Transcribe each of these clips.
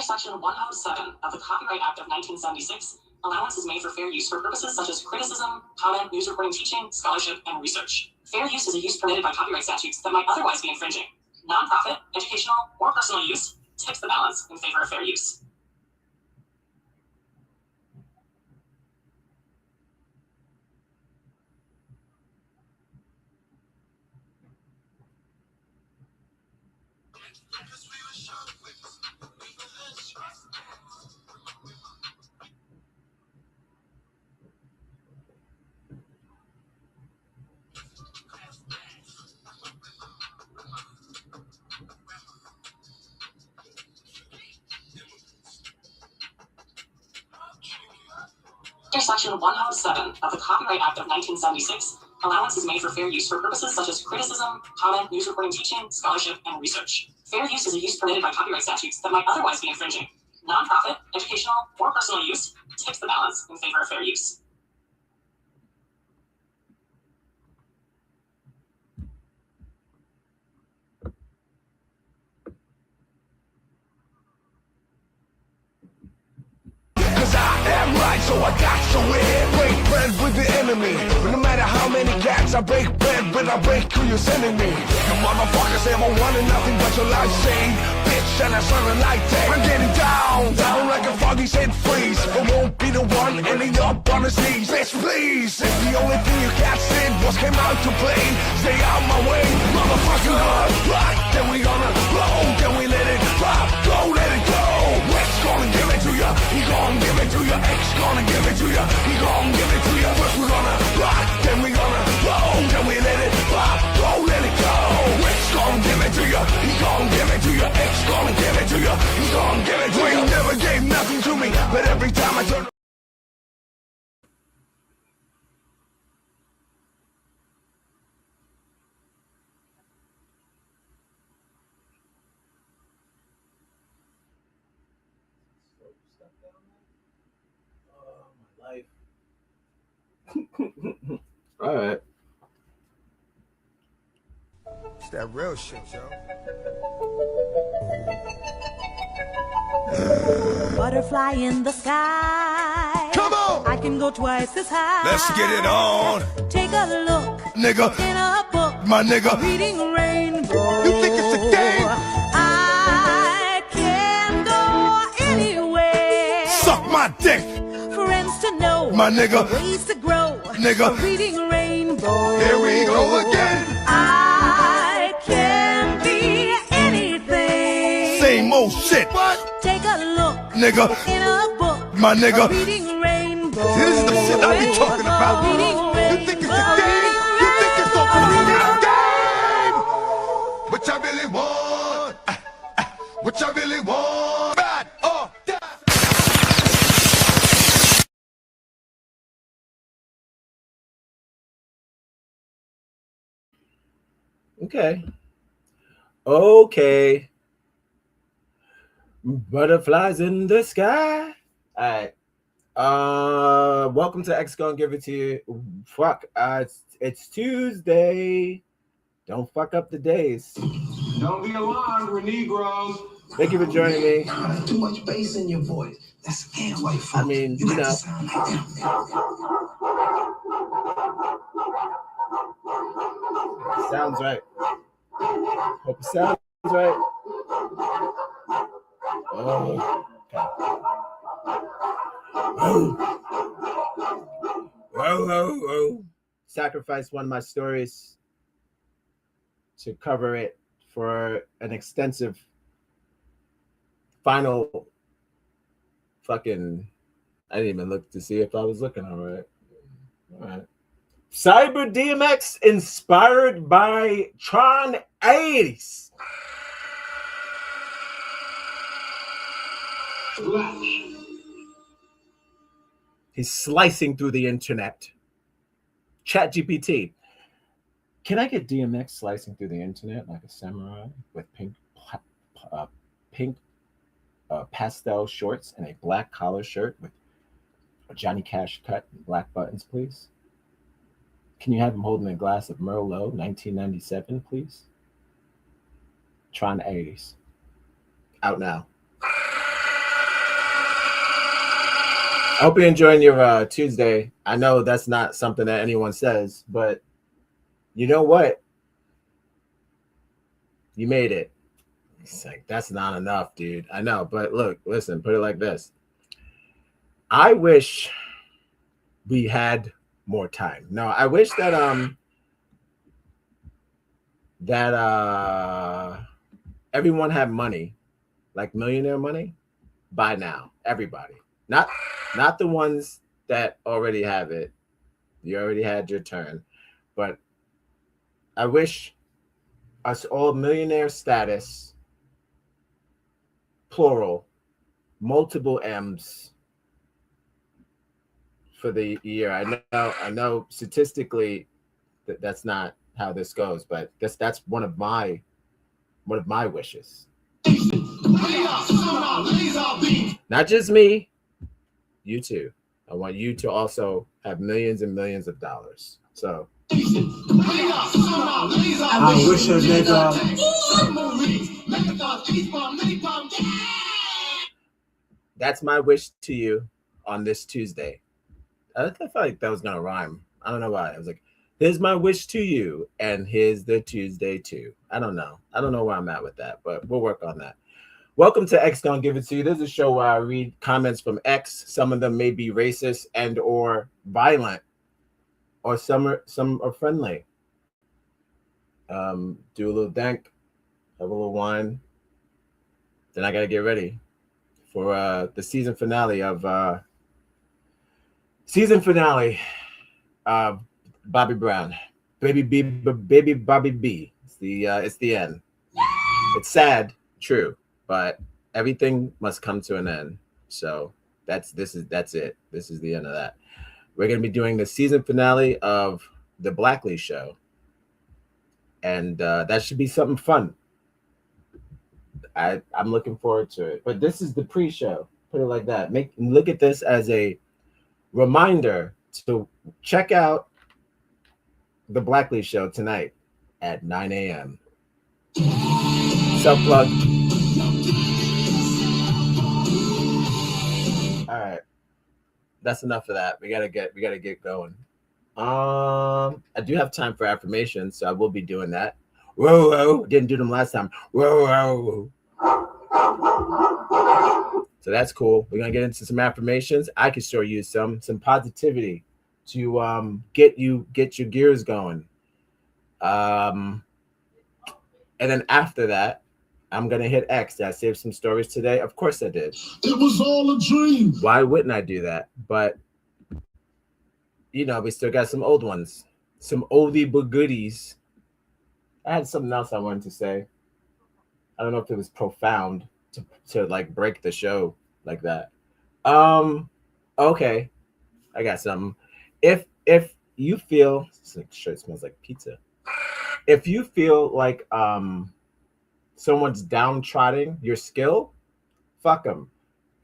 Section 107 of the Copyright Act of 1976, allowance is made for fair use for purposes such as criticism, comment, news reporting, teaching, scholarship, and research. Fair use is a use permitted by copyright statutes that might otherwise be infringing. Nonprofit, educational, or personal use tips the balance in favor of fair use. Section 107 of the Copyright Act of 1976, allowance is made for fair use for purposes such as criticism, comment, news reporting, teaching, scholarship, and research. Fair use is a use permitted by copyright statutes that might otherwise be infringing. Nonprofit, educational, or personal use tips the balance in favor of fair use. So I got to win. Break bread with the enemy. But no matter how many cats I break bread with, I break who you're sending me. You motherfuckers ever wanted nothing but your life saved. Bitch, and I serve like that. I'm getting down like a foggy said freeze. But won't be the one ending up on his knees. Bitch, please. If the only thing you cats did was came out to play, stay out my way, motherfucking hard. Right, then we gonna blow, then we let it pop, go, let it go. What's gonna give it to ya? He gon' give it to ya. X gonna give it to ya. He gon' give it to ya. First we gonna rock, then we gonna blow, then we let it pop, go, let it go. X gon' give it to ya. He gon' give it to ya. X gonna give it to ya. He gon' give it to ya. You never gave nothing to me, but every time I turn. All right. It's that real shit, yo. Butterfly in the sky. Come on! I can go twice as high. Let's get it on. Take a look, Nigga. in a book. My nigga. Reading rainbow. You think it's a game? I can go anywhere. Suck my dick. Friends to know. My nigga. Ways to grow. Nigga. Reading rainbow. Here we go again. I can be anything. Same old shit. What? Take a look, Nigga. in a book. My nigga. Reading rainbow. See, this is the shit I be talking about. You think it's a game? You think it's a real game? What I really want? What I really want? Bad or die? Okay. Butterflies in the sky. All right. Welcome to X Gonna Give It To You. Fuck. It's Tuesday. Don't fuck up the days. Don't be alarmed, we're Negroes. Thank you for joining me. Too much bass in your voice. That's scared white folk. I mean, you you got know. to sound like them. Sounds right. Hope it sounds right. Oh, okay. Oh. Sacrificed one of my stories to cover it for an extensive final fucking. I didn't even look to see if I was looking all right. All right. Cyber DMX inspired by Tron 80s. He's slicing through the internet. ChatGPT. Can I get DMX slicing through the internet like a samurai with pink pastel shorts and a black collar shirt with a Johnny Cash cut and black buttons, please? Can you have him holding a glass of Merlot 1997, please? Tron 80s. Out now. hope you're enjoying your Tuesday. I know that's not something that anyone says, but you know what? You made it. It's like, that's not enough, dude. I know, but look, listen, put it like this. I wish we had more time. No, I wish that everyone had money, like millionaire money, by now. Everybody. Not the ones that already have it. You already had your turn. But I wish us all millionaire status, plural, multiple M's for the year. I know statistically that's not how this goes, but that's one of my wishes. Not just me, you too. I want you to also have millions and millions of dollars. So I wish a nigga. that's my wish to you on this Tuesday. I felt like that was gonna rhyme. I don't know why. I was like, here's my wish to you, and here's the Tuesday too. I don't know where I'm at with that, but we'll work on that. Welcome to X Gonna Give It To You. This is a show where I read comments from X. Some of them may be racist and or violent, or some are friendly. Do a little dank, have a little wine. Then I gotta get ready for the season finale of Bobby Brown, baby Bobby B. It's the end. It's sad, true, but everything must come to an end. So that's it. This is the end of that. We're gonna be doing the season finale of the Blackley show, and that should be something fun. I'm looking forward to it. But this is the pre-show. Put it like that. Look at this as a reminder to check out the Blackley show tonight at 9 a.m. Self-plug. All right. That's enough of that. We gotta get going. I do have time for affirmations, so I will be doing that. Whoa, didn't do them last time. Whoa. So that's cool. We're gonna get into some affirmations. I can show you some positivity to get your gears going. And then after that, I'm gonna hit X. Did I save some stories today? Of course I did. It was all a dream. Why wouldn't I do that? But we still got some old ones, some oldie but goodies. I had something else I wanted to say. I don't know if it was profound to like break the show like that. Okay, I got something. If you feel, it smells like pizza. If you feel like someone's downtrodden your skill, fuck them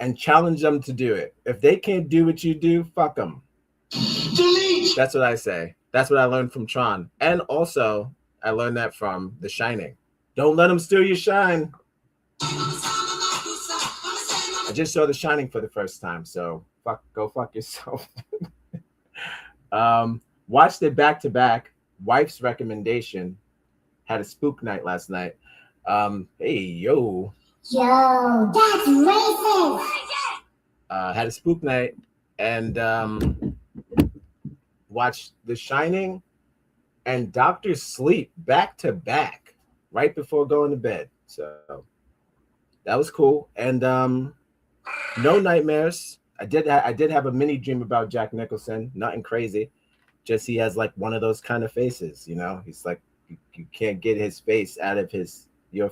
and challenge them to do it. If they can't do what you do, fuck them. Delete. That's what I say. That's what I learned from Tron, and also I learned that from The Shining. Don't let them steal your shine. I just saw The Shining for the first time, so go fuck yourself. Watched it back to back. Wife's recommendation. Had a spook night last night. Hey yo. Yo, that's racist. Had a spook night and watched The Shining and Doctor Sleep back to back right before going to bed. So that was cool. And no nightmares. I did have a mini dream about Jack Nicholson. Nothing crazy. Just he has like one of those kind of faces, He's like you can't get his face out of you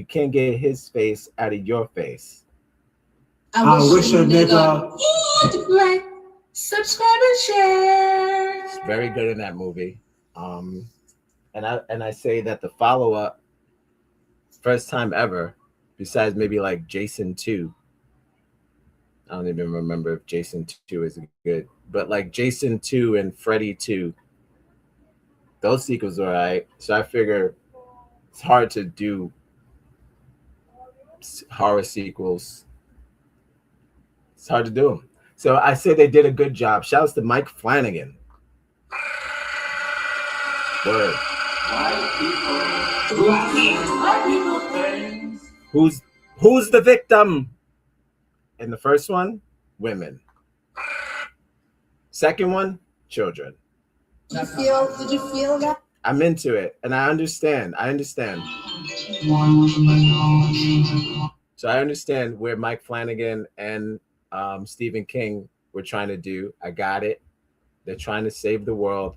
can't get his face out of your face. I wish a nigga. Like, subscribe and share. It's very good in that movie. And I say that the follow-up, first time ever, besides maybe like Jason 2. I don't even remember if Jason 2 is good, but like Jason 2 and Freddy 2, those sequels were alright. So I figure it's hard to do horror sequels. It's hard to do them. So I say they did a good job. Shouts to Mike Flanagan. Word. Who's the victim? In the first one, women. Second one, children. Did you feel that? I'm into it, and I understand. So I understand where Mike Flanagan and Stephen King were trying to do. I got it. They're trying to save the world,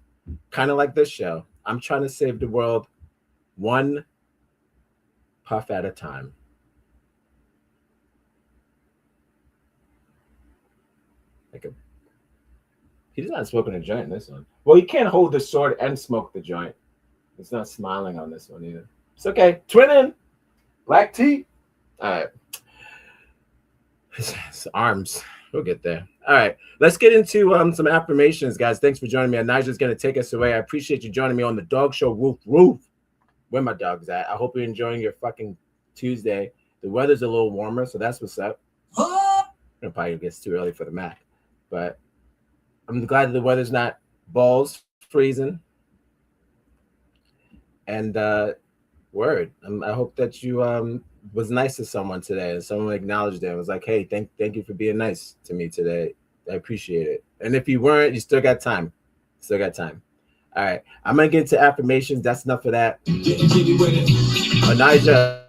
kind of like this show. I'm trying to save the world one puff at a time. He's not smoking a joint in this one. Well, he can't hold the sword and smoke the joint. He's not smiling on this one either. It's okay. Twinning. Black tea. All right. His arms. We'll get there. All right. Let's get into some affirmations, guys. Thanks for joining me. Nigel's going to take us away. I appreciate you joining me on the dog show roof. Where my dog's at. I hope you're enjoying your fucking Tuesday. The weather's a little warmer, so that's what's up. It probably gets too early for the Mac, but I'm glad that the weather's not balls freezing. And word, I hope that you was nice to someone today, and someone acknowledged it and was like, "Hey, thank you for being nice to me today. I appreciate it." And if you weren't, you still got time. All right, I'm gonna get into affirmations. That's enough of that. Anija,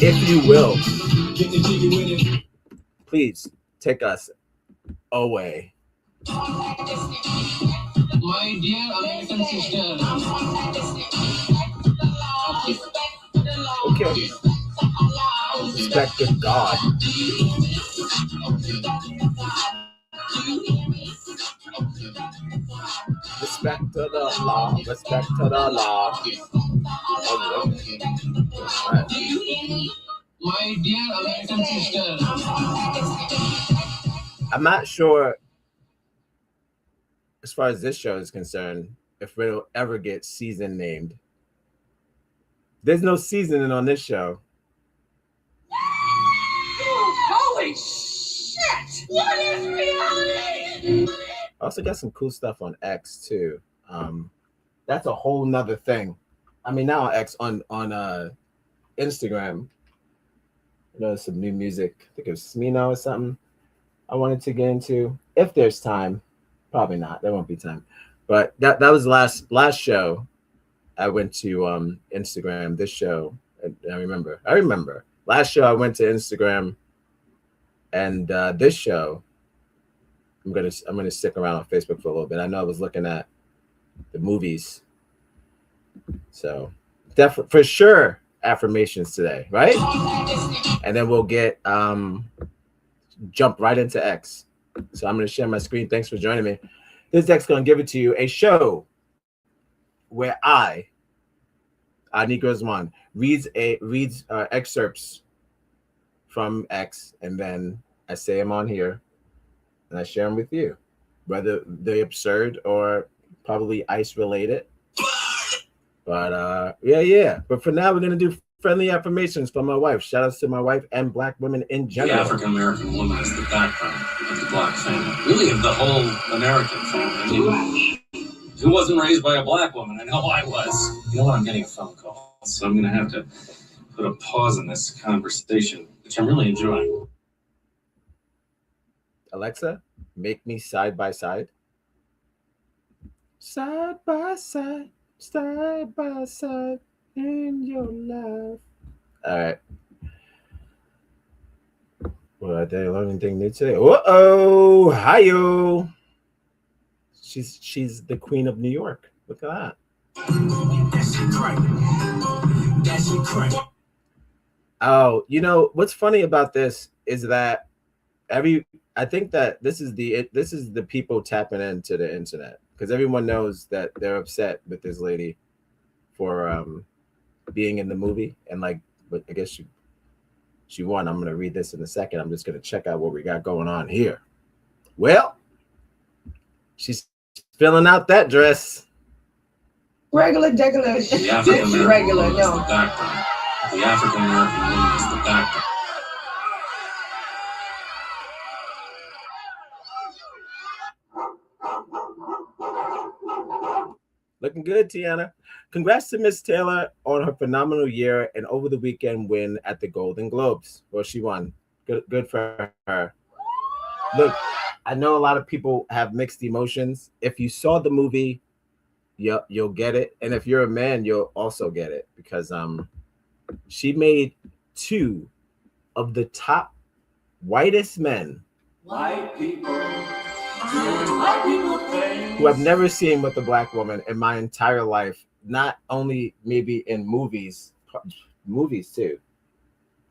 if you will, please take us away. My dear American sister. Okay. Respect to God. Respect to the law. Respect to the law. Right. My dear American sister. I'm not sure, as far as this show is concerned, if it'll ever get season named. There's no seasoning on this show. Holy shit! What is reality? I also got some cool stuff on X too. That's a whole nother thing. I mean, now on X, on Instagram, you know, some new music. I think it was Smino or something I wanted to get into. If there's time, probably not. There won't be time. But that was the last show I went to Instagram. This show, I remember. Last show I went to Instagram, and this show I'm gonna stick around on Facebook for a little bit. I know I was looking at the movies, so definitely for sure affirmations today, right? And then we'll get jump right into X. So I'm gonna share my screen. Thanks for joining me. This X gonna give it to you, a show where I, Negroes One, reads excerpts from X, and then I say them on here, and I share them with you, whether they're absurd or probably ICE related. But yeah. But for now, we're gonna do friendly affirmations from my wife. Shout outs to my wife and Black women in general. The African American woman is the background of the Black family, really of the whole American family. Who wasn't raised by a Black woman? I know I was. You know what? I'm getting a phone call, so I'm gonna have to put a pause in this conversation, which I'm really enjoying. Alexa, make me side by side. Side by side, side by side in your life. All right. Well, did I learn anything new today? Uh-oh, hi-yo. She's the queen of New York. Look at that. Oh, you know what's funny about this is that I think that this is the people tapping into the internet, because everyone knows that they're upset with this lady for being in the movie, and like, but I guess she won. I'm gonna read this in a second. I'm just gonna check out what we got going on here. Well, she's filling out that dress. Regular. The African American Regular, woman is no. the background. The African American woman is the background. Looking good, Tiana. Congrats to Miss Taylor on her phenomenal year and over the weekend win at the Golden Globes. Well, she won. Good for her. Look, I know a lot of people have mixed emotions. If you saw the movie, you'll get it, and if you're a man, you'll also get it because she made two of the top whitest men White people white people who I've never seen with a black woman in my entire life. Not only maybe in movies too.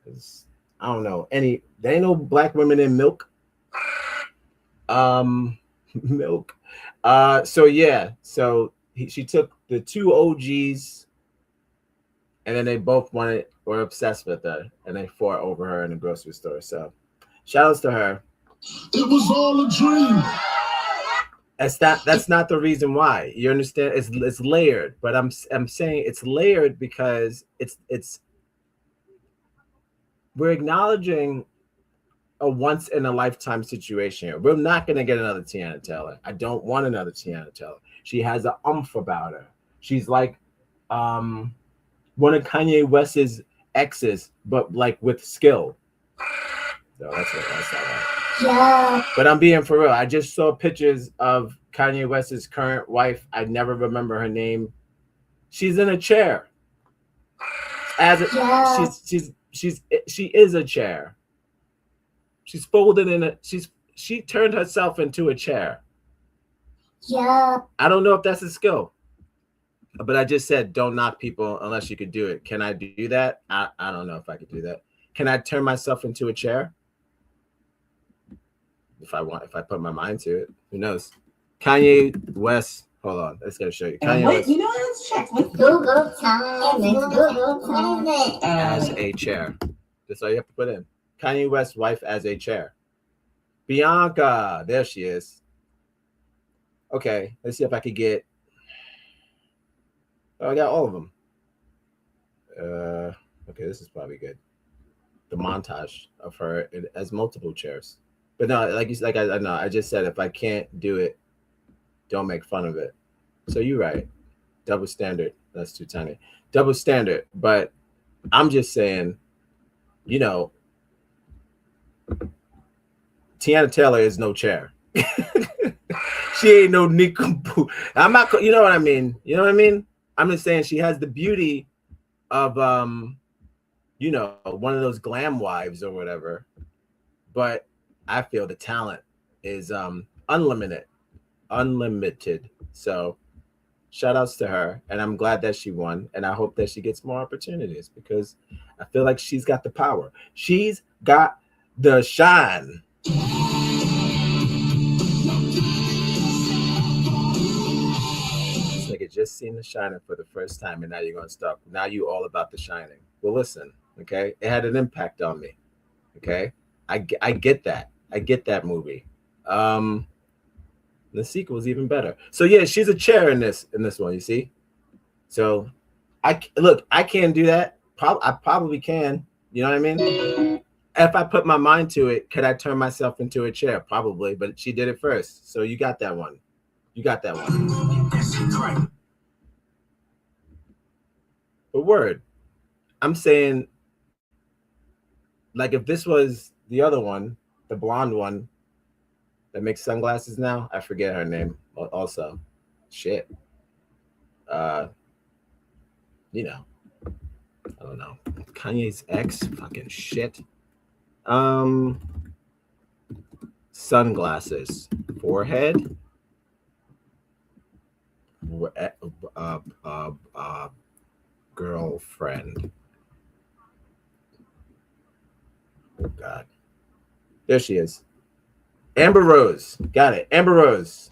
Because I don't know there ain't no black women in Milk. Milk. So yeah, so she took the two OGs, and then they both were obsessed with her, and they fought over her in the grocery store. So shout outs to her. It was all a dream. That's not the reason why. You understand? It's layered, but I'm saying it's layered because it's we're acknowledging a once in a lifetime situation here. We're not gonna get another Tiana Taylor. I don't want another Tiana Taylor. She has an umph about her. She's like one of Kanye West's exes, but like with skill. So that's all right. Yeah. But I'm being for real. I just saw pictures of Kanye West's current wife. I never remember her name. She's in a chair. She is a chair. She's folded in she turned herself into a chair. Yeah. I don't know if that's a skill. But I just said don't knock people unless you could do it. Can I do that? I don't know if I could do that. Can I turn myself into a chair? If I put my mind to it, who knows? Kanye West. Hold on, let's go show you. Kanye West. You know, let's check with Google time. Google time. As a chair. That's all you have to put in. Kanye West's wife as a chair. Bianca. There she is. Okay, let's see if I could get. Oh, I got all of them. Okay, this is probably good. The montage of her as multiple chairs. But no, I know. I just said if I can't do it, don't make fun of it. So you're right. Double standard. That's too tiny. Double standard. But I'm just saying, you know, Tiana Taylor is no chair. She ain't no Niku. I'm not. You know what I mean. You know what I mean. I'm just saying she has the beauty of you know, one of those glam wives or whatever. But I feel the talent is unlimited. So shout outs to her. And I'm glad that she won. And I hope that she gets more opportunities because I feel like she's got the power. She's got the shine. This nigga just seen The Shining for the first time, and now you're gonna stop. Now you all about The Shining. Well, listen, okay, it had an impact on me. Okay, I get that. I get that movie. The sequel is even better. So yeah, she's a chair in this one. You see. So I can't do that. I probably can. You know what I mean? If I put my mind to it, could I turn myself into a chair? Probably, but she did it first. So you got that one. But word, I'm saying, like if this was the other one, the blonde one that makes sunglasses now, I forget her name also. Shit. You know, I don't know. Kanye's ex, fucking shit. Sunglasses, forehead, girlfriend. Oh God, there she is. Amber Rose, got it. Amber Rose.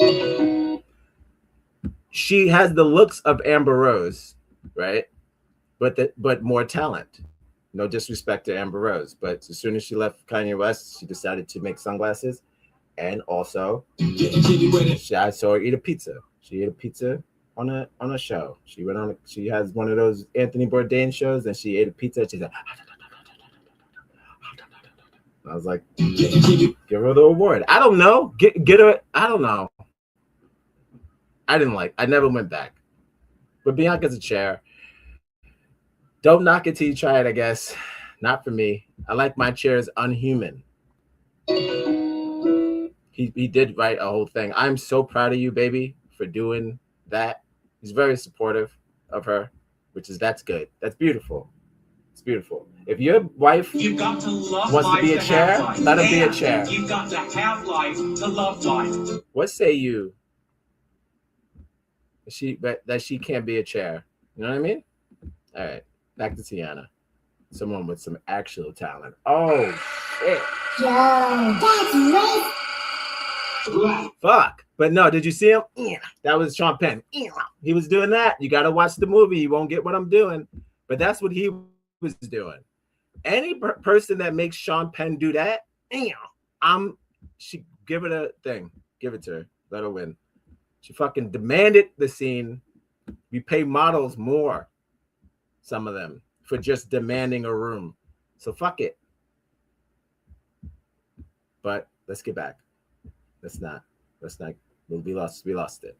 She has the looks of Amber Rose, right? But more talent. No disrespect to Amber Rose, but as soon as she left Kanye West, she decided to make sunglasses, and also I saw her eat a pizza. She ate a pizza on a show. She went on. She has one of those Anthony Bourdain shows, and she ate a pizza. She's like, I was like, give her the award. I don't know. Get her. I don't know. I never went back. But Bianca's a chair. Don't knock it till you try it, I guess. Not for me. I like my chairs unhuman. He did write a whole thing. I'm so proud of you, baby, for doing that. He's very supportive of her, that's good. That's beautiful. It's beautiful. If your wife You've got to love wants to life be a chair, have life. let him be a And chair. You've got to have life to love life. What say you? That she can't be a chair. You know what I mean? All right, back to Tiana. Someone with some actual talent. Oh shit. Yo, that's racist. Fuck. But no, did you see him? That was Sean Penn. He was doing that. You got to watch the movie. You won't get what I'm doing. But that's what he was doing. Any person that makes Sean Penn do that, she give it a thing. Give it to her. Let her win. She fucking demanded the scene. We pay models more, some of them, for just demanding a room. So fuck it. But let's get back. Let's not. We lost it.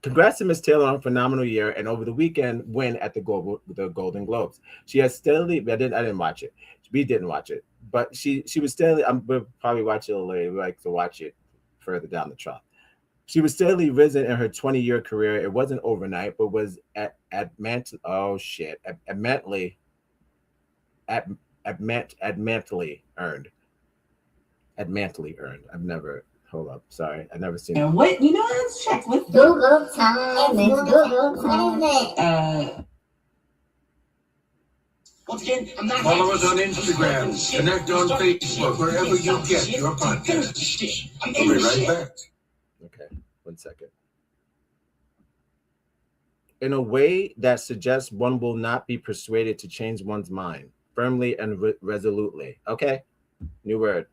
Congrats to Miss Taylor on a phenomenal year and over the weekend win at the Golden Globes. She has steadily. I didn't watch it. We didn't watch it, but she was steadily. We'll probably watch it a little later. We like to watch it further down the track. She was steadily risen in her 20-year career. It wasn't overnight, but was adamantly earned. I've never. Hold up, sorry, I've never seen. And what you know? Let's check with Google time. It's Google time. Once again, I'm not. Follow us on Instagram. Connect on Facebook. Wherever you get your podcast. We'll be right back. Okay, 1 second. In a way that suggests one will not be persuaded to change one's mind, firmly and resolutely. Okay, new word.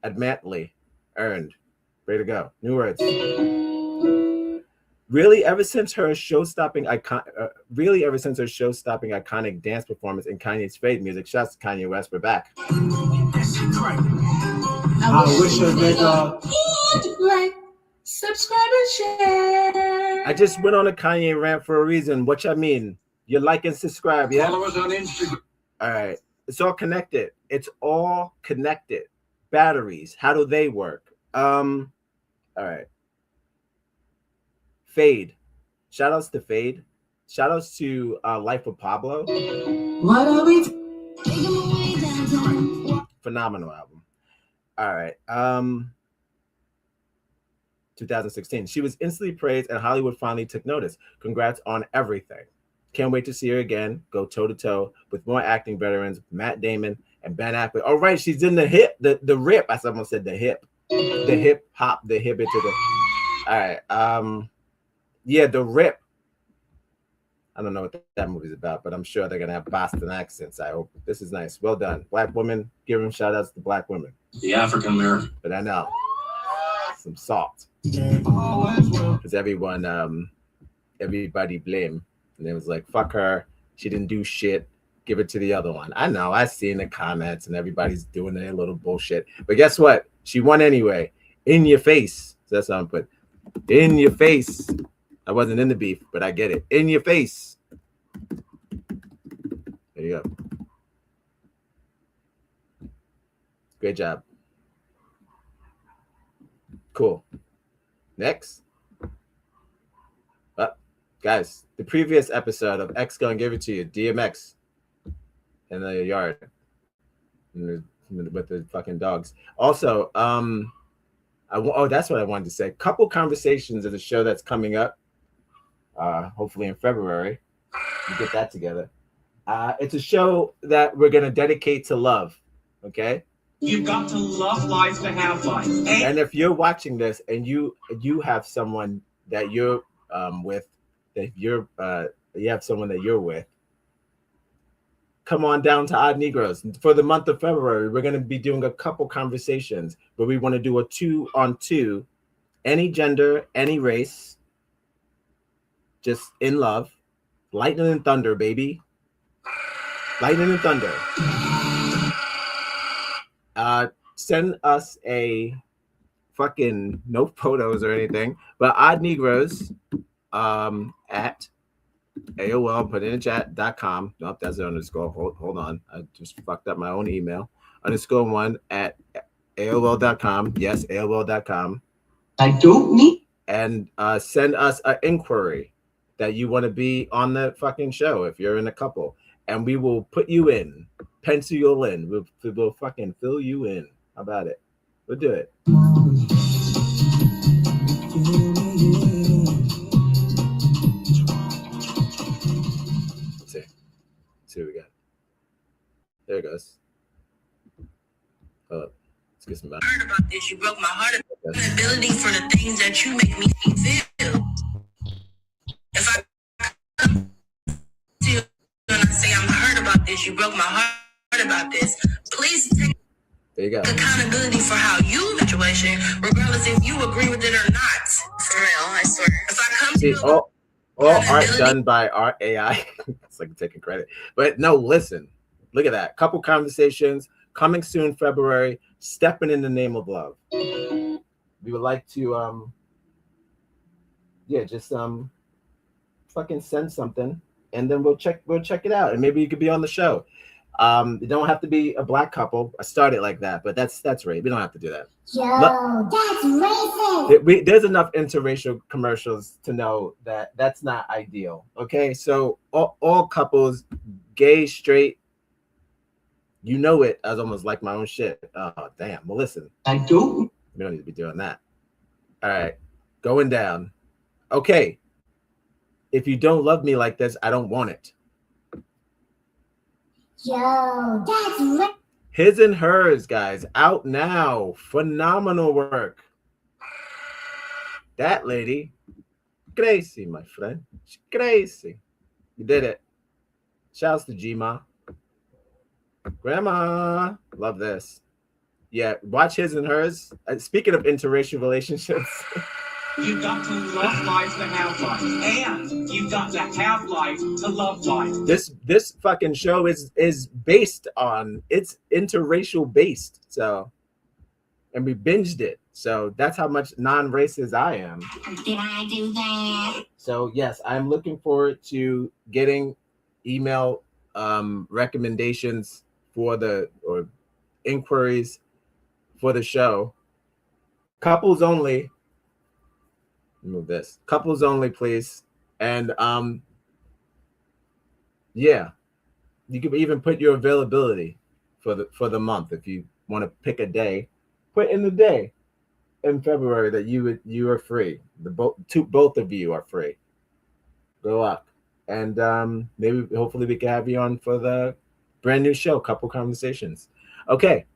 Adamantly earned. Way to go. New words. Really, ever since her show-stopping iconic dance performance in Kanye's Fade music, shouts to Kanye West, we're back. I wish a nigga. Like, subscribe and share. I just went on a Kanye rant for a reason. What you mean? You like and subscribe, yeah? Follow us on Instagram. All right. It's all connected. Batteries. How do they work? All right. Fade. Shout outs to Fade. Shout outs to Life of Pablo. What are we? Phenomenal album. All right. 2016. She was instantly praised and Hollywood finally took notice. Congrats on everything. Can't wait to see her again. Go toe to toe with more acting veterans, Matt Damon and Ben Affleck. All right, she's in the rip. I almost said the hip. The hip hop, the hip into the. All right. Yeah, the rip. I don't know what that movie's about, but I'm sure they're gonna have Boston accents. I hope this is nice. Well done, Black women. Give them shout outs to Black women. The African American. But I know some salt because everybody blame, and it was like fuck her. She didn't do shit. Give it to the other one. I know. I see in the comments, and everybody's doing their little bullshit. But guess what? She won anyway. In your face. So that's how I'm put. In your face. I wasn't in the beef, but I get it. In your face. There you go. Great job. Cool. Next. Guys, the previous episode of X Gonna Give It To You, DMX in the yard with the fucking dogs. Also, that's what I wanted to say. Couple Conversations is a show that's coming up, hopefully in February. We get that together. It's a show that we're gonna dedicate to love. Okay. You've got to love life to have life. And if you're watching this and you have someone that you're with, that you have someone that you're with, come on down to Odd Negroes. For the month of February, we're going to be doing a couple conversations where we want to do a 2-on-2, any gender, any race, just in love. Lightning and thunder, baby. Lightning and thunder. Send us a fucking no photos or anything, but Odd Negroes at AOL, put it in the chat.com. Nope, that's an underscore. Hold on. I just fucked up my own email. _1 at AOL.com. Yes, AOL.com. I don't need. And send us an inquiry that you want to be on the fucking show if you're in a couple. And we will put you in, pencil you in. We'll fucking fill you in. How about it? We'll do it. See what we got. There it goes. Let's get some back. I heard about this. You broke my heart. Ability for the things that you make me feel. If I come to you and I say I'm hurt about this, you broke my heart about this. Please take there you go. Accountability for how you situation, regardless if you agree with it or not. For real, I swear. If I come to you, all art done by art AI. It's like taking credit, but no. Listen, look at that. Couple conversations coming soon, February. Stepping in the name of love. We would like to, just fucking send something, and then we'll check it out, and maybe you could be on the show. It don't have to be a black couple. I started like that, but that's right. We don't have to do that. Yo, that's racist. There's enough interracial commercials to know that that's not ideal. Okay, so all couples, gay, straight, you know it. I was almost like my own shit. Oh damn. Well, listen, I don't. We don't need to be doing that. All right, going down. Okay, if you don't love me like this, I don't want it. Yo, that's racist. His and Hers, guys, out now. Phenomenal work. That lady, crazy, my friend. She's crazy. You did it. Shouts to Gma. Grandma, love this. Yeah, watch His and Hers. Speaking of interracial relationships. You've got to love life to have life. And you've got to have life to love life. This fucking show is based on, it's interracial based. So, and we binged it. So that's how much non-racist I am. Did I do that? So yes, I'm looking forward to getting email recommendations or inquiries for the show. Couples only. Move this. Couples only, please. And yeah, you can even put your availability for the month if you want to pick a day. Put in the day in February that you are free. Both of you are free. Good luck. And maybe hopefully we can have you on for the brand new show, Couple Conversations. Okay.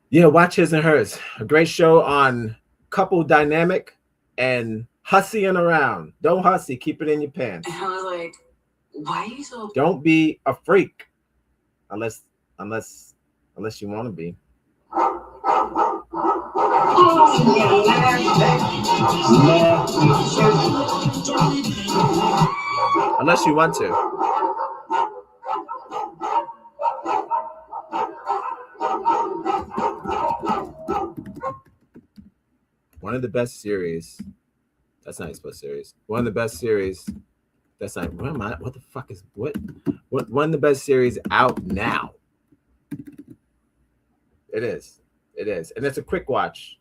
Yeah, watch His and Hers. A great show on couple dynamic and hussying around. Don't hussy, keep it in your pants. And I was like, why are you so... Don't be a freak unless you want to be. Unless you want to. One of the best series. That's not supposed series. One of the best series. That's not. Where am I? What the fuck is what? One of the best series out now. It is, and it's a quick watch.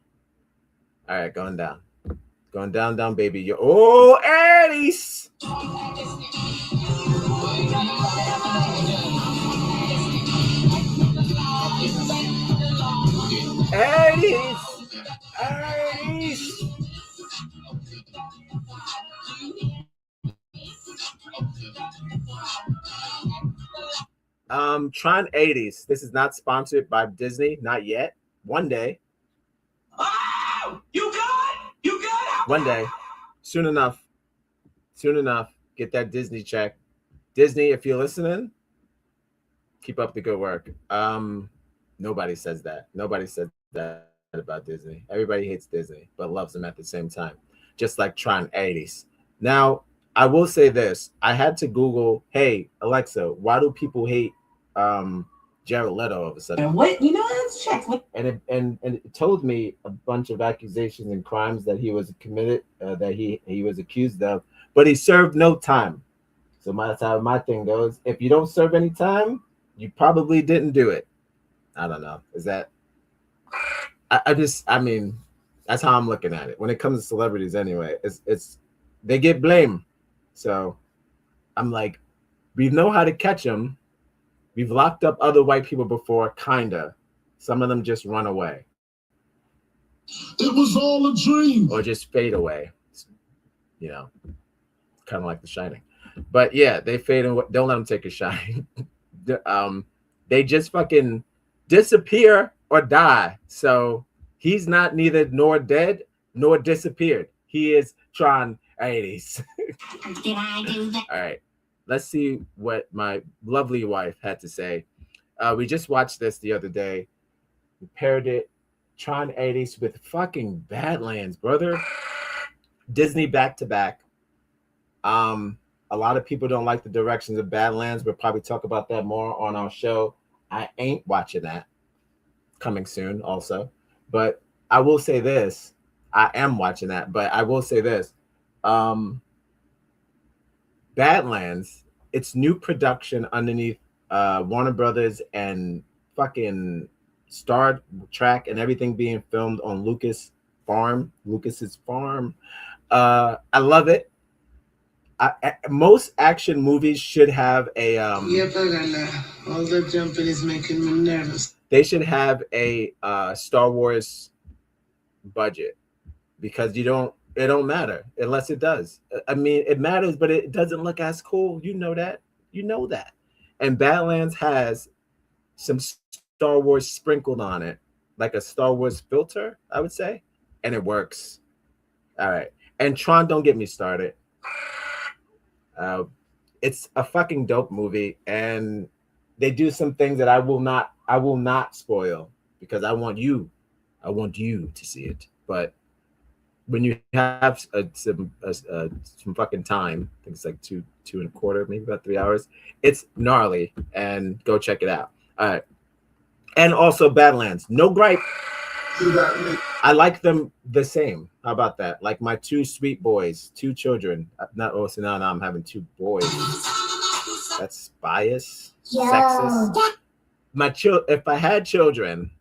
All right, going down, baby. Oh, Aries. Aries. Tron 80s. This is not sponsored by Disney, not yet. One day. Oh, you good? One day. Soon enough. Get that Disney check. Disney, if you're listening, keep up the good work. Nobody says that. Nobody said that about Disney. Everybody hates Disney, but loves them at the same time. Just like Tron 80s. Now, I will say this. I had to Google, hey, Alexa, why do people hate Jared Leto all of a sudden? And what? Let's check. And it told me a bunch of accusations and crimes that he was committed, that he was accused of, but he served no time. So that's how my thing goes. If you don't serve any time, you probably didn't do it. I don't know. Is that? I mean, that's how I'm looking at it. When it comes to celebrities, anyway, it's they get blamed. So I'm like, we know how to catch them. We've locked up other white people before, kinda. Some of them just run away. It was all a dream. Or just fade away. You know, kind of like The Shining. But yeah, they fade away. Don't let them take a shine. They just fucking disappear or die. So he's not neither nor dead nor disappeared. He is Tron 80s. Did I do that? All right. Let's see what my lovely wife had to say. We just watched this the other day. We paired it, Tron 80s with fucking Badlands, brother. Disney back to back. A lot of people don't like the directions of Badlands. We'll probably talk about that more on our show. I ain't watching that. Coming soon also. But I will say this. I am watching that, but I will say this. Badlands, it's new production underneath Warner Brothers and fucking Star Trek and everything being filmed on Lucas's farm. I love it. Most action movies should have a all the jumping is making me nervous. They should have a Star Wars budget, because it don't matter unless it does. I mean, it matters, but it doesn't look as cool. You know that. And Badlands has some Star Wars sprinkled on it, like a Star Wars filter, I would say, and it works. All right. And Tron, don't get me started. It's a fucking dope movie, and they do some things that I will not spoil, because I want you to see it. But when you have some fucking time, I think it's like two and a quarter, maybe about 3 hours, it's gnarly, and go check it out. All right. And also Badlands, no gripe. I like them the same. How about that? Like my two sweet boys, two children. Now I'm having two boys. That's bias, sexist. If I had children,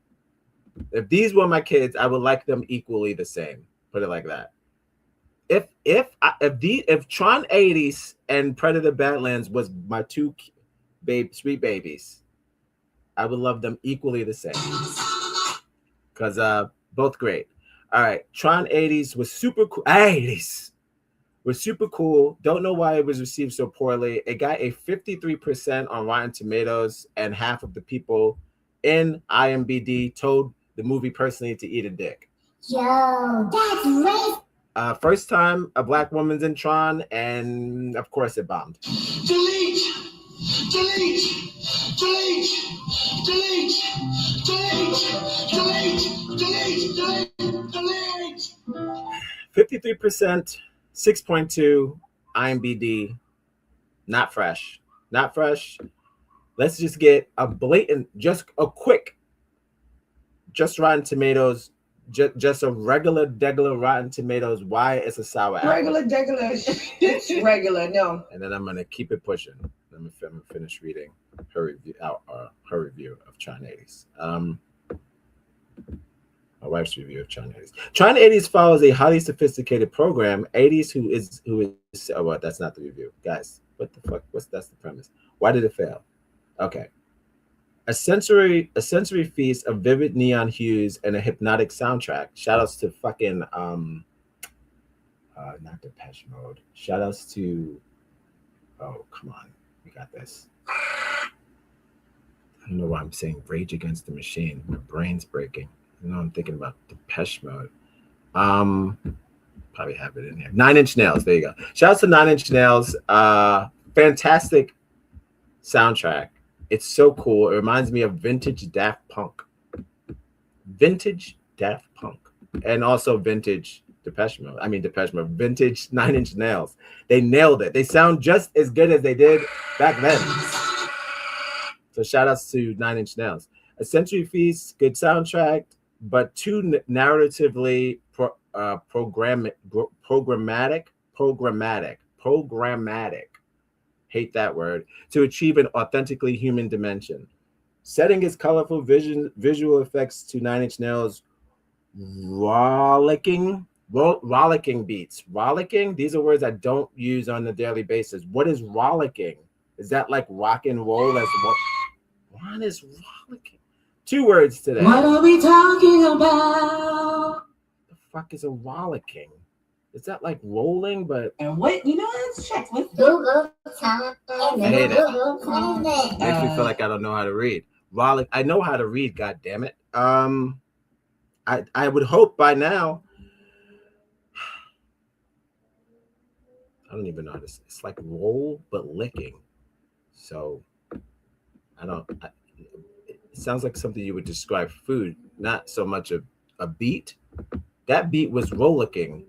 if these were my kids, I would like them equally the same. Put it like that. If Tron 80s and Predator Badlands was my two sweet babies, I would love them equally the same. Because both great. All right. Tron 80s was super cool. 80s was super cool. Don't know why it was received so poorly. It got a 53% on Rotten Tomatoes, and half of the people in IMDb told the movie personally to eat a dick. Yo, that's racist. First time a black woman's in Tron, and of course it bombed. Delete. 53%, 6.2 IMDb. Not fresh. Let's just get a blatant, just a quick, just Rotten Tomatoes, just a regular Rotten Tomatoes. Why it's a sour apple. Regular. It's regular. No. And then I'm gonna keep it pushing. Let me finish reading her review of Tron 80s. My wife's review of Tron 80s. Tron 80s follows a highly sophisticated program. 80s who is oh, well, that's not the review, guys. What the fuck? That's the premise? Why did it fail? Okay. A sensory feast of vivid neon hues and a hypnotic soundtrack. Shout outs to fucking not Depeche Mode. Shout outs to, oh, come on. We got this. I don't know why I'm saying Rage Against the Machine. My brain's breaking. You know, I'm thinking about Depeche Mode. Probably have it in here. 9 Inch Nails. There you go. Shout out to 9 Inch Nails. Fantastic soundtrack. It's so cool. It reminds me of vintage Daft Punk. And also vintage Depeche Mode. Vintage 9 Inch Nails. They nailed it. They sound just as good as they did back then. So shout outs to 9 Inch Nails. A Century Feast, good soundtrack, but too narratively programmatic. hate that word, to achieve an authentically human dimension. Setting its colorful visual effects to Nine Inch Nails' rollicking beats. Rollicking? These are words I don't use on a daily basis. What is rollicking? Is that like rock and roll as what? What is rollicking? 2 words today. What are we talking about? The fuck is a rollicking? Is that like rolling? But And what, let's check with Google time. I hate it. Google time. Makes me feel like I don't know how to read. Rollick. I know how to read. God damn it. I would hope by now. I don't even know this. It's like roll but licking. So it sounds like something you would describe food, not so much a beat. That beat was rollicking.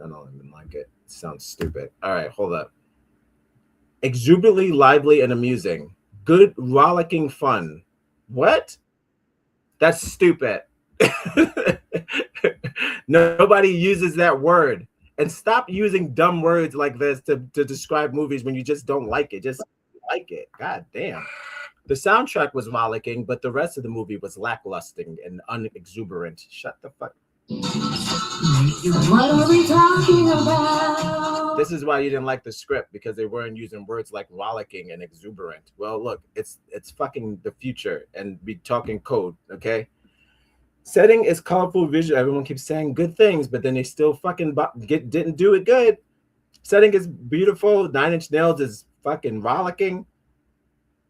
I don't even like it. It sounds stupid. All right, hold up. Exuberantly lively and amusing. Good rollicking fun. What? That's stupid. Nobody uses that word. And stop using dumb words like this to describe movies when you just don't like it. Just like it. God damn. The soundtrack was rollicking, but the rest of the movie was lackluster and unexuberant. Shut the fuck. What are we talking about? This is why you didn't like the script, because they weren't using words like rollicking and exuberant. Well, look, it's fucking the future, and be talking code, okay? Setting is colorful visual. Everyone keeps saying good things, but then they still fucking didn't do it good. Setting is beautiful. Nine Inch Nails is fucking rollicking.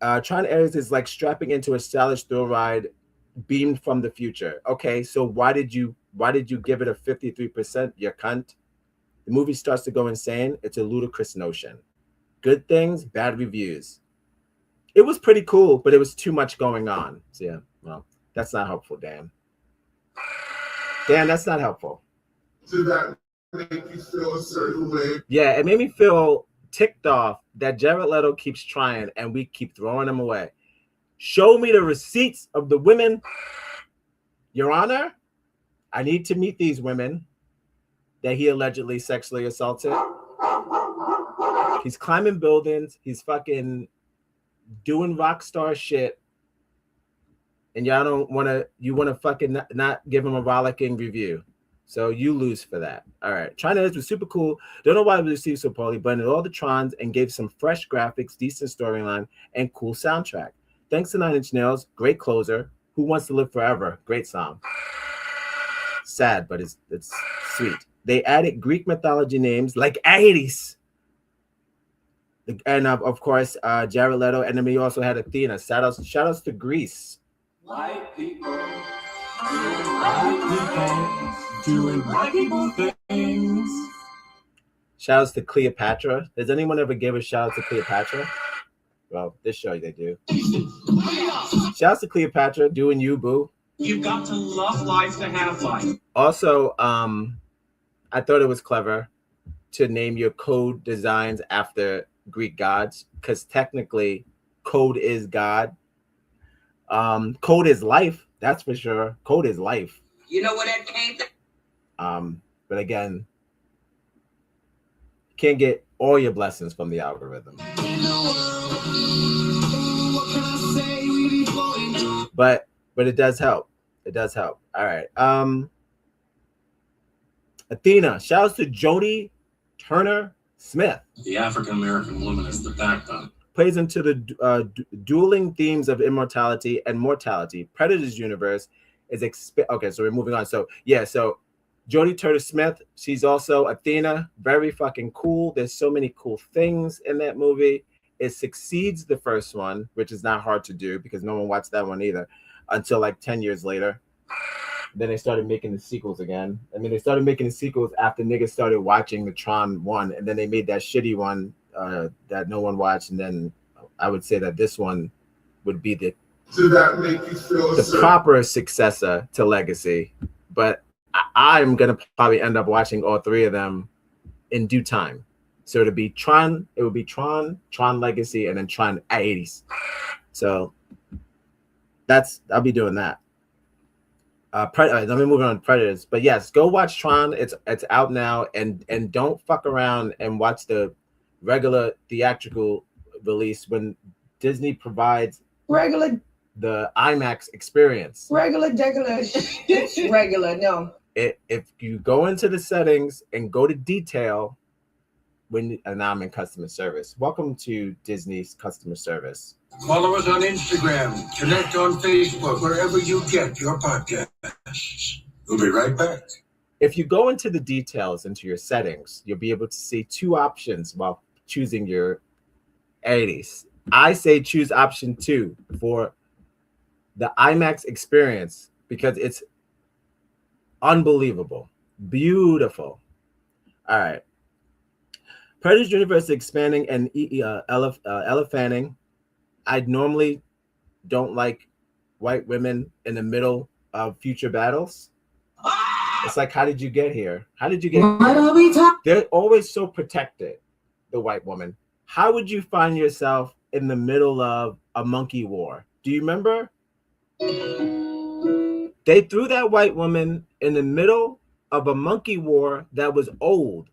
Tron Ares is like strapping into a stylish thrill ride beamed from the future. Okay, so why did you give it a 53%, you cunt? The movie starts to go insane. It's a ludicrous notion. Good things, bad reviews. It was pretty cool, but it was too much going on. So yeah, well, that's not helpful, Dan. Dan, that's not helpful. Did that make you feel a certain way? Yeah, it made me feel ticked off that Jared Leto keeps trying and we keep throwing him away. Show me the receipts of the women. Your Honor, I need to meet these women that he allegedly sexually assaulted. He's climbing buildings. He's fucking doing rock star shit. And y'all want to fucking not give him a rollicking review. So you lose for that. All right. China was super cool. Don't know why it was received so poorly, blended all the Trons and gave some fresh graphics, decent storyline, and cool soundtrack. Thanks to Nine Inch Nails, great closer. Who Wants to Live Forever? Great song. Sad, but it's sweet. They added Greek mythology names like Hades. And of course, Jared Leto. And then we also had Athena. Shout outs to Greece. White people doing white people things. Shout outs to Cleopatra. Does anyone ever give a shout out to Cleopatra? Well, this show they do. Shout outs to Cleopatra, doing you, boo. You've got to love life to have life. Also, I thought it was clever to name your code designs after Greek gods, because technically code is God. Code is life, that's for sure. Code is life. You know where that came from? But again, can't get all your blessings from the algorithm. But it does help. It does help. All right. Athena. Shouts to Jodie Turner Smith. The African American woman is the backbone. Plays into the dueling themes of immortality and mortality. Predator's universe is okay, so we're moving on. So yeah, so Jodie Turner Smith, she's also Athena. Very fucking cool. There's so many cool things in that movie. It succeeds the first one, which is not hard to do because no one watched that one either until like 10 years later. Then they started making the sequels again. I mean, they started making the sequels after niggas started watching the Tron one, and then they made that shitty one that no one watched. And then I would say that this one would be the proper successor to Legacy. But I'm gonna probably end up watching all three of them in due time. So it'll be Tron, Tron Legacy, and then Tron 80s. So I'll be doing that. Let me move on to Predators. But yes, go watch Tron. It's out now, and don't fuck around and watch the regular theatrical release when Disney provides Regular, the IMAX experience. regular. Regular, no. If you go into the settings and go to detail, and now I'm in customer service. Welcome to Disney's customer service. Follow us on Instagram, connect on Facebook, wherever you get your podcasts. We'll be right back. If you go into the details, into your settings, you'll be able to see two options while choosing your 80s. I say choose option 2 for the IMAX experience because it's unbelievable, beautiful. All right. Predator's universe is expanding and elephanting. I normally don't like white women in the middle of future battles. It's like, how did you get here? How did you get here? They're always so protected, the white woman. How would you find yourself in the middle of a monkey war? Do you remember? They threw that white woman in the middle of a monkey war that was old.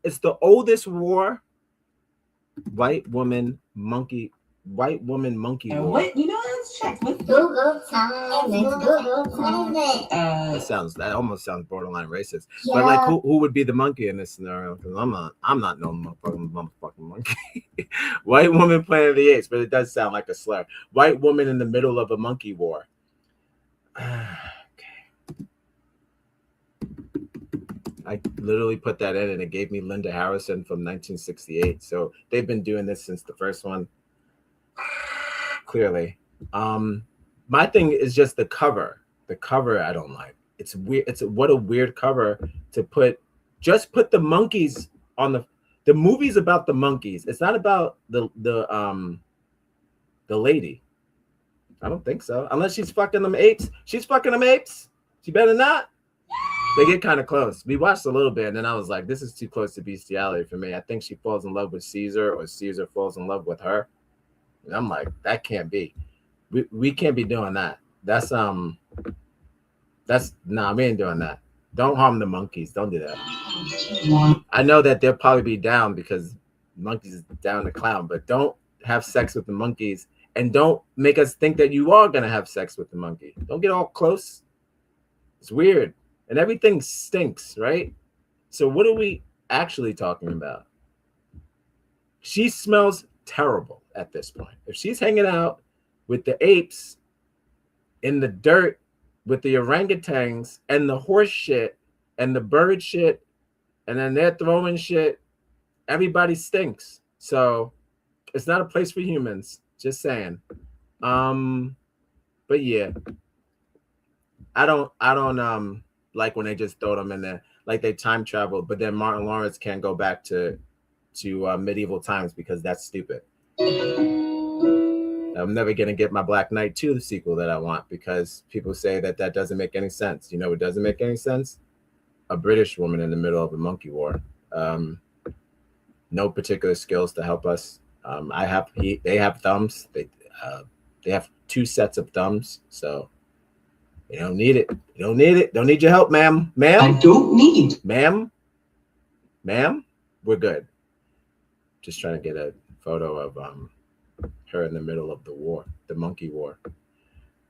It's the oldest war. White woman monkey war. What? Let's check with Google time. It's Google time. That almost sounds borderline racist. Yeah. But like, who would be the monkey in this scenario? Because I'm not no motherfucking monkey. White woman Planet of the Apes, but it does sound like a slur. White woman in the middle of a monkey war. Okay. I literally put that in, and it gave me Linda Harrison from 1968. So they've been doing this since the first one. Clearly. My thing is just the cover. The cover I don't like. It's weird. What a weird cover to put. Just put the monkeys on the movie's about the monkeys. It's not about the lady. I don't think so. Unless she's fucking them apes. She's fucking them apes. She better not. They get kind of close. We watched a little bit, and then I was like, this is too close to bestiality for me. I think she falls in love with Caesar, or Caesar falls in love with her. And I'm like, that can't be. We can't be doing that. We ain't doing that. Don't harm the monkeys. Don't do that. I know that they'll probably be down because monkeys is down to clown, but don't have sex with the monkeys, and don't make us think that you are gonna have sex with the monkey. Don't get all close. It's weird, and everything stinks, right? So what are we actually talking about? She smells terrible at this point. If she's hanging out with the apes in the dirt with the orangutans and the horse shit and the bird shit, and then they're throwing shit, everybody stinks. So it's not a place for humans. Just saying. But yeah, I don't like when they just throw them in there like they time traveled, but then Martin Lawrence can't go back to medieval times because that's stupid. I'm never gonna get my Black Knight 2 the sequel that I want because people say that doesn't make any sense. You know what doesn't make any sense? A British woman in the middle of a monkey war. No particular skills to help us. They have thumbs. They have 2 sets of thumbs, so you don't need it. You don't need it. Don't need your help, ma'am. I don't need. Ma'am, we're good. Just trying to get a photo of her in the middle of the war, the monkey war.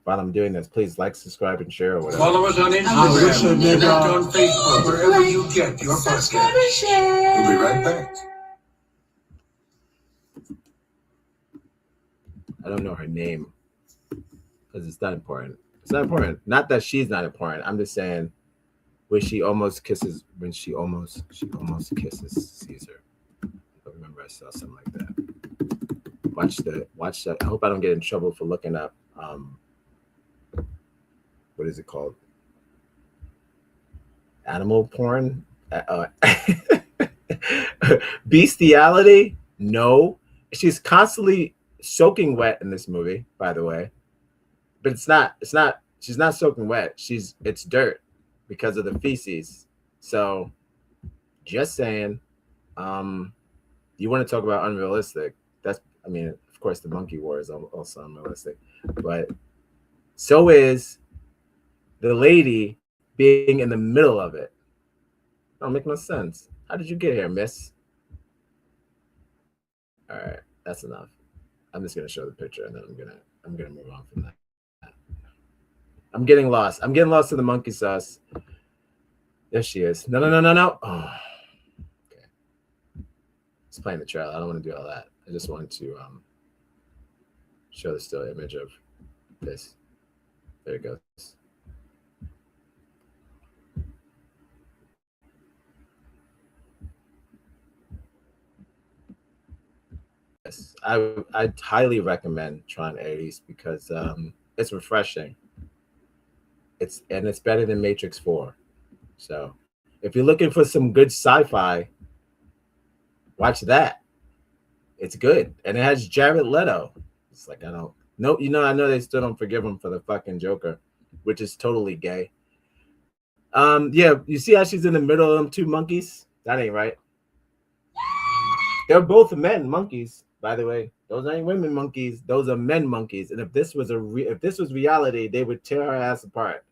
While I'm doing this, please like, subscribe, and share or whatever. Follow us on Instagram, connect on Facebook, wherever you get your podcast. We'll be right back. I don't know her name because it's not important. It's not important. Not that she's not important. I'm just saying when she almost kisses Caesar. I remember I saw something like that. Watch that. I hope I don't get in trouble for looking up what is it called? Animal porn? Bestiality? No. She's constantly soaking wet in this movie, by the way. But she's not soaking wet. It's dirt because of the feces. So just saying, you want to talk about unrealistic. Of course the monkey war is also unrealistic, but so is the lady being in the middle of it. Don't make no sense. How did you get here, miss? All right, that's enough. I'm just gonna show the picture and then I'm gonna move on from that. I'm getting lost. I'm getting lost to the monkey sauce. There she is. No. Oh, okay. It's playing the trailer. I don't want to do all that. I just wanted to show the still image of this. There it goes. Yes, I highly recommend trying Aries because it's refreshing. It's better than Matrix 4. So if you're looking for some good sci-fi, watch that. It's good. And it has Jared Leto. It's like I know they still don't forgive him for the fucking Joker, which is totally gay. Yeah, you see how she's in the middle of them two monkeys? That ain't right. They're both men monkeys, by the way. Those ain't women monkeys. Those are men monkeys. And if this was reality, they would tear her ass apart.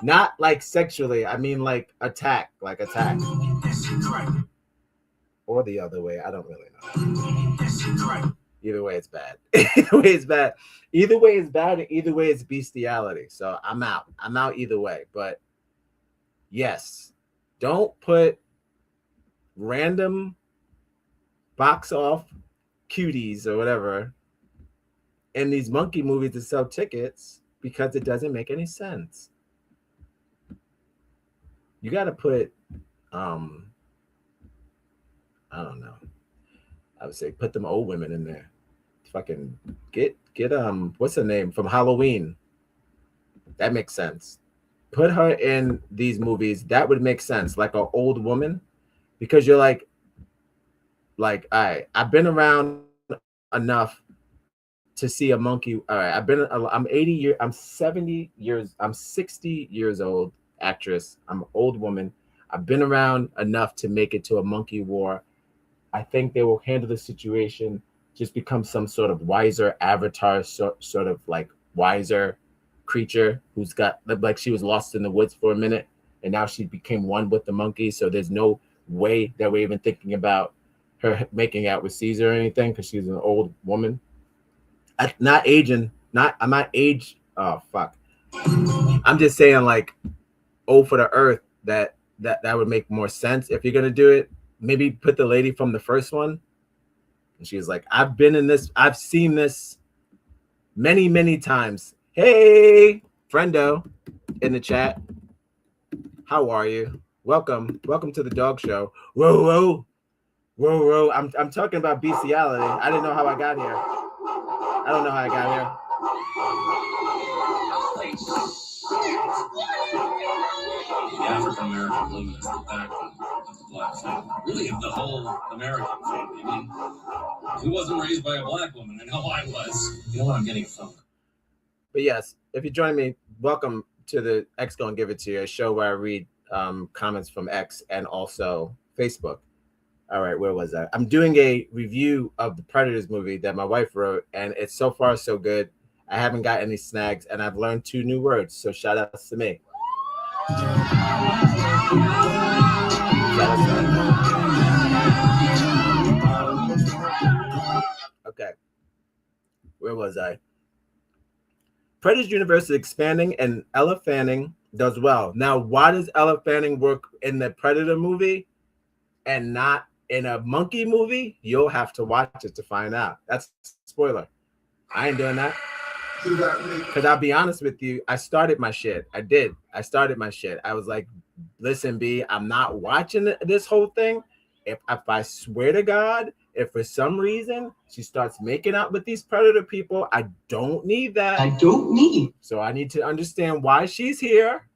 Not like sexually. I mean like attack. Or the other way. I don't really know. Either way, it's bad. Either way, it's bad. Either way is bad, and either way, it's bestiality. So I'm out. I'm out either way. But yes, don't put random box off cuties or whatever in these monkey movies to sell tickets because it doesn't make any sense. You got to put, I don't know. I would say put them old women in there. Fucking get what's her name from Halloween? That makes sense. Put her in these movies. That would make sense, like an old woman, because you're like, I've been around enough to see a monkey. All right, I'm 80 years, I'm 70 years, I'm 60 years old actress. I'm an old woman. I've been around enough to make it to a monkey war. I think they will handle the situation, just become some sort of wiser avatar, sort of like wiser creature who's got, like she was lost in the woods for a minute and now she became one with the monkey. So there's no way that we're even thinking about her making out with Caesar or anything because she's an old woman. I'm not age. Oh, fuck. I'm just saying like old for the earth that would make more sense if you're going to do it. Maybe put the lady from the first one. And she was like, I've been in this. I've seen this many, many times. Hey, friendo in the chat. How are you? Welcome to the dog show. Whoa. I'm talking about bestiality. I didn't know how I got here. I don't know how I got here. The African American woman is the backbone of the black family. Really, of the whole American family. I mean, who wasn't raised by a black woman? I know I was. You know what I'm getting from? But yes, if you join me, welcome to the X Gonna Give It To You, a show where I read comments from X and also Facebook. All right, where was I? I'm doing a review of the Predators movie that my wife wrote, and it's so far so good. I haven't got any snags, and I've learned 2 new words, so shout out to me. Okay, where was I? Predators universe is expanding, and Ella Fanning does well. Now, why does Ella Fanning work in the Predator movie and not in a monkey movie? You'll have to watch it to find out. That's a spoiler. I ain't doing that. Because I'll be honest with you, I started my shit. I did. I started my shit. I was like, listen, B, I'm not watching this whole thing. If I swear to God, if for some reason she starts making out with these Predator people, I don't need that. I don't need. So I need to understand why she's here.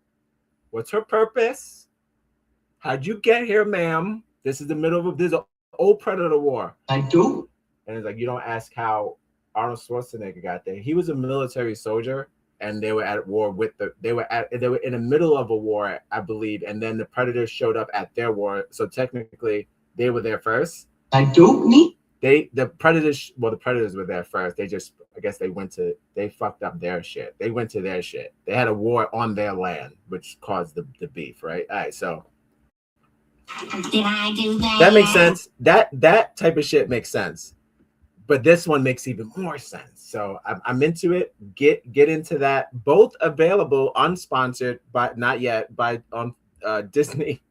What's her purpose? How'd you get here, ma'am? This is the middle of this old Predator war. I do. And it's like, you don't ask how Arnold Schwarzenegger got there. He was a military soldier, and they were at war with they were in the middle of a war, I believe, and then the Predators showed up at their war. So technically, they were there first. I don't need. The Predators were there first. They just, I guess they fucked up their shit. They went to their shit. They had a war on their land, which caused the beef, right? All right, so did I do that? That makes sense. That type of shit makes sense. but this one makes even more sense. So I'm into it. Get into that. Both available, unsponsored, but not yet, by on Disney,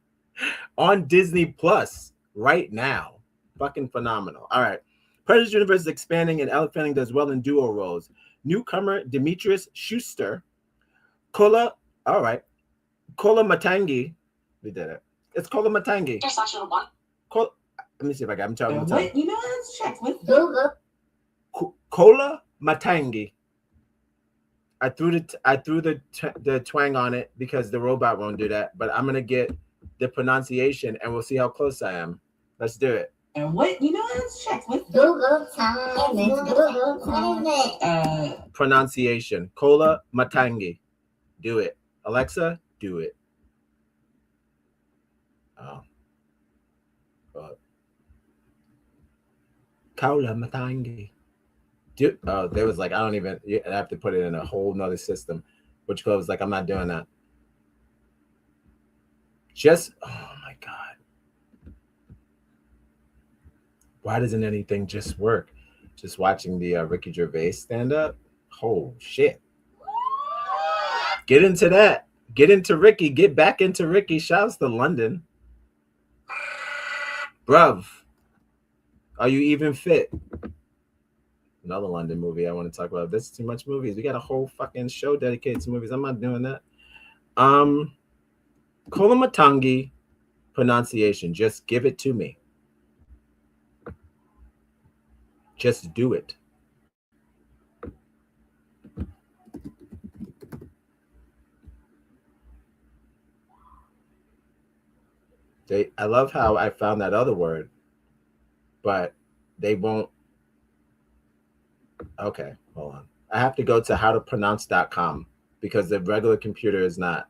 on Disney Plus right now. Fucking phenomenal. All right. Predators universe is expanding, and Elle Fanning does well in duo roles. Newcomer Demetrius Schuster, Kola. All right, Kola Matangi. We did it. It's Kola Matangi. Kola, let me see if I got him talking. What? You know, let's check with Google. Kola Matangi. I threw the twang on it because the robot won't do that, but I'm gonna get the pronunciation and we'll see how close I am. Let's do it. And what? You know, let's check with Google time. It's Google time. Pronunciation. Kola Matangi. Do it. Alexa, do it. Oh. Kola Matangi. Oh, there was like, I don't even, I have to put it in a whole nother system, which goes like, I'm not doing that. Just, oh my God. Why doesn't anything just work? Just watching the Ricky Gervais stand up. Oh shit. Get into that. Get into Ricky. Get back into Ricky. Shouts to London. Bruv. Are you even fit? Another London movie I want to talk about. This is too much movies. We got a whole fucking show dedicated to movies. I'm not doing that. Kola Matangi pronunciation. Just give it to me. Just do it. I love how I found that other word, but they won't. Okay, hold on. I have to go to howtopronounce.com because the regular computer is not.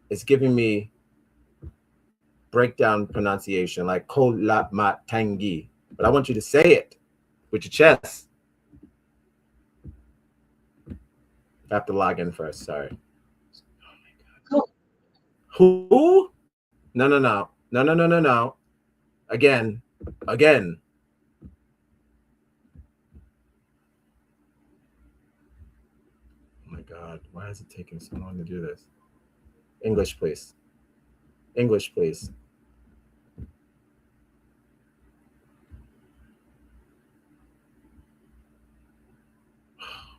It's giving me breakdown pronunciation like Kola Matangi, but I want you to say it with your chest. I have to log in first. Sorry. Oh Who? No. Again. Oh my God. Why is it taking so long to do this? English, please. English, please.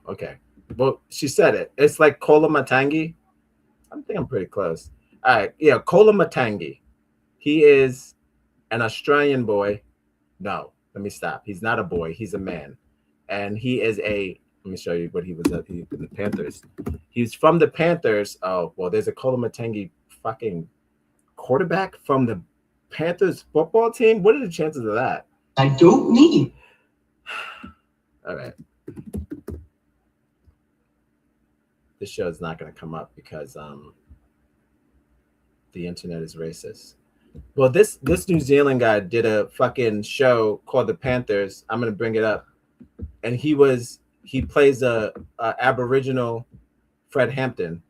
Okay. Well, she said it. It's like Kola Matangi. I think I'm pretty close. All right. Yeah, Kola Matangi. He is an Australian boy. No, let me stop. He's not a boy. He's a man. And he is let me show you what he was at. He in the Panthers. He's from the Panthers. Oh, well, there's a Kola Matangi fucking quarterback from the Panthers football team. What are the chances of that? I don't need. All right. This show is not going to come up because the internet is racist. Well, this New Zealand guy did a fucking show called The Panthers. I'm going to bring it up. And he plays a Aboriginal Fred Hampton.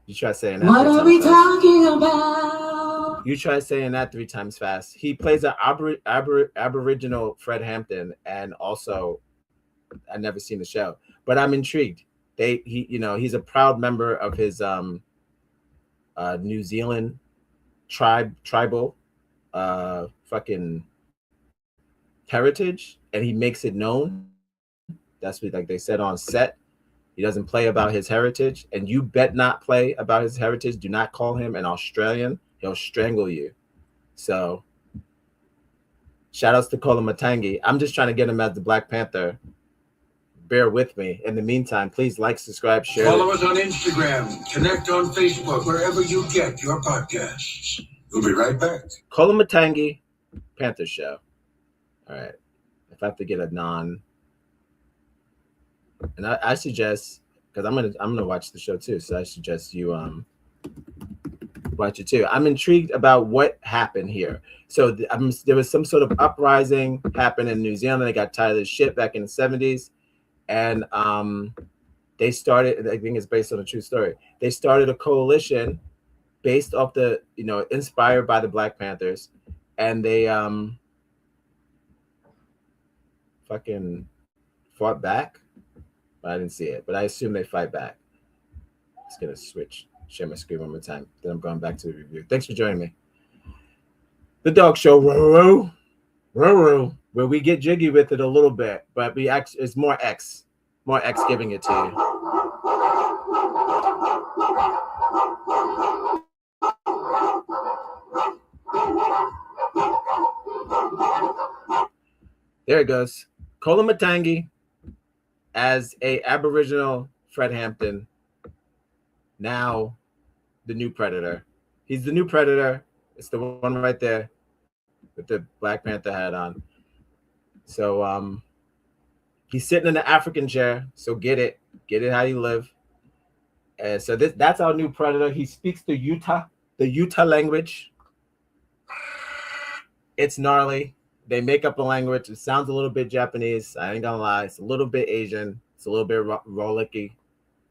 You try saying that. What are we talking about? You try saying that 3 times fast. He plays an Aboriginal Fred Hampton, and also I've never seen the show, but I'm intrigued. He's a proud member of his New Zealand tribal fucking heritage, and he makes it known. That's what, like they said on set, he doesn't play about his heritage, and you bet not play about his heritage. Do not call him an Australian. He'll strangle you. So shout outs to Kola Matangi. I'm just trying to get him as the Black Panther. Bear with me. In the meantime, please like, subscribe, share. Follow us on Instagram, connect on Facebook, wherever you get your podcasts. We'll be right back. Kola Matangi, Panther Show. All right. If I have to get a non, and I suggest, because I'm gonna watch the show too, so I suggest you watch it too. I'm intrigued about what happened here. So there was some sort of uprising happened in New Zealand. They got tired of this shit back in the 70s. And they started, I think it's based on a true story. They started a coalition based off inspired by the Black Panthers. And they fucking fought back, but I didn't see it. But I assume they fight back. Just gonna share my screen one more time. Then I'm going back to the review. Thanks for joining me. The Dog Show, where we get jiggy with it a little bit, but it's more X giving it to you. There it goes. Kola Matangi as a Aboriginal Fred Hampton. Now the new Predator. He's the new Predator. It's the one right there with the Black Panther hat on. So he's sitting in the African chair. So get it how you live. And so that's our new Predator. He speaks the Utah language. It's gnarly. They make up a language. It sounds a little bit Japanese. I ain't gonna lie. It's a little bit Asian. It's a little bit rollicky.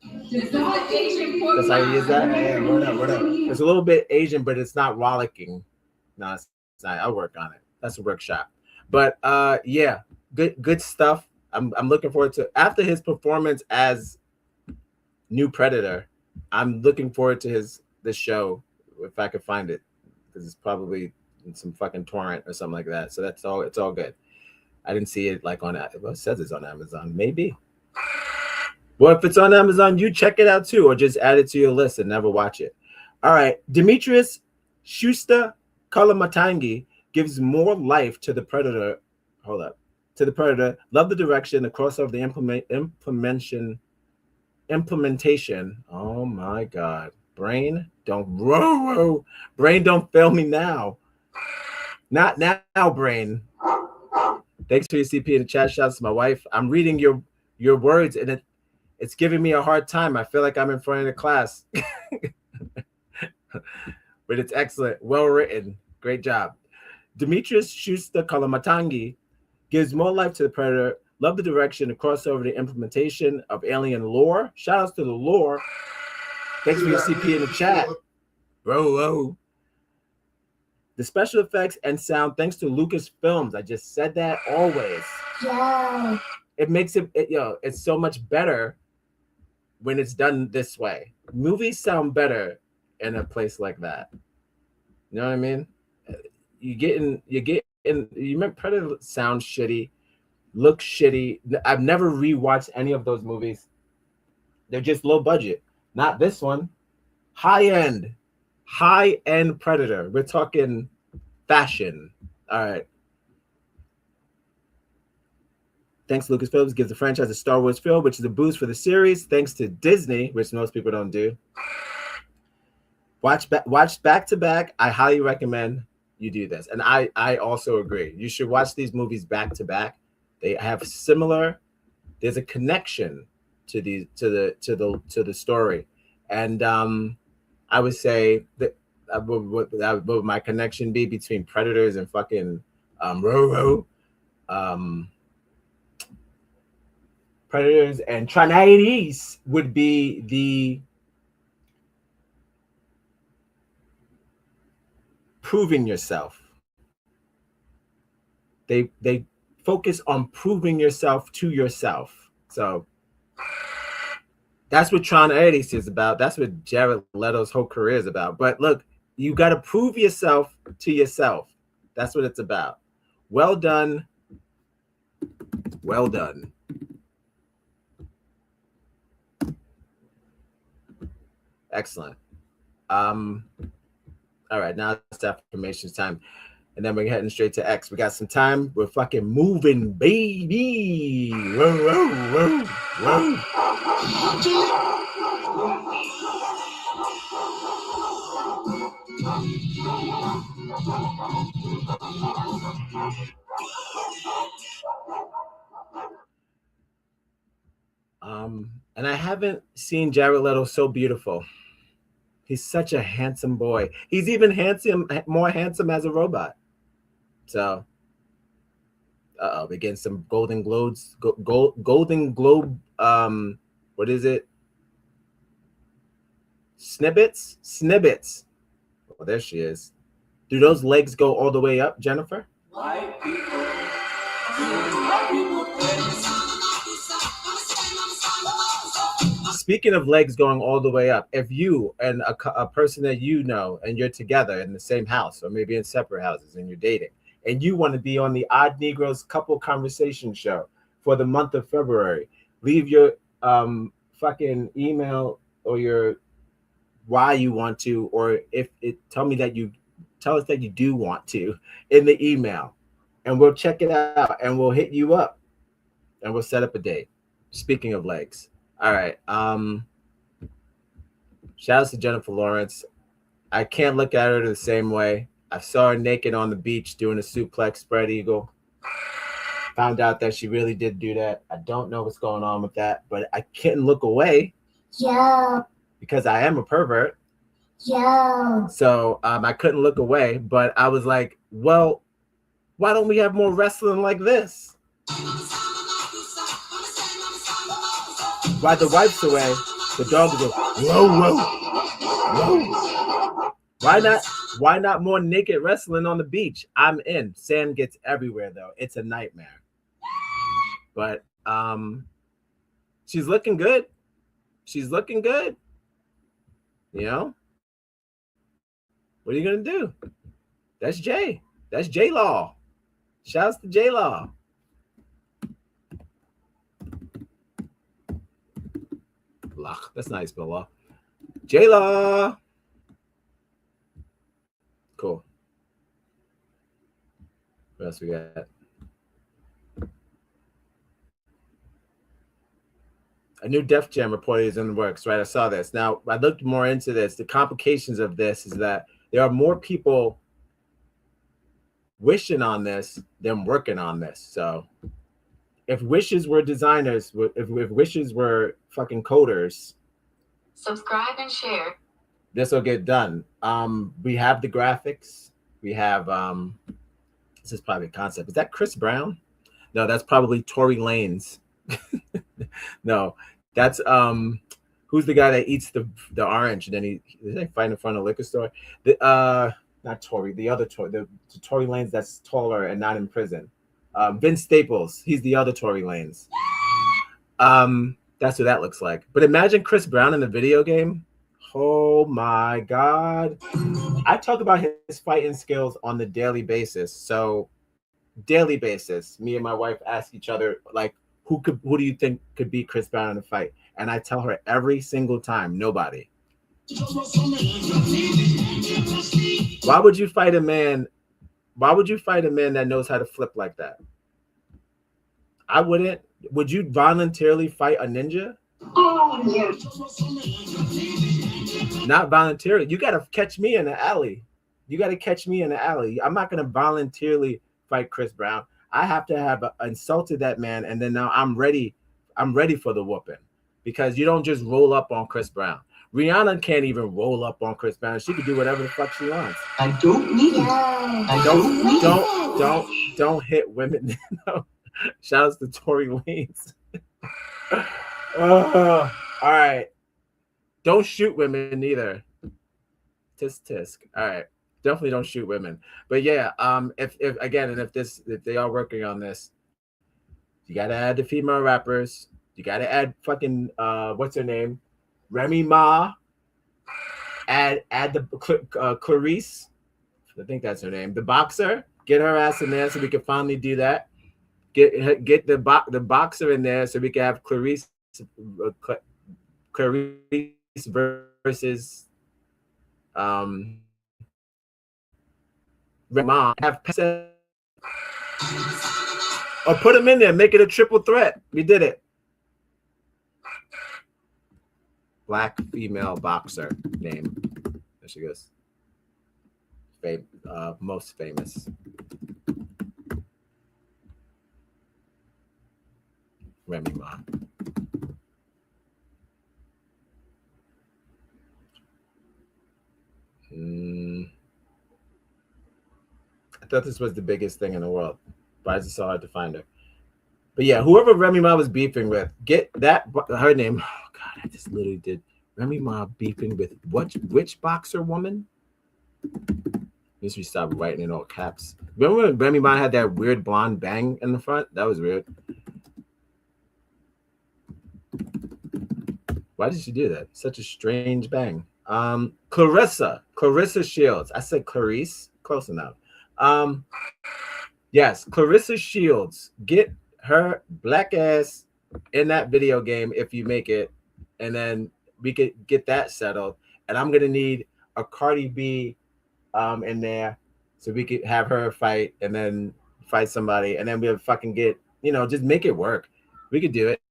That's how you use that? Yeah, what up? It's a little bit Asian, but it's not rollicking. No, it's not. I'll work on it. That's a workshop. But yeah, good stuff. I'm looking forward to, after his performance as new Predator, I'm looking forward to the show, if I could find it, because it's probably in some fucking torrent or something like that. So it's all good. I didn't see it like on, well, it says it's on Amazon, maybe. Well, if it's on Amazon, you check it out too, or just add it to your list and never watch it. All right, Demetrius Schuster Kalamatangi gives more life to the Predator. Hold up. To the Predator. Love the direction, the crossover, the implementation. Oh my God. Brain, don't fail me now. Not now, brain. Thanks for your CP in the chat. Shouts to my wife. I'm reading your words and it's giving me a hard time. I feel like I'm in front of the class. But it's excellent. Well written. Great job. Demetrius Schuster Kalamatangi gives more life to the Predator. Love the direction, the crossover, the implementation of alien lore. Shout outs to the lore. Thanks for your CP in the chat. Bro. The special effects and sound, thanks to Lucasfilms. I just said that always. Yeah. It makes it's so much better when it's done this way. Movies sound better in a place like that. You know what I mean? You remember Predator sounds shitty, looks shitty. I've never rewatched any of those movies. They're just low budget. Not this one. High end Predator. We're talking fashion. All right. Thanks to Lucasfilms, gives the franchise a Star Wars feel, which is a boost for the series. Thanks to Disney, which most people don't do. Watch back to back. I highly recommend you do this, and I also agree. You should watch these movies back to back. They have similar. There's a connection to the story, and I would say that what would my connection be between Predators and fucking Predators and Trinaites would be the proving yourself. They focus on proving yourself to yourself. So that's what Trinaites is about. That's what Jared Leto's whole career is about. But look, you got to prove yourself to yourself. That's what it's about. Well done. Well done. Excellent. All right, now it's affirmations time. And then we're heading straight to X. We got some time. We're fucking moving, baby. Whoa. And I haven't seen Jared Leto so beautiful. He's such a handsome boy. He's even more handsome as a robot. So, we're getting some Golden Globes. Golden Globe. What is it? Snippets. Oh, there she is. Do those legs go all the way up, Jennifer? White people Speaking of legs going all the way up, if you and a person that you know and you're together in the same house or maybe in separate houses and you're dating and you want to be on the Odd Negroes Couple Conversation Show for the month of February, leave your fucking email or your why you want to, or if it tell us that you do want to in the email, and we'll check it out and we'll hit you up and we'll set up a date. Speaking of legs. All right. Shout out to Jennifer Lawrence. I can't look at her the same way. I saw her naked on the beach doing a suplex spread eagle. Found out that she really did do that. I don't know what's going on with that, but I can't look away. Yo. Because I am a pervert. Yo. So I couldn't look away, but I was like, well, why don't we have more wrestling like this? While the wife's away, the dog goes, whoa, whoa, whoa. Why not more naked wrestling on the beach? I'm in. Sand gets everywhere though. It's a nightmare. But she's looking good. She's looking good. You know? What are you gonna do? That's Jay. That's J-Law. Shouts to J-Law. Lach. That's nice, but law. J-Law. Cool. What else we got? A new Def Jam report is in the works, right? I saw this. Now, I looked more into this. The complications of this is that there are more people wishing on this than working on this. So if wishes were designers, if wishes were fucking coders, subscribe and share. This will get done. We have the graphics. We have this is probably a concept. Is that Chris Brown? No, that's probably Tory Lanez. No, that's who's the guy that eats the orange and then he fight in front of a liquor store? Not Tory, the other Tory, the Tory Lanez that's taller and not in prison. Vince Staples, he's the other Tory Lanez. That's what that looks like. But imagine Chris Brown in the video game. Oh my God. I talk about his fighting skills on the daily basis. So daily basis, me and my wife ask each other, like, who do you think could beat Chris Brown in a fight? And I tell her every single time, nobody. Why would you fight a man? Why would you fight a man that knows how to flip like that? I wouldn't. Would you voluntarily fight a ninja? Oh, yeah. Not voluntarily. You got to catch me in the alley. You got to catch me in the alley. I'm not going to voluntarily fight Chris Brown. I have to have insulted that man, and then now I'm ready. I'm ready for the whooping, because you don't just roll up on Chris Brown. Rihanna can't even roll up on Chris Brown. She can do whatever the fuck she wants. I don't need it. Don't hit women. No. Shout out to Tory Lanez. All right. Don't shoot women either. Tisk tisk. All right. Definitely don't shoot women. But yeah, if they are working on this, you gotta add the female rappers. You gotta add fucking what's her name? Remy Ma. Add the Clarice. I think that's her name. The boxer. Get her ass in there so we can finally do that. Get the boxer in there so we can have Clarice versus Mom. Have or put him in there, make it a triple threat. We did it. Black female boxer name. There she goes. Most famous. Remy Ma. I thought this was the biggest thing in the world, but it's so hard to find her. But yeah, whoever Remy Ma was beefing with, get that her name. Oh God, I just literally did Remy Ma beefing with which boxer woman? Needs to stop writing in all caps. Remember when Remy Ma had that weird blonde bang in the front? That was weird. Why did she do that? Such a strange bang. Clarissa Shields. I said Clarice. Close enough. Yes, Clarissa Shields. Get her black ass in that video game if you make it, and then we could get that settled. And I'm gonna need a Cardi B in there so we could have her fight and then fight somebody, and then we'll fucking get, just make it work. We could do it.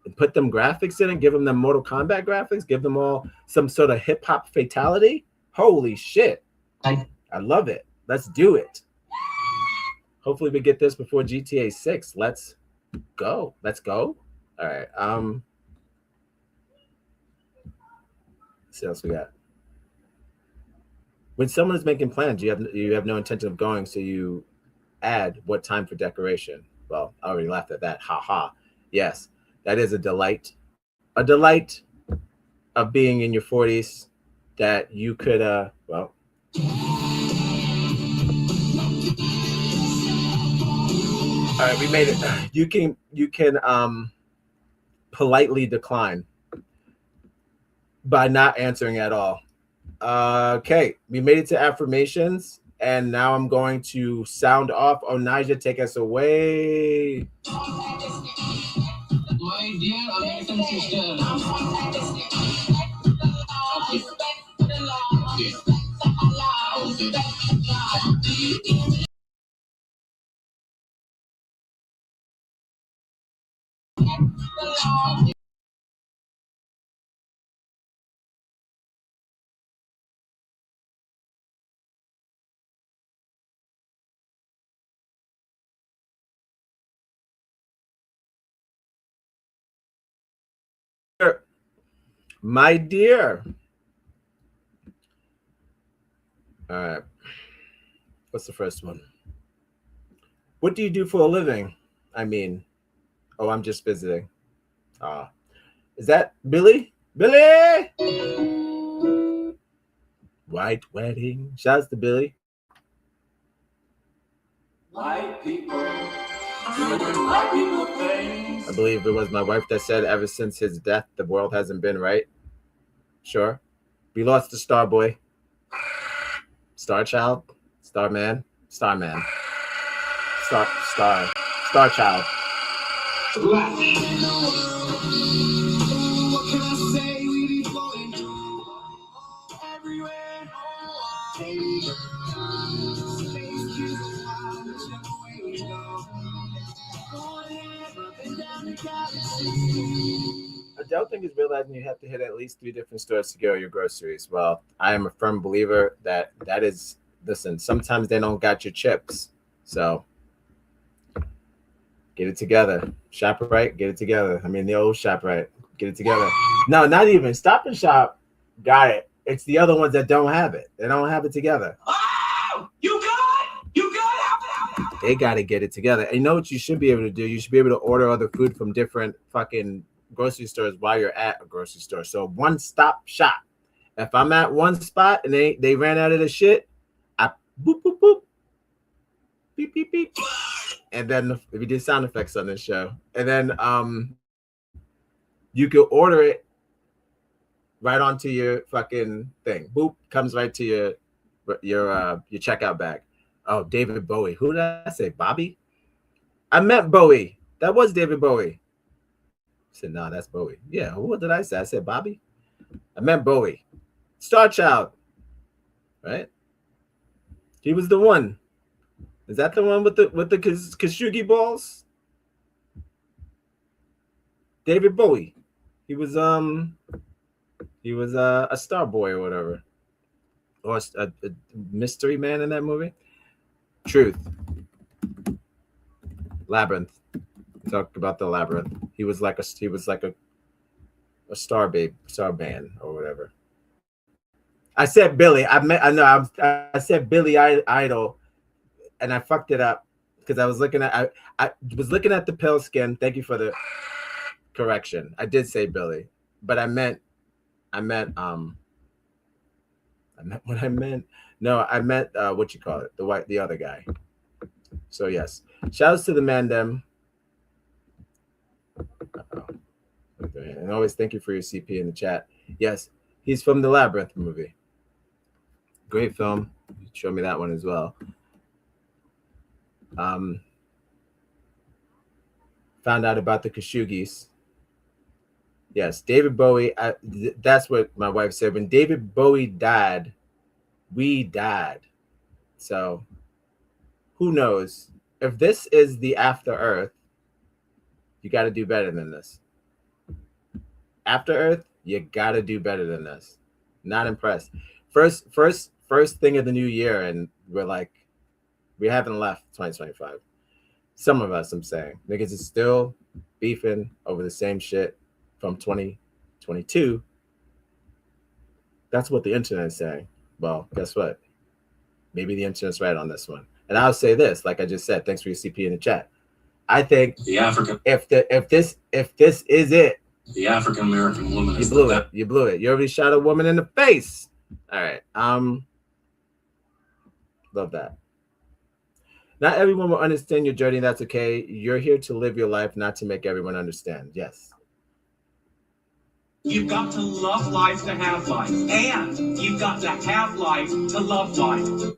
And put them graphics in and give them Mortal Kombat graphics, give them all some sort of hip-hop fatality. Holy shit. I love it. Let's do it. Hopefully we get this before GTA 6. Let's go. All right. Let's see what else we got. When someone is making plans, you have no intention of going, so you add what time for decoration. Well, I already laughed at that. Ha ha. Yes. That is a delight of being in your 40s that you could, well. All right, we made it. You can politely decline by not answering at all. Okay, we made it to affirmations, and now I'm going to sound off. Onaja, take us away. My dear American sisters, my dear. All right. What's the first one? What do you do for a living? I mean, I'm just visiting. Is that Billy? Billy! White wedding. Shouts to Billy. White people doing white people things. I believe it was my wife that said ever since his death, the world hasn't been right. Sure. We lost the Star Boy. Star Child. Starman. Starman. Star Child. What can I say? We be floating everywhere. I don't think it's realizing you have to hit at least 3 different stores to get all your groceries. Well, I am a firm believer that is, listen, sometimes they don't got your chips. So get it together. ShopRite, get it together. I mean, the old ShopRite, get it together. No, not even. Stop and Shop got it. It's the other ones that don't have it. They don't have it together. Oh, you good? They got to get it together. And you know what you should be able to do? You should be able to order other food from different fucking grocery stores while you're at a grocery store. So one-stop shop. If I'm at one spot and they ran out of the shit, I boop, boop, boop. Beep, beep, beep. And then we did sound effects on this show. And then you could order it right onto your fucking thing. Boop, comes right to your checkout bag. Oh, David Bowie. Who did I say? Bobby? I meant Bowie. That was David Bowie. I said, no, that's Bowie. Yeah, what did I say? I said Bobby? I meant Bowie. Star Child. Right? He was the one. Is that the one with the Kashugi balls? David Bowie. He was a star boy or whatever. Or a mystery man in that movie. Truth. Labyrinth. Talk about the Labyrinth. He was like a star man or whatever. I said Billy. I said Billy Idol, and I fucked it up because I was looking at the pale skin. Thank you for the correction. I did say Billy, but I meant I meant what you call it, the other guy. So yes, shouts to the Mandem. And always thank you for your CP in the chat. Yes, he's from the Labyrinth movie. Great film. Show me that one as well. Found out about the Kashugis. Yes, David Bowie. That's what my wife said. When David Bowie died, we died. So who knows? If this is the After Earth, you got to do better than this. After Earth, you got to do better than this. Not impressed. First thing of the new year, and we're like, we haven't left 2025. Some of us, I'm saying, niggas is still beefing over the same shit from 2022. That's what the internet is saying. Well, guess what? Maybe the internet's right on this one. And I'll say this, like I just said, thanks for your CP in the chat. I think the African, if this is it, the African American woman, you blew it. You blew it. You already shot a woman in the face. All right. Love that. Not everyone will understand your journey. That's okay. You're here to live your life, not to make everyone understand. Yes. You've got to love life to have life. And you've got to have life to love life.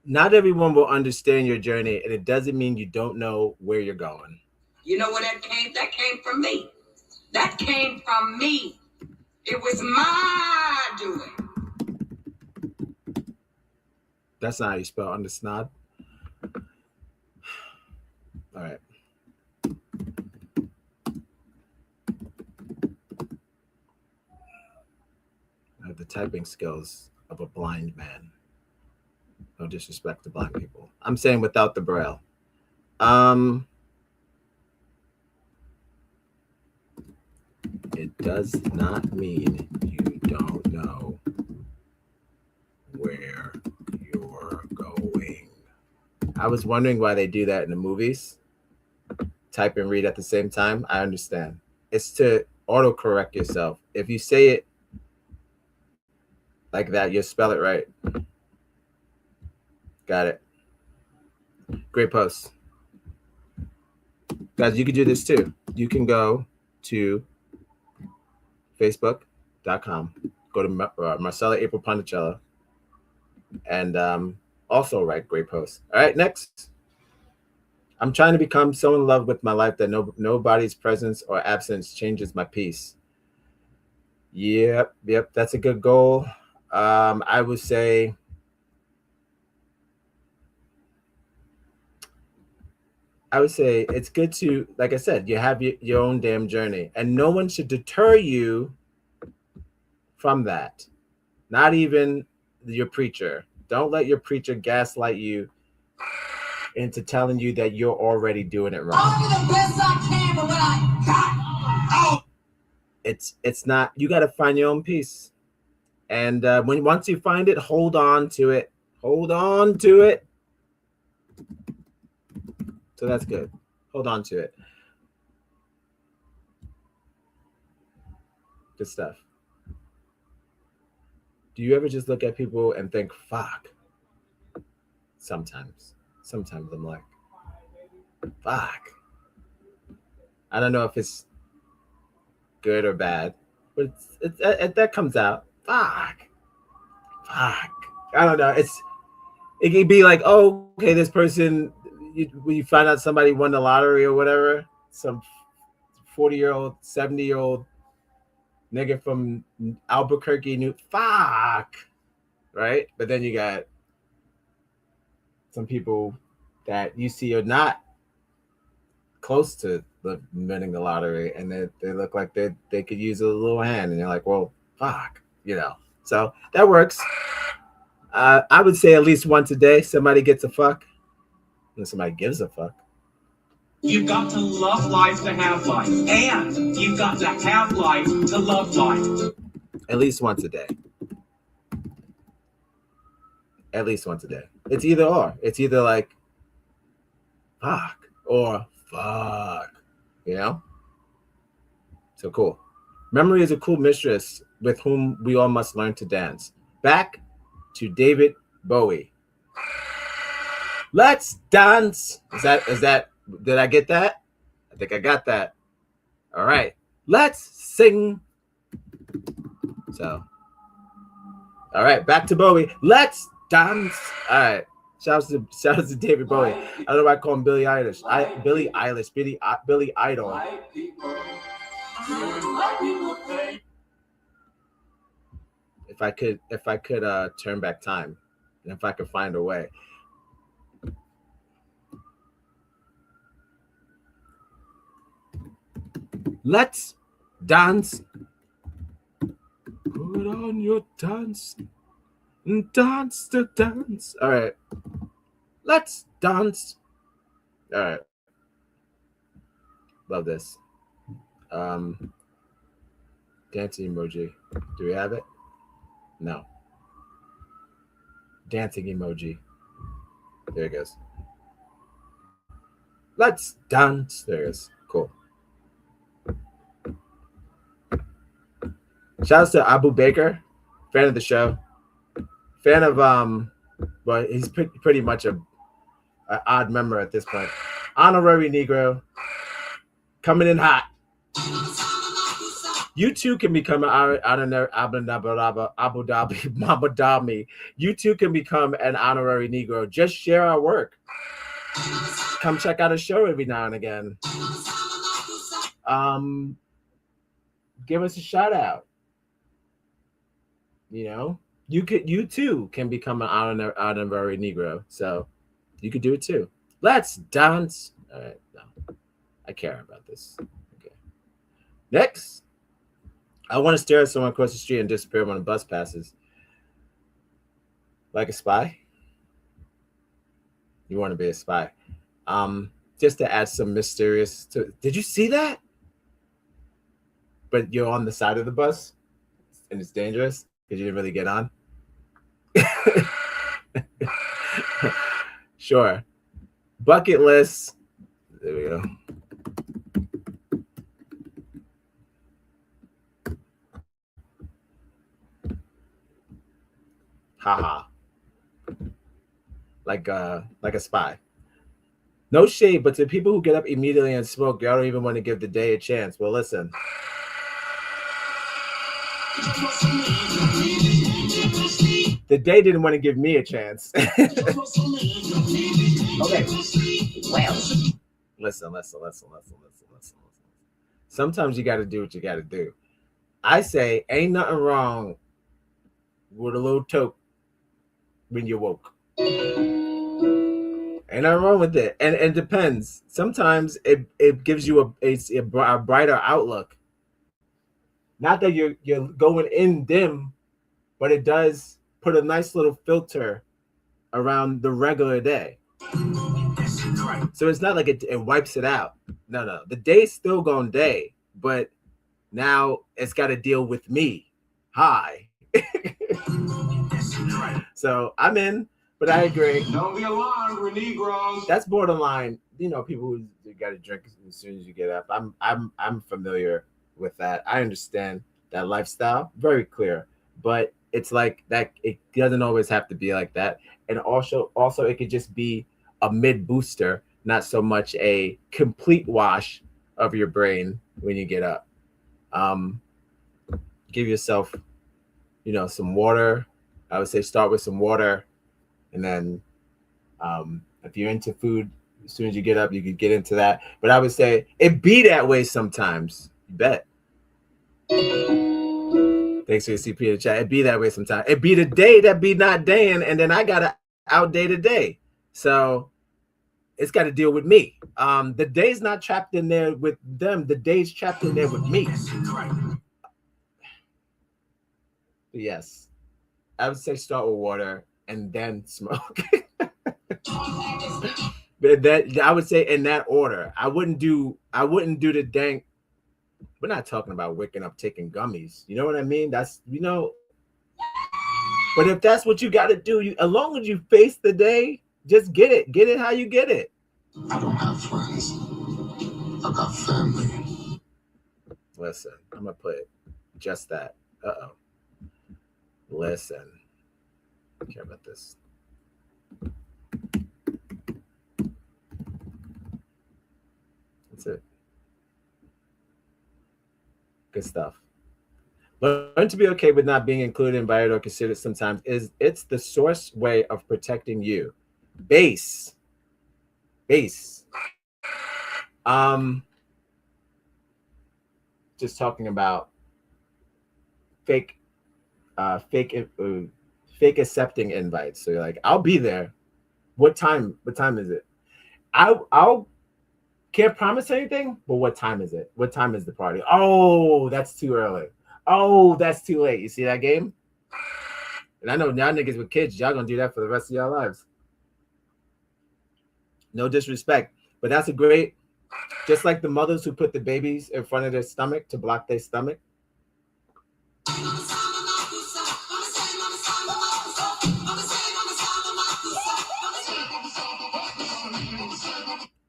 Not everyone will understand your journey, and it doesn't mean you don't know where you're going. You know where that came? That came from me. That came from me. It was my doing. That's not how you spell undersnob. All right. I have the typing skills of a blind man. No disrespect to blind people. I'm saying without the braille. It does not mean you don't know where you're going. I was wondering why they do that in the movies. Type and read at the same time. I understand. It's to autocorrect yourself. If you say it like that, you'll spell it right. Got it. Great post. Guys, you can do this too. You can go to facebook.com. Go to Marcella April Ponticello and also write great posts. All right, next. I'm trying to become so in love with my life that nobody's presence or absence changes my peace. Yep, that's a good goal. I would say it's good to, like I said, you have your own damn journey, and no one should deter you from that. Not even your preacher. Don't let your preacher gaslight you into telling you that you're already doing it wrong. I'll do the best I can with what I got. It's not. You got to find your own peace, and once you find it, hold on to it. Hold on to it. So that's good. Hold on to it. Good stuff. Do you ever just look at people and think, fuck? Sometimes I'm like, fuck. I don't know if it's good or bad, but it's that comes out. Fuck. I don't know. It can be like, oh, okay, this person, when you find out somebody won the lottery or whatever, some 40-year-old, 70-year-old nigga from Albuquerque, fuck, right? But then you got some people that you see are not close to winning the lottery, and they look like they could use a little hand, and you're like, well, fuck, So that works. I would say at least once a day, somebody gets a fuck. And somebody gives a fuck. You've got to love life to have life. And you've got to have life to love life. At least once a day. At least once a day. It's either or. It's either like, fuck, or fuck. So cool. Memory is a cool mistress. with whom we all must learn to dance. Back to David Bowie. Let's dance. Is that did I get that? I think I got that. All right. Let's sing. So, all right, back to Bowie. Let's dance. All right. Shout out to David Bowie. I don't know why I call him Billie Eilish. Billie Idol. If I could turn back time, and if I could find a way. Let's dance. Put on your dance and dance the dance. All right. Let's dance. All right. Love this. Dancing emoji. Do we have it? No. Dancing emoji. There it goes. Let's dance. There it is. Cool. Shouts to Abu Baker, fan of the show, fan of well, he's pretty much an odd member at this point. Honorary Negro, coming in hot. You too can become an honorary Abu Dhabi Mama Dami. You too can become an honorary Negro. Just share our work. Come check out a show every now and again. Give us a shout out. You know, you too can become an honorary Negro. So you could do it too. Let's dance. All right, no, I care about this. Okay. Next, I want to stare at someone across the street and disappear when a bus passes. Like a spy? You want to be a spy. Just to add some mysterious to, did you see that? But you're on the side of the bus and it's dangerous because you didn't really get on. Sure. Bucket list. There we go. Haha. Like a spy. No shade, but to people who get up immediately and smoke, y'all don't even want to give the day a chance. Well, listen. The day didn't want to give me a chance. Okay. Well, listen. Sometimes you got to do what you got to do. I say, ain't nothing wrong with a little toke when you woke. Ain't nothing wrong with it. And it depends. Sometimes it gives you a brighter outlook. Not that you're going in dim, but it does put a nice little filter around the regular day. So it's not like it wipes it out. No. The day's still going day, but now it's got to deal with me. Hi. So I'm in, but I agree. Don't be alarmed, we're Negroes. That's borderline. You know, people who got to drink as soon as you get up. I'm familiar with that. I understand that lifestyle, very clear. But it's like that. It doesn't always have to be like that. And also it could just be a mid booster, not so much a complete wash of your brain when you get up. Give yourself, some water. I would say start with some water, and then if you're into food, as soon as you get up, you could get into that. But I would say it be that way sometimes. You bet. Thanks for your CP in the chat. It be that way sometimes. It be the day that be not daying, and then I gotta outday the day. So it's got to deal with me. The day's not trapped in there with them. The day's trapped in there with me. Yes. I would say start with water and then smoke. But that I would say in that order. I wouldn't do the dank. We're not talking about waking up taking gummies. You know what I mean? That's But if that's what you got to do, as long as you face the day, just get it. Get it how you get it. I don't have friends. I got family. Listen, I'm gonna put just that. Uh-oh. Listen. I care about this. That's it. Good stuff. Learn to be okay with not being included, invited, or considered sometimes. It's the source way of protecting you. Base. Just talking about fake accepting invites. So you're like, I'll be there. What time is it? I'll can't promise anything, but what time is it? What time is the party? Oh, that's too early. Oh, that's too late. You see that game? And I know y'all niggas with kids, y'all gonna do that for the rest of y'all lives. No disrespect, but that's a great, just like the mothers who put the babies in front of their stomach to block their stomach.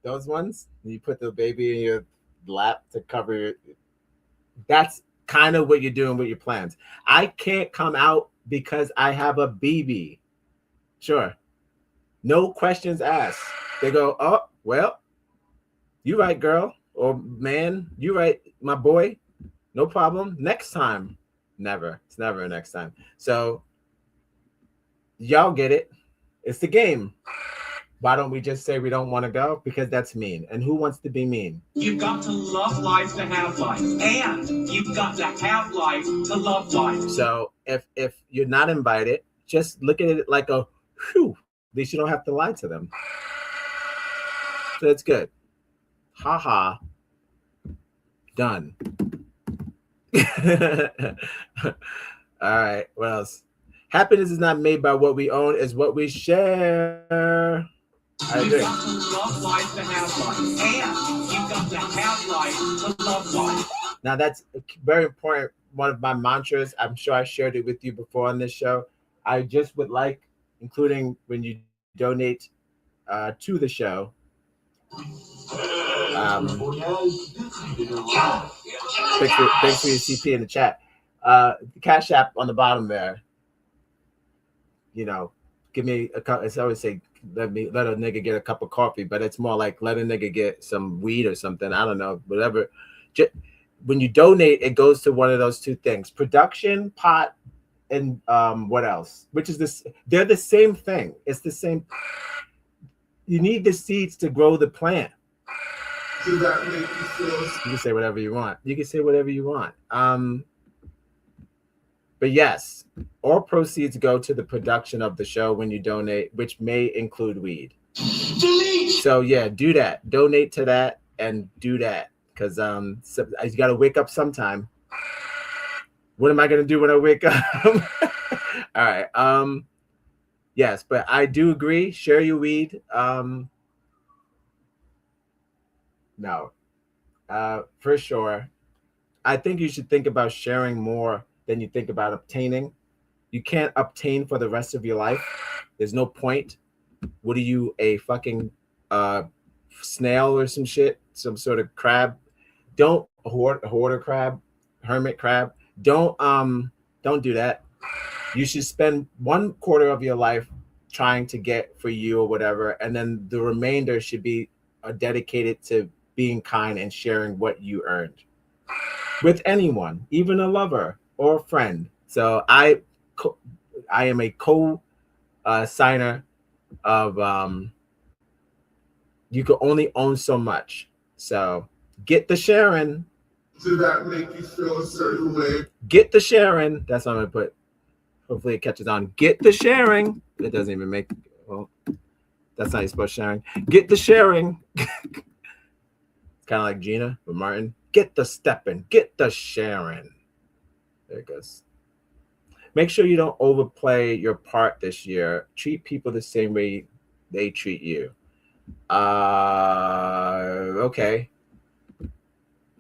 Those ones, you put the baby in your lap to cover your, that's kind of what you're doing with your plans. I can't come out because I have a baby. Sure. No questions asked. They go, oh, well, you right, girl. Or man, you right, my boy. No problem. Next time. Never. It's never a next time. So y'all get it. It's the game. Why don't we just say we don't want to go? Because that's mean. And who wants to be mean? You've got to love life to have life. And you've got to have life to love life. So if you're not invited, just look at it like a whew. At least you don't have to lie to them. So it's good. Ha ha. Done. All right. What else? Happiness is not made by what we own, it's what we share. I agree. You've got to love life to have life. And you've got to have life to love life. Now that's very important. One of my mantras. I'm sure I shared it with you before on this show. I just would like, including when you donate to the show. Thanks for your CP in the chat. The Cash App on the bottom there. You know, give me a cup. I always say, let a nigga get a cup of coffee, but it's more like let a nigga get some weed or something. I don't know, whatever. When you donate, it goes to one of those two things: production, pot, and what else? Which is this? They're the same thing. It's the same. You need the seeds to grow the plant. Does that make you feel? You can say whatever you want. You can say whatever you want. But yes, all proceeds go to the production of the show when you donate, which may include weed. Delete. So yeah, do that. Donate to that and do that, because you got to wake up sometime. What am I gonna do when I wake up? All right. Yes, but I do agree. Share your weed. No, for sure. I think you should think about sharing more than you think about obtaining. You can't obtain for the rest of your life. There's no point. What are you, a fucking snail or some shit? Some sort of crab? Don't hoarder crab, hermit crab. Don't do that. You should spend 1/4 of your life trying to get for you or whatever, and then the remainder should be dedicated to being kind and sharing what you earned with anyone, even a lover or a friend. So I am a co-signer of you can only own so much. So get the sharing. Does that make you feel a certain way? Get the sharing. That's what I'm gonna put. Hopefully it catches on. Get the sharing. It doesn't even make, well, that's not supposed sharing. Get the sharing. It's kind of like Gina with Martin. Get the stepping. Get the sharing. There it goes. Make sure you don't overplay your part this year. Treat people the same way they treat you. Okay.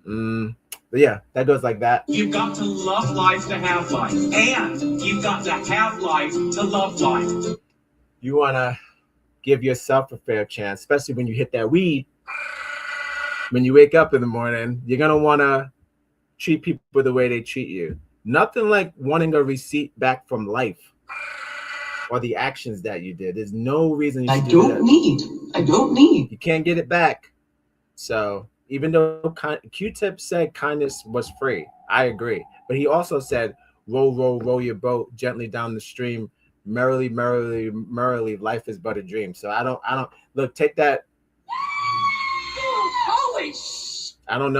But yeah, that goes like that. You've got to love life to have life. And you've got to have life to love life. You want to give yourself a fair chance, especially when you hit that weed. When you wake up in the morning, you're going to want to treat people the way they treat you. Nothing like wanting a receipt back from life or the actions that you did. There's no reason you should do that. I don't need. You can't get it back. So even though Q-Tip said kindness was free, I agree. But he also said, roll, roll, roll your boat gently down the stream. Merrily, merrily, merrily, life is but a dream. So I don't look, take that. Holy I don't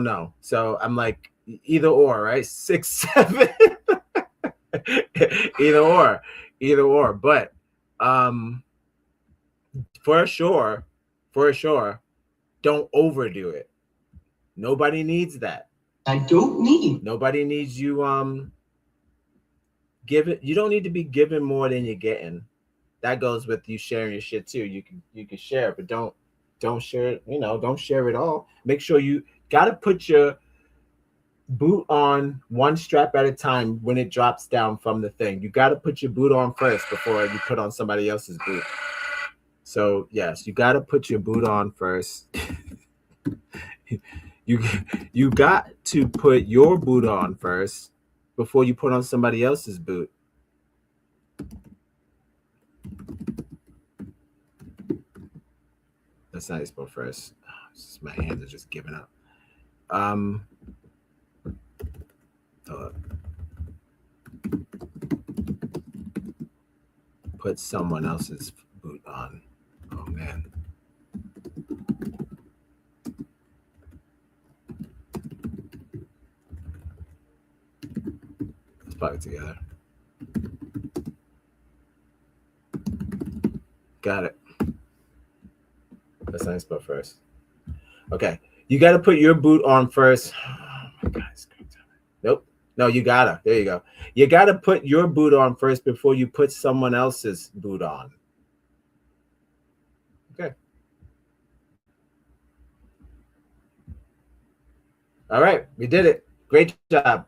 know. So I'm like, either or, right? 6, 7. either or. But for sure, don't overdo it. Nobody needs that. I don't need. Nobody needs you give it. You don't need to be giving more than you're getting. That goes with you sharing your shit too. You can share, but don't share it, don't share it all. Make sure you gotta put your boot on one strap at a time when it drops down from the thing. You gotta put your boot on first before you put on somebody else's boot. So yes, you gotta put your boot on first. You got to put your boot on first before you put on somebody else's boot. That's not supposed first. My hands are just giving up. Hold up. Put someone else's boot on. Oh man. Let's plug it together. Got it. That's nice, but first. Okay. You got to put your boot on first. Oh my God. Nope. No, you gotta. There you go. You got to put your boot on first before you put someone else's boot on. Okay. All right. We did it. Great job.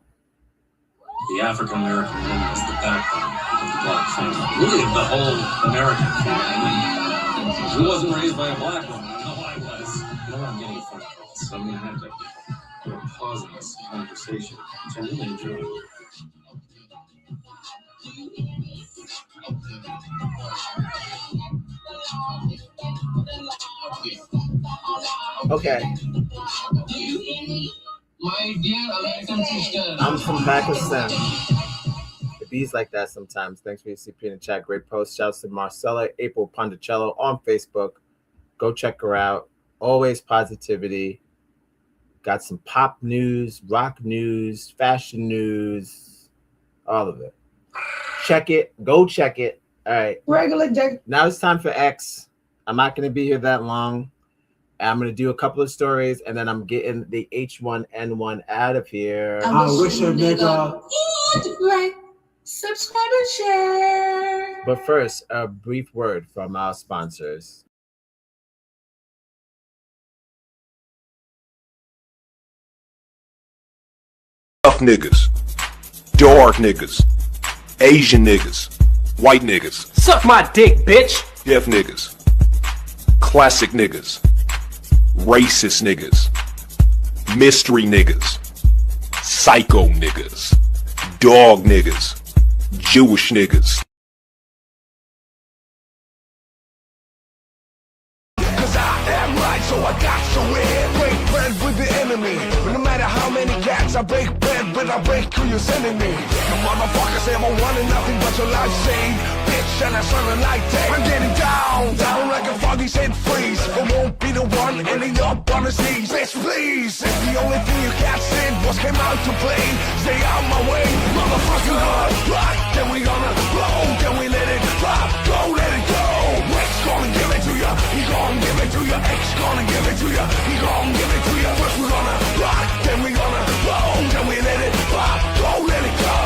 The African American woman is the backbone of the black family. Really, of the whole American family. Who wasn't raised by a black woman? I know I was. You know what I'm getting from this? So I'm going to have to put a pause in this conversation, which I really enjoy. Okay. My dear American sister. I'm from Pakistan. It bees like that sometimes. Thanks for your CP in the chat. Great post. Shouts to Marcella April Ponticello on Facebook. Go check her out. Always positivity. Got some pop news, rock news, fashion news, all of it. Check it. Go check it. All right. Regular Jack. Now it's time for X. I'm not going to be here that long. I'm going to do a couple of stories, and then I'm getting the H1N1 out of here. I wish a nigga. Like, subscribe and share. But first, a brief word from our sponsors. Tough niggas, dark niggas, Asian niggas, white niggas. Suck my dick, bitch. Deaf niggas, classic niggas, racist niggas, mystery niggas, psycho niggas, dog niggas, Jewish niggas. Cause I am right, so I got to win. Break bread with the enemy. But no matter how many cats I break bread with, I break who you're sending me. You motherfuckers say I'm wanting nothing but your life saved. Bitch, and I sound like that. I'm getting down like a foggy said freeze. But won't be the one ending up on his knees. Bitch, please. If the only thing you cats did was came out to play, stay out my way, motherfucker. Right, then we gonna roll, then we let it pop, go, let it go. X gonna give it to ya, he gonna give it to ya. X gonna give it to ya, he gonna give it to ya. First we gonna rock, then we gonna roll, then we let it pop, go, let it go.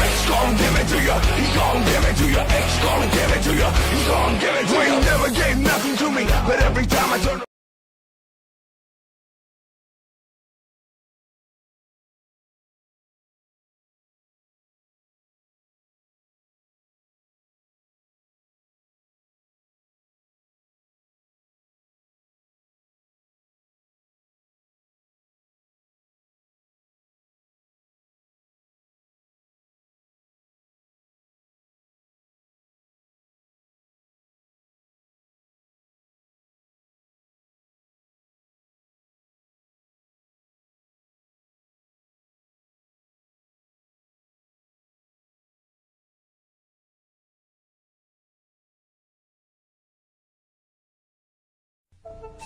X gonna give it to ya, he gonna give it to ya. X gonna give it to ya, he gonna give it to ya. He never gave nothing to me, but every time I turn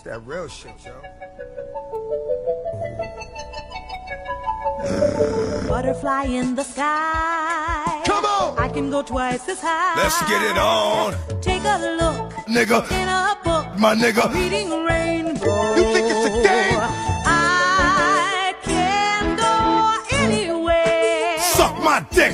It's that real shit, yo. Butterfly in the sky. Come on! I can go twice as high. Let's get it on. Take a look, nigga. In a book, my nigga. Reading rainbow. You think it's a game? I can go anywhere. Suck my dick.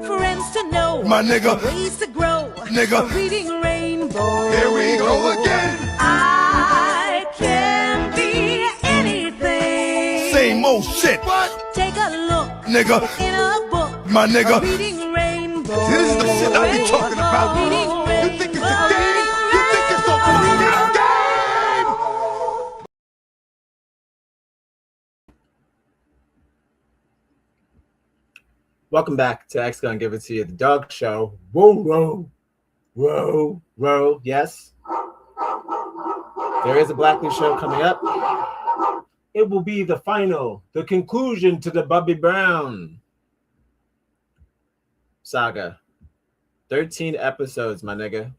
Friends to know, my nigga. Ways to grow, nigga. Reading rainbow. Here we go again. I can be anything. Same old shit. What? Take a look, nigga. In a book, my nigga. Reading rainbow. This is the shit I be talking about. You think it's a game? You think it's a fucking game? Welcome back to X Gonna Give It To You, the dog show. Whoa, whoa, whoa, whoa. Yes, there is a Black News show coming up. It will be the conclusion to the Bobby Brown saga. 13 episodes, my nigga.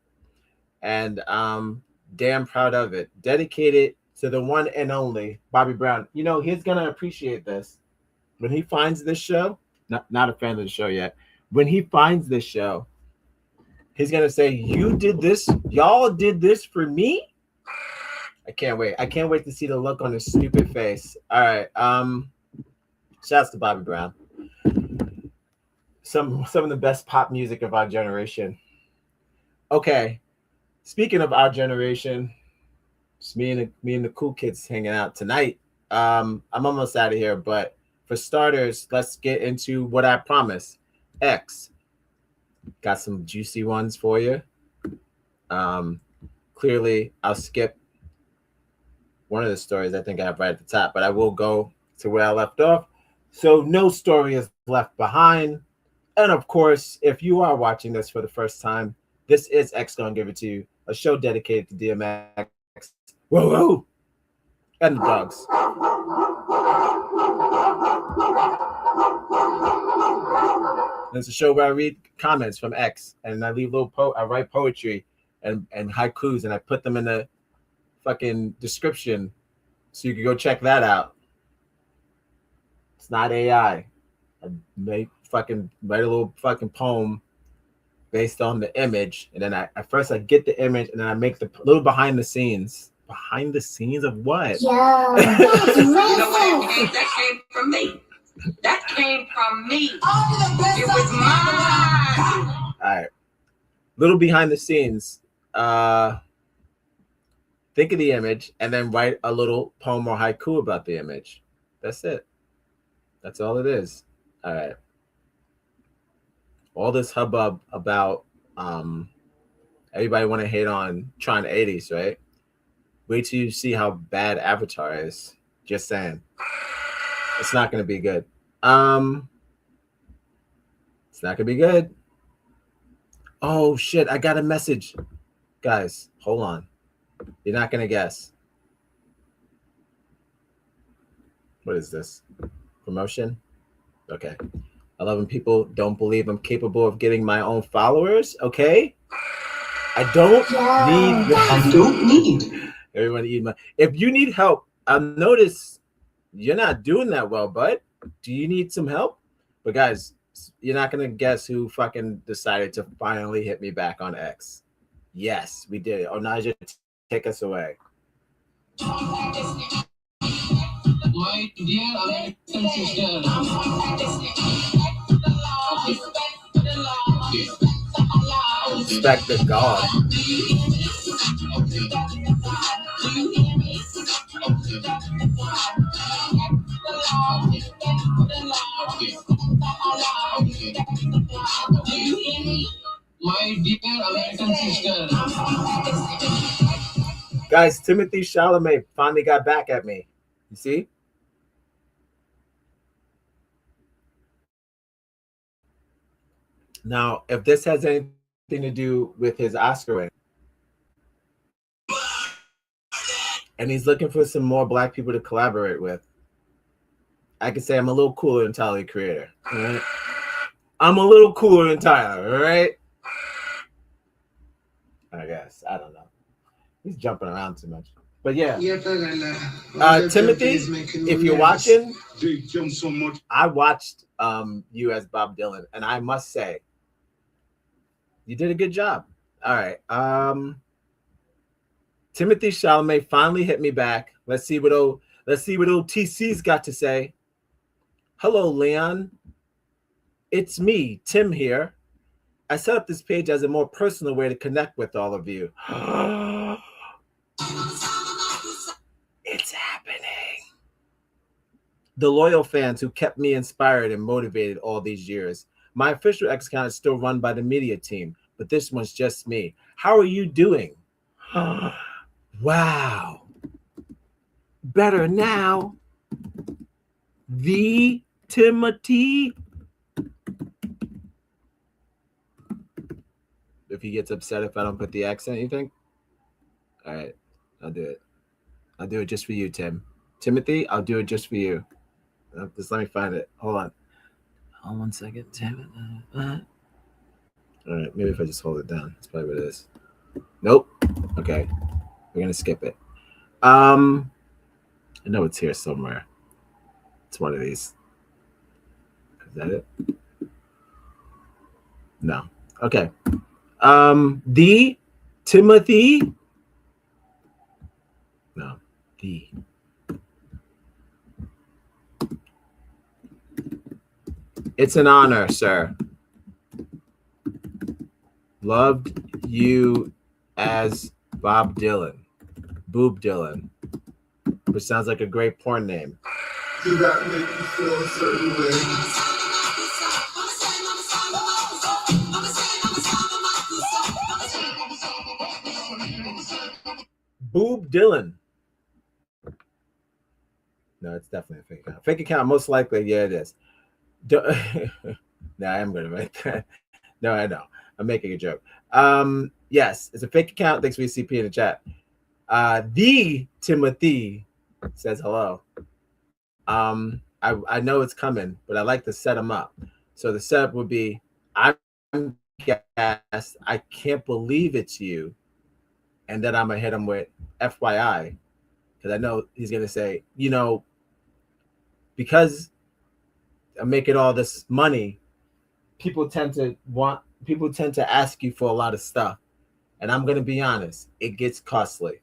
And I'm damn proud of it. Dedicated to the one and only Bobby Brown. You know, he's going to appreciate this. When he finds this show, not a fan of the show yet. When he finds this show, he's going to say, you did this? Y'all did this for me? I can't wait. I can't wait to see the look on his stupid face. All right. Shouts to Bobby Brown. Some of the best pop music of our generation. Okay. Speaking of our generation, it's me and the cool kids hanging out tonight. I'm almost out of here, but for starters, let's get into what I promised. X. Got some juicy ones for you. Clearly, I'll skip one of the stories I think I have right at the top, but I will go to where I left off. So no story is left behind. And of course, if you are watching this for the first time, this is X Gonna Give It To You, a show dedicated to DMX. Whoa, whoa. And the dogs. It's a show where I read comments from X and I leave I write poetry and haikus, and I put them in the fucking description so you can go check that out. It's not AI. I write a little fucking poem based on the image, and then I first get the image, and then I make the little behind the scenes. Behind the scenes of what? Yeah. That came from me. That came from me. It was mine. All right. Little behind the scenes. Think of the image and then write a little poem or haiku about the image. That's it. That's all it is. All right. All this hubbub about everybody want to hate on Tron 80s, right? Wait till you see how bad Avatar is. Just saying. It's not going to be good. It's not going to be good. Oh, shit. I got a message. Guys, hold on. You're not going to guess. What is this? Promotion? Okay. 11 people don't believe I'm capable of getting my own followers. Okay. I don't need everyone to eat my. If you need help, I've noticed you're not doing that well, bud. Do you need some help? But guys, you're not gonna guess who fucking decided to finally hit me back on X. Yes, we did it. Onaja, take us away. My dear American sister. Respect the God. My dear American sister. Guys, Timothy Chalamet finally got back at me. You see? Now, if this has anything to do with his Oscar win, and he's looking for some more Black people to collaborate with, I could say I'm a little cooler than Tyler, the Creator. Right? I'm a little cooler than Tyler, all right? I guess. I don't know. He's jumping around too much. But yeah. Yeah, Timothy, if you're watching, so much. I watched you as Bob Dylan, and I must say, you did a good job. All right. Timothy Chalamet finally hit me back. Let's see what old TC's got to say. Hello, Leon. It's me, Tim here. I set up this page as a more personal way to connect with all of you. It's happening. The loyal fans who kept me inspired and motivated all these years. My official X account is still run by the media team, but this one's just me. How are you doing? Wow. Better now. The Timothy. If he gets upset if I don't put the accent, you think? All right, I'll do it. I'll do it just for you, Tim. Timothy, I'll do it just for you. Just let me find it. Hold on. Hold on 1 second, Tim. All right, maybe if I just hold it down. That's probably what it is. Nope. Okay, we're gonna skip it. I know it's here somewhere. It's one of these. Is that it? No. Okay. The Timothy. No. The. It's an honor, sir. Loved you as Bob Dylan. Boob Dylan. Which sounds like a great porn name. You gotta make me feel a certain way. Boob Dylan. No, it's definitely a fake account. Fake account, most likely, yeah, it is. No, I am going to write that. No, I know. I'm making a joke. Yes, it's a fake account. Thanks for your CP in the chat. The Timothy says hello. I know it's coming, but I like to set them up. So the setup would be, I'm gassed. I can't believe it's you. And then I'm going to hit him with FYI, because I know he's going to say, you know, because I'm making all this money, people tend to ask you for a lot of stuff. And I'm going to be honest, it gets costly.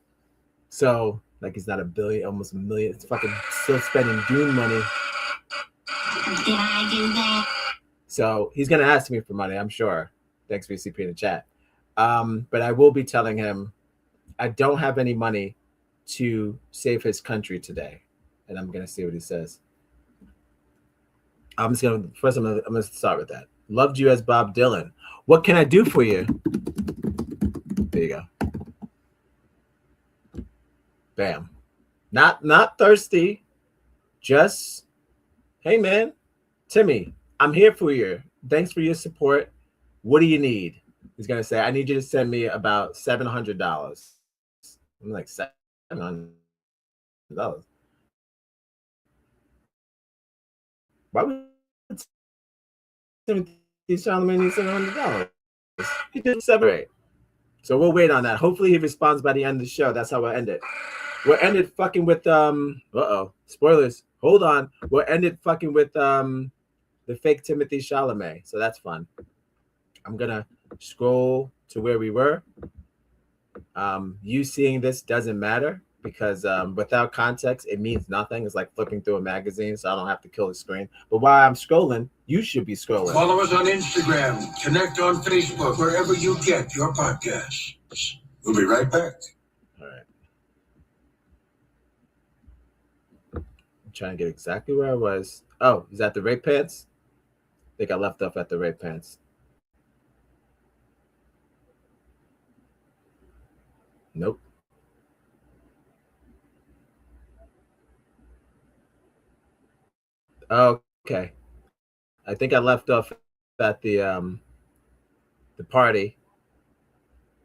So, like, it's not $1 billion, almost $1 million. It's fucking still spending Dune money. Did I do that? So he's going to ask me for money, I'm sure. Thanks for your CP in the chat. But I will be telling him I don't have any money to save his country today. And I'm going to see what he says. I'm going to start with that. Loved you as Bob Dylan. What can I do for you? There you go. Bam. Not thirsty. Just, hey man, Timmy, I'm here for you. Thanks for your support. What do you need? He's gonna say, I need you to send me about $700. I'm like, $700? Why would Timothy Chalamet need $700? He did $700. So we'll wait on that. Hopefully he responds by the end of the show. That's how we'll end it. We'll end it fucking with spoilers. Hold on. We'll end it fucking with the fake Timothy Chalamet. So that's fun. I'm gonna scroll to where we were. You seeing this doesn't matter because without context, it means nothing. It's like flipping through a magazine, so I don't have to kill the screen. But while I'm scrolling, you should be scrolling. Follow us on Instagram, connect on Facebook, wherever you get your podcasts. We'll be right back. All right. I'm trying to get exactly where I was. Oh, is that the rape pants? I think I left off at the rape pants. Nope. Okay. I think I left off at the party,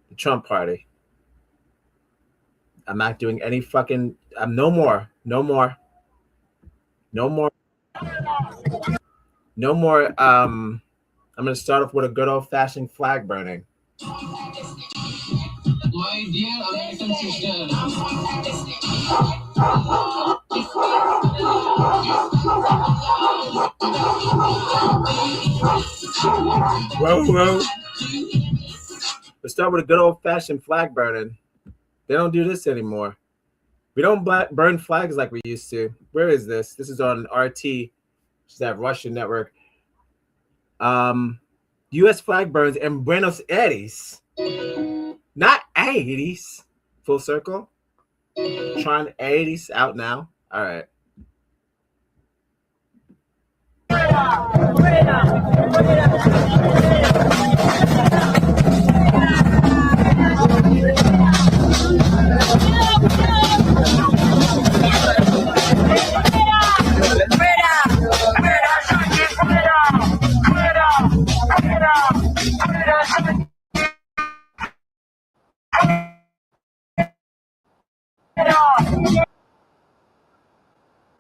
the Trump party. I'm not doing any fucking. No more. I'm gonna start off with a good old fashioned flag burning. My dear American American sister. Whoa. Let's start with a good old-fashioned flag burning. They don't do this anymore. We don't burn flags like we used to. Where is this? This is on RT, which is that Russian network. U.S. flag burns in Buenos Aires. Not 80s. Full circle. Tron 80s out now. All right.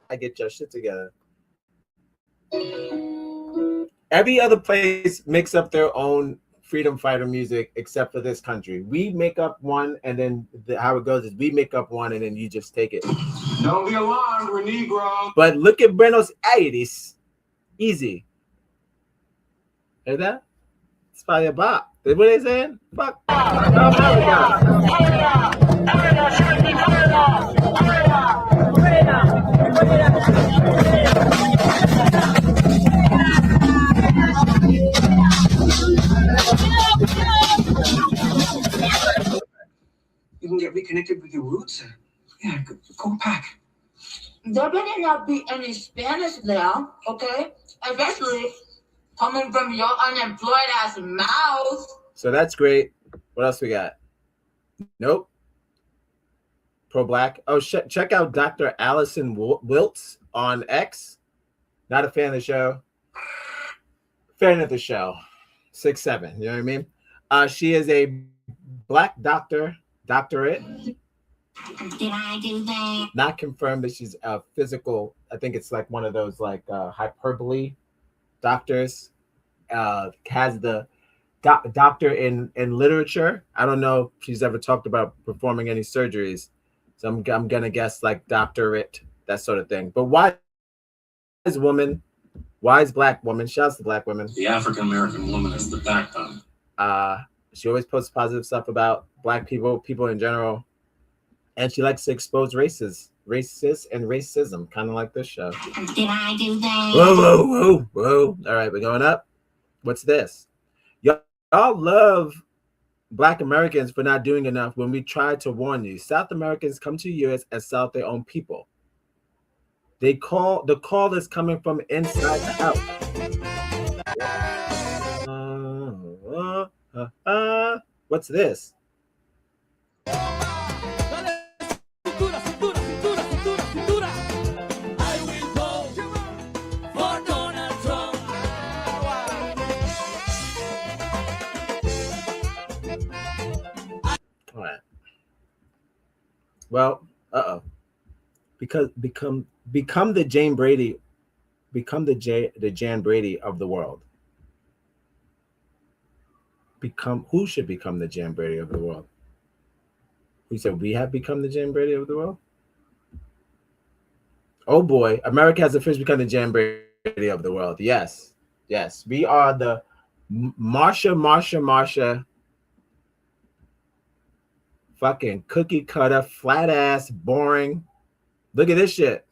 I get your shit together. Every other place makes up their own freedom fighter music except for this country. We make up one, and then how it goes is we make up one, and then you just take it. Don't be alarmed, we're Negroes. But look at Buenos Aires. Easy. Hear that? It's fire bop. What are they saying? Fuck. You can get reconnected with your roots. Yeah, go back. There better not be any Spanish there, okay? Especially coming from your unemployed ass mouth. So that's great. What else we got? Nope. Pro-black. Oh, check out Dr. Allison Wiltz on X. Not a fan of the show. Fan of the show. 6'7". You know what I mean? She is a black doctorate. Did I do that? Not confirmed that she's a physical. I think it's like one of those like hyperbole doctors. Has the doctor in literature. I don't know if she's ever talked about performing any surgeries. So I'm gonna guess like doctorate, that sort of thing. But wise woman, wise black woman. Shouts to black women. The African American woman is the backbone. She always posts positive stuff about black people in general, and she likes to expose racist and racism, kind of like this show. Did I do that? Whoa! All right, we're going up. What's this? Y'all love Black Americans for not doing enough when we try to warn you. South Americans come to the U.S. and sell their own people. The call is coming from inside the house. What's this? All right. Well, because become the Jan Brady of the world. Who should become the Jan Brady of the world? Who said we have become the Jan Brady of the world? Oh boy, America has officially become the Jan Brady of the world. Yes. We are the Marsha. Fucking cookie cutter, flat ass, boring. Look at this shit.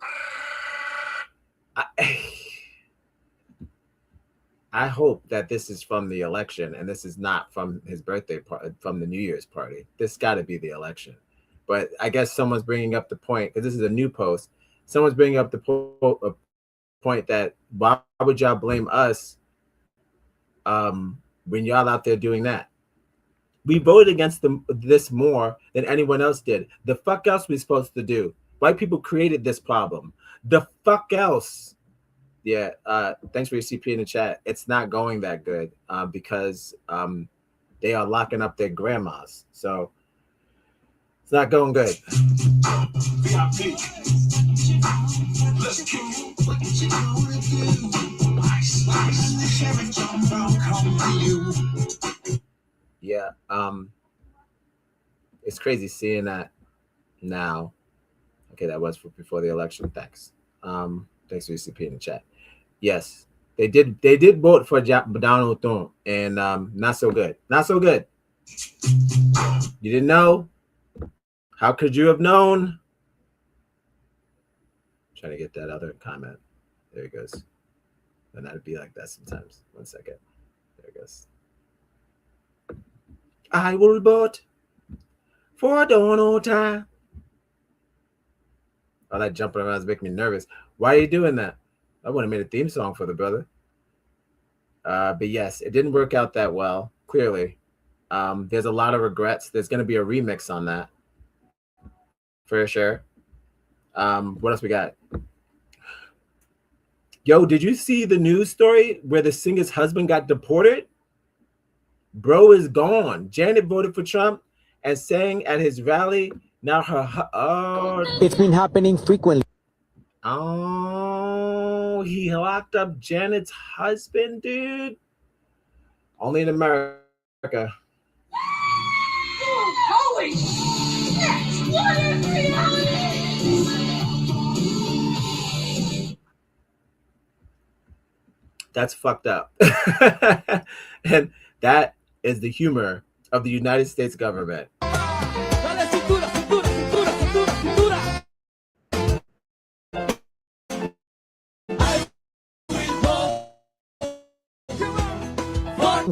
I hope that this is from the election and this is not from his birthday party, from the New Year's party. This got to be the election. But I guess someone's bringing up the point, because this is a new post. Someone's bringing up the point that why would y'all blame us when y'all out there doing that? We voted against this more than anyone else did. The fuck else we supposed to do? White people created this problem. The fuck else? Yeah, thanks for your CP in the chat. It's not going that good because they are locking up their grandmas. So it's not going good. Yeah. It's crazy seeing that now. Okay, that was for before the election. Thanks. Thanks for your CP in the chat. Yes, they did vote for Donald Trump, and not so good. Not so good. You didn't know? How could you have known? I'm trying to get that other comment. There it goes. And that'd be like that sometimes. 1 second. There it goes. I will vote for Donald Trump. All that jumping around is making me nervous. Why are you doing that? I would have made a theme song for the brother. But yes, it didn't work out that well, clearly. There's a lot of regrets. There's going to be a remix on that. For sure. What else we got? Yo, did you see the news story where the singer's husband got deported? Bro is gone. Janet voted for Trump and sang at his rally. Now it's been happening frequently. Oh, he locked up Janet's husband, dude. Only in America. Holy shit! What is reality? That's fucked up. And that is the humor of the United States government.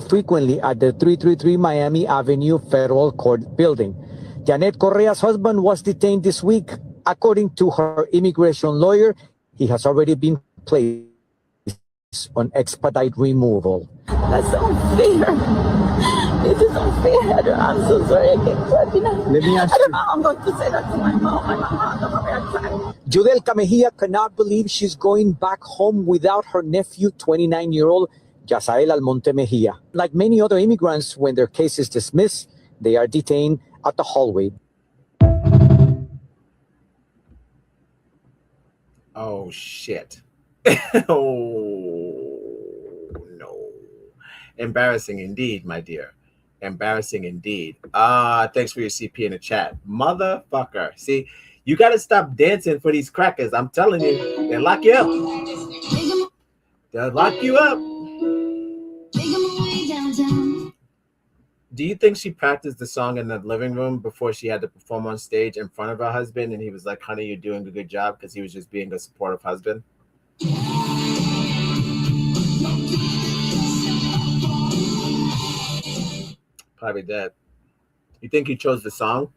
Frequently at the 333 Miami Avenue Federal Court building. Janet Correa's husband was detained this week. According to her immigration lawyer, he has already been placed on expedite removal. That's unfair. This is unfair. I'm so sorry. I can't, Let me ask you. I'm going to say that to my mom. My mom, I'm very sad. Judelka Mejia cannot believe she's going back home without her nephew, 29-year-old Yasael Almonte Mejia. Like many other immigrants, when their case is dismissed, they are detained at the hallway. Oh, shit. Oh, no. Embarrassing indeed, my dear. Embarrassing indeed. Thanks for your CP in the chat. Motherfucker. See, you got to stop dancing for these crackers. I'm telling you, they'll lock you up. They'll lock you up. Do you think she practiced the song in the living room before she had to perform on stage in front of her husband? And he was like, honey, you're doing a good job, because he was just being a supportive husband? Probably did. You think he chose the song?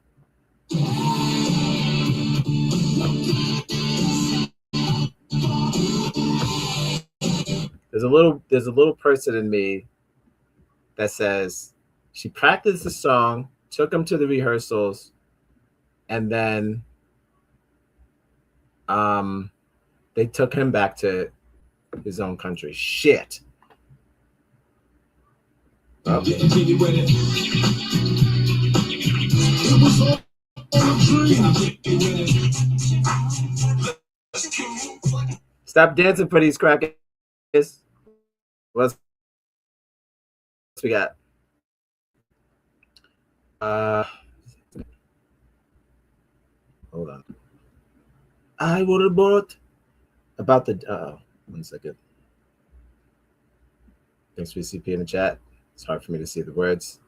There's a little person in me that says she practiced the song, took him to the rehearsals, and then they took him back to his own country. Shit. Okay. Stop dancing for these crackers. What we got? Hold on. I would have bought about the 1 second. Thanks for your CP in the chat. It's hard for me to see the words.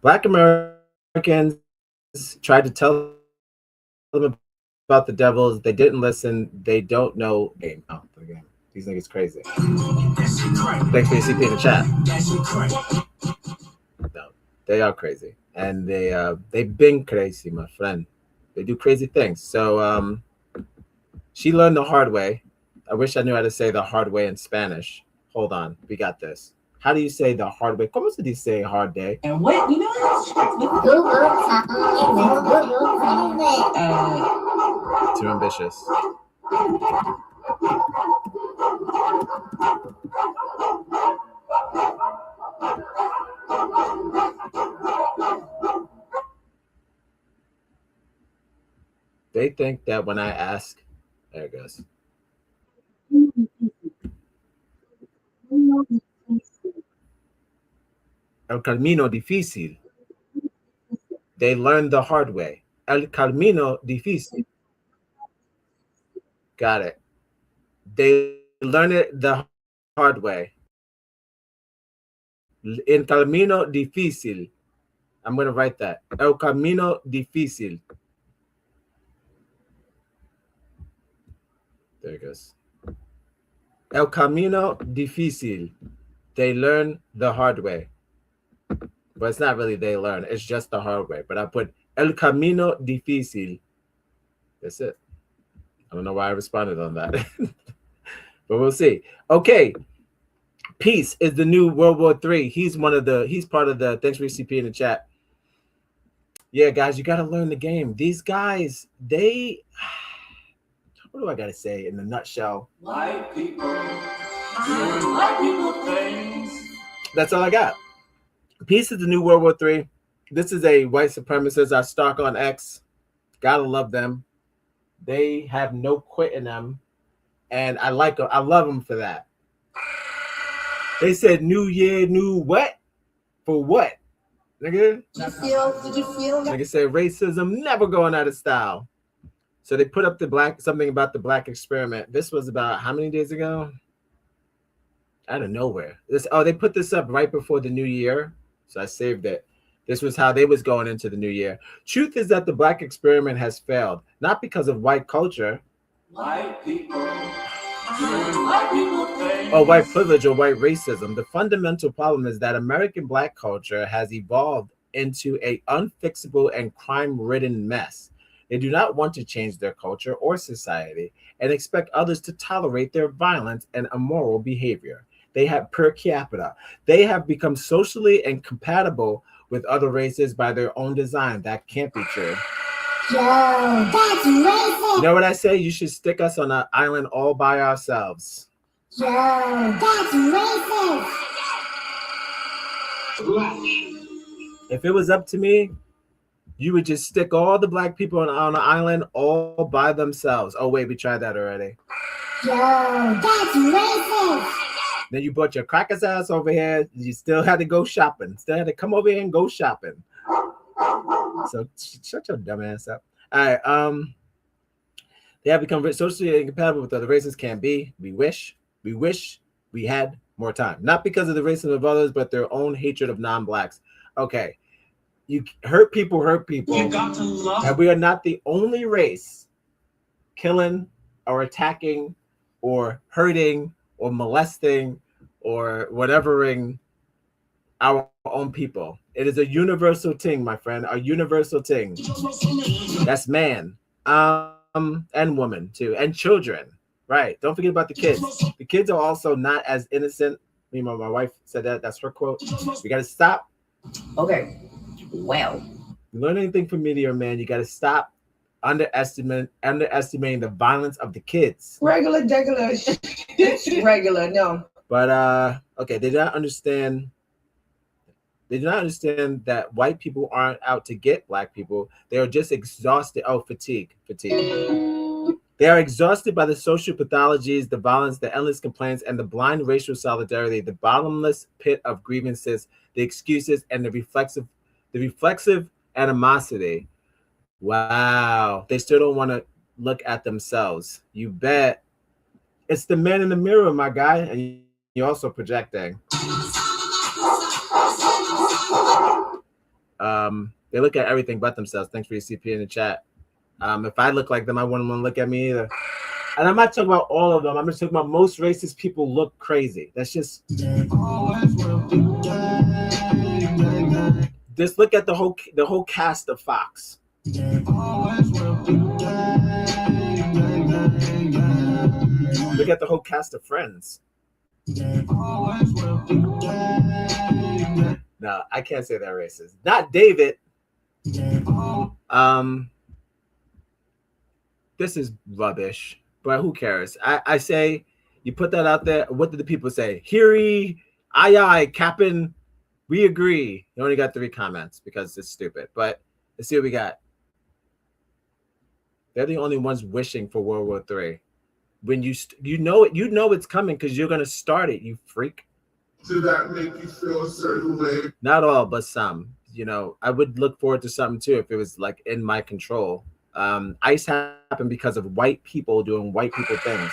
Black Americans tried to tell them about the devils. They didn't listen. They don't know game. Oh, the game. These niggas crazy. Thanks for your CP in the chat. No, they are crazy. And they've been crazy, my friend. They do crazy things. So she learned the hard way. I wish I knew how to say the hard way in Spanish. Hold on. We got this. How do you say the hard way? ¿Cómo se dice hard day? And what, you know, let's check with Too ambitious. They think that when I ask, there it goes. El camino difícil. they learn the hard way. El camino difícil. Got it. They learn it the hard way. En camino difícil. I'm going to write that. El camino difícil. There it goes. El camino difícil. They learn the hard way. But it's not really they learn. It's just the hard way. But I put el camino difícil. That's it. I don't know why I responded on that. But we'll see. Okay. Peace is the new World War III. He's part of the, thanks for CP in the chat. Yeah, guys, you got to learn the game. These guys, what do I got to say in a nutshell? White people doing white people things. That's all I got. Peace is the new World War III. This is a white supremacist. I stalk on X. Gotta love them. They have no quit in them. And I like them. I love them for that. They said new year, new what? For what? Nigga? Did you feel that? Nigga said racism never going out of style. So they put up something about the black experiment. This was about how many days ago? Out of nowhere. They put this up right before the new year. So I saved it. This was how they was going into the new year. Truth is that the black experiment has failed, not because of white culture. White people doing white people things. Or white privilege or white racism. The fundamental problem is that American black culture has evolved into an unfixable and crime-ridden mess. They do not want to change their culture or society and expect others to tolerate their violence and immoral behavior. They have per capita. They have become socially incompatible with other races by their own design. That can't be true. Yo, that's racist. You know what I say? You should stick us on an island all by ourselves. Yo, that's racist. If it was up to me, you would just stick all the black people on an island all by themselves. Oh, wait, we tried that already. Yo, that's racist. Then you brought your crackers ass over here. You still had to go shopping. Still had to come over here and go shopping. So shut your dumb ass up. All right. They have become socially incompatible with other races. Can be. We wish we had more time. Not because of the racism of others, but their own hatred of non-blacks. Okay. You hurt people. You got to love. And we are not the only race killing or attacking or hurting or molesting or whatevering our own people. It is a universal thing, my friend, a universal thing. That's man, and woman too, and children, right? Don't forget about the kids. The kids are also not as innocent. My wife said that. That's her quote. We got to stop. Okay. Well. You learn anything from media, man, you got to stop underestimating the violence of the kids. Regular. It's regular, no. But okay, they do not understand that white people aren't out to get black people. They are just exhausted. Oh, fatigue. They are exhausted by the social pathologies, the violence, the endless complaints, and the blind racial solidarity, the bottomless pit of grievances, the excuses, and the reflexive animosity. Wow. They still don't want to look at themselves. You bet. It's the man in the mirror, my guy. And you're also projecting. They look at everything but themselves. Thanks for your CP in the chat. If I look like them, I wouldn't want to look at me either. And I'm not talking about all of them. I'm just talking about most racist people look crazy. That's just look at the whole cast of Fox. Look at the whole cast of Friends. No, I can't say they're racist. Not David. This is rubbish, but who cares? I say you put that out there. What did the people say? Heary, aye, Captain, we agree. You only got 3 comments because it's stupid. But let's see what we got. They're the only ones wishing for World War III. When you know it's coming because you're gonna start it, you freak. Did that make you feel a certain way? Not all, but some. you know, I would look forward to something too if it was like in my control. Ice happened because of white people doing white people things.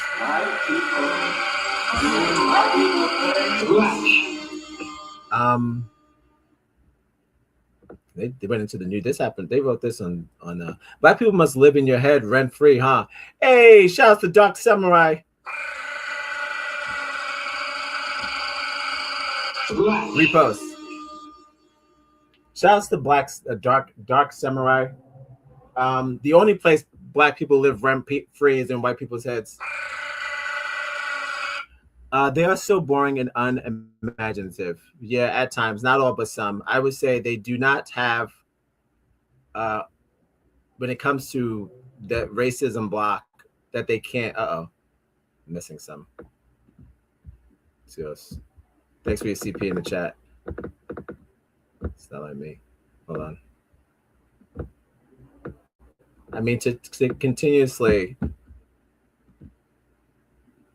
They went into the new. This happened. They wrote this on Black people must live in your head rent free, huh? Hey, shout out to Dark Samurai. Repost. Shout out to Dark Samurai. The only place Black people live rent free is in white people's heads. They are so boring and unimaginative. Yeah, at times, not all, but some. I would say they do not have, when it comes to the racism block, that they can't. Missing some. Thanks for your CP in the chat. It's not like me. Hold on. I mean, to continuously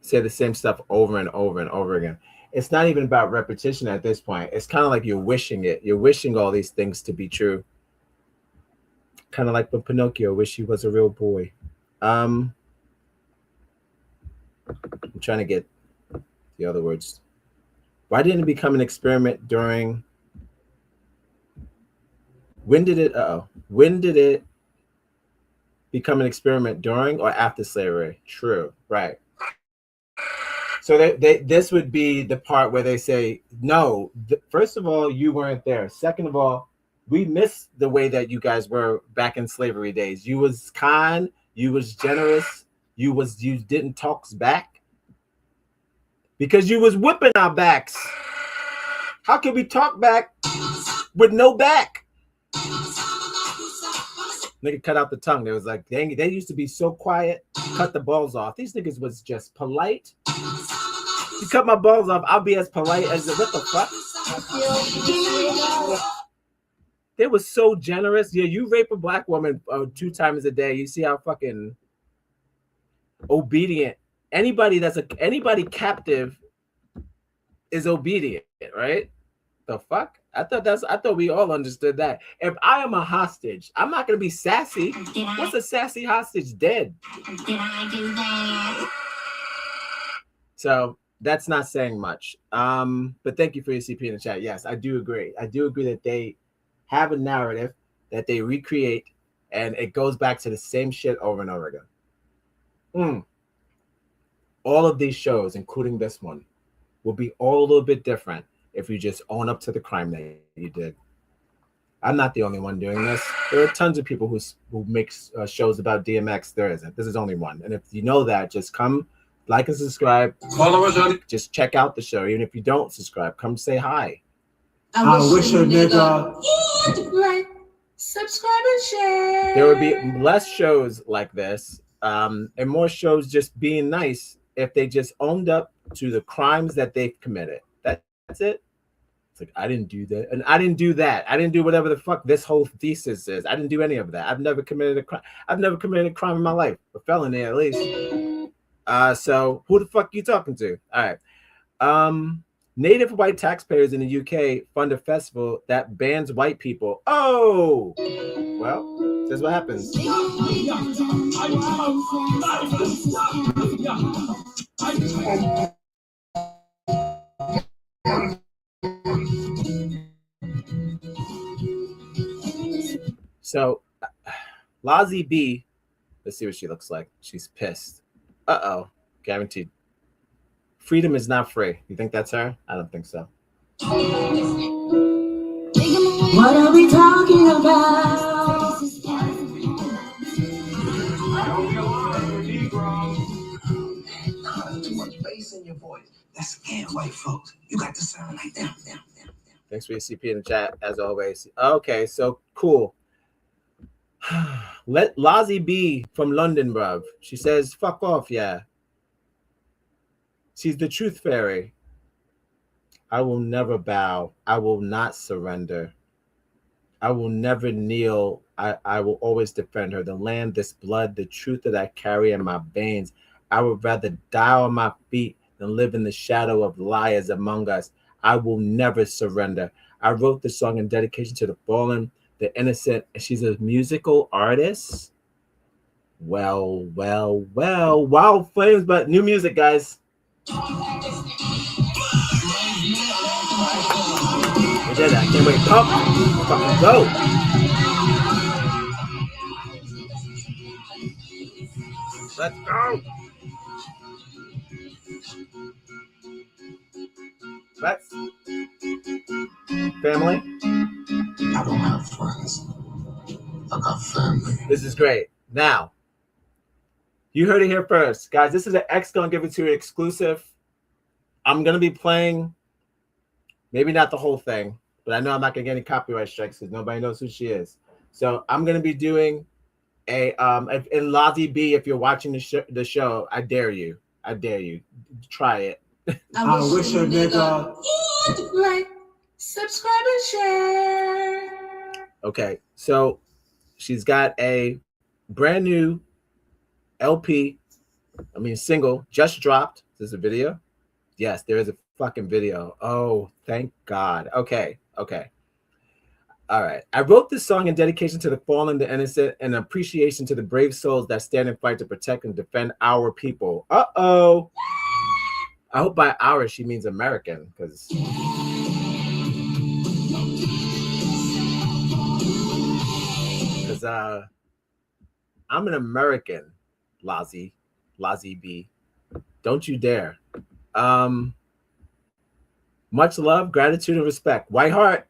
say the same stuff over and over and over again. It's not even about repetition at this point. It's kind of like you're wishing it. You're wishing all these things to be true. Kind of like when Pinocchio wished he was a real boy. I'm trying to get the other words. Why didn't it become an experiment during? When did it become an experiment during or after slavery? True, right. So this would be the part where they say, no, first of all, you weren't there. Second of all, we miss the way that you guys were back in slavery days. You was kind, you was generous, you didn't talk back because you was whipping our backs. How can we talk back with no back? Nigga cut out the tongue. They was like, dang, they used to be so quiet, cut the balls off. These niggas was just polite. You cut my balls off, I'll be as polite as what the fuck? They was so generous. Yeah, you rape a Black woman 2 times a day. You see how fucking obedient anybody captive is obedient, right? The fuck? I thought we all understood that. If I am a hostage, I'm not gonna be sassy. What's a sassy hostage? Dead. Did I do that? So that's not saying much. But thank you for your CP in the chat. Yes, I do agree. I do agree that they have a narrative that they recreate, and it goes back to the same shit over and over again. All of these shows, including this one, will be all a little bit different if you just own up to the crime that you did. I'm not the only one doing this. There are tons of people who make shows about DMX. There isn't. This is only one. And if you know that, just come, like and subscribe. Follow us on. Just check out the show. Even if you don't subscribe, come say hi. I wish a nigga. Like, subscribe and share. There would be less shows like this, and more shows just being nice if they just owned up to the crimes that they've committed. That's it. It's like, I didn't do that, and I didn't do that. I didn't do whatever the fuck this whole thesis is. I didn't do any of that. I've never committed a crime. I've never committed a crime in my life, a felony at least. So who the fuck you talking to? All right. Native white taxpayers in the UK fund a festival that bans white people. Oh, well, this is what happens. So, Lazy B, let's see what she looks like. She's pissed. Guaranteed. Freedom is not free. You think that's her? I don't think so. What are we talking about? Too much bass in your voice. That's scared white folks. You got to sound like them. Thanks for your CP in the chat, as always. Okay, so cool. Let Lazy B from London, bruv. She says, fuck off, yeah. She's the truth fairy. I will never bow. I will not surrender. I will never kneel. I will always defend her. The land, this blood, the truth that I carry in my veins. I would rather die on my feet than live in the shadow of liars among us. I will never surrender. I wrote this song in dedication to the fallen, the innocent. And she's a musical artist. Well. Wild Flames, but new music, guys. We did that. Can't wait. Come. Fucking go. Let's go. Let's. Family. I don't have friends. I got family. This is great. Now, you heard it here first. Guys, this is an X Gonna Give It To You exclusive. I'm going to be playing, maybe not the whole thing, but I know I'm not going to get any copyright strikes because nobody knows who she is. So I'm going to be doing a, in Lozzie B, if you're watching the show, I dare you. Try it. I wish a nigga would like, subscribe, and share. Okay, so she's got a brand new single, just dropped. Is this a video? Yes, there is a fucking video. Oh, thank God. Okay. All right. I wrote this song in dedication to the fallen, the innocent, and appreciation to the brave souls that stand and fight to protect and defend our people. Uh-oh. I hope by our she means American, because I'm an American, Lozzie B. Don't you dare. Much love, gratitude, and respect. White Heart.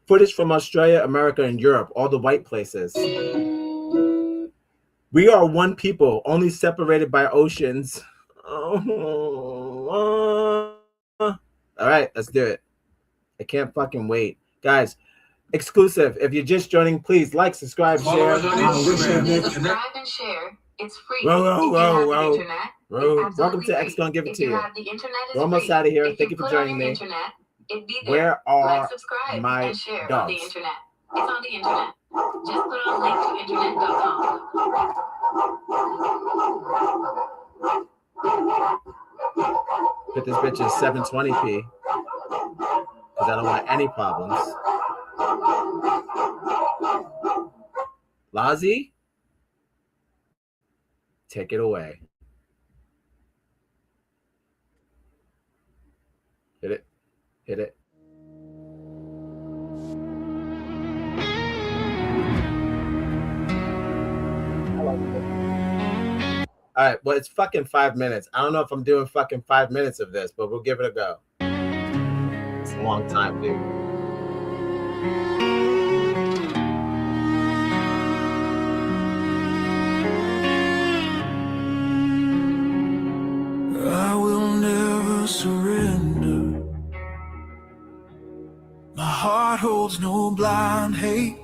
Footage from Australia, America, and Europe, all the white places. We are one people, only separated by oceans. All right, let's do it. I can't fucking wait. Guys, exclusive. If you're just joining, please like, subscribe, share. Subscribe and share. It's free. Whoa. Welcome to X Gonna Give It To You. We're almost out of here. Thank you for joining me. Where are my dogs? It's on the internet. Just put on link to internet.com. Put this bitch in 720p because I don't want any problems. Lozzie, take it away. Hit it. All right, well, it's fucking 5 minutes. I don't know if I'm doing fucking 5 minutes of this, but we'll give it a go. It's a long time, dude. I will never surrender. My heart holds no blind hate.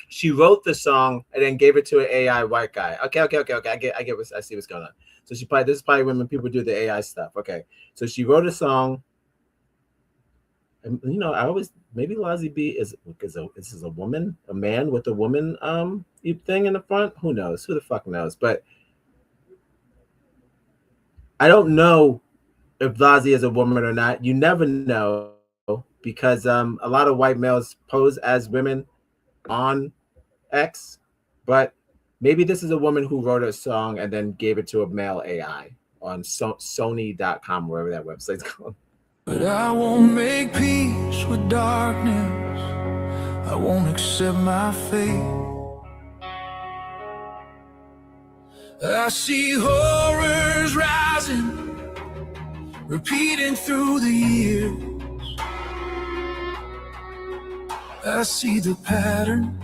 She wrote the song and then gave it to an AI white guy. Okay. I see what's going on. So this is probably when people do the AI stuff. Okay. So she wrote a song. And maybe Lozzie B is a woman, a man with a woman thing in the front. Who knows? Who the fuck knows? But I don't know if Lozzie is a woman or not. You never know, because a lot of white males pose as women on X, but maybe this is a woman who wrote a song and then gave it to a male AI on Sony.com, wherever that website's called. But I won't make peace with darkness. I won't accept my fate. I see horrors rising, repeating through the years. I see the pattern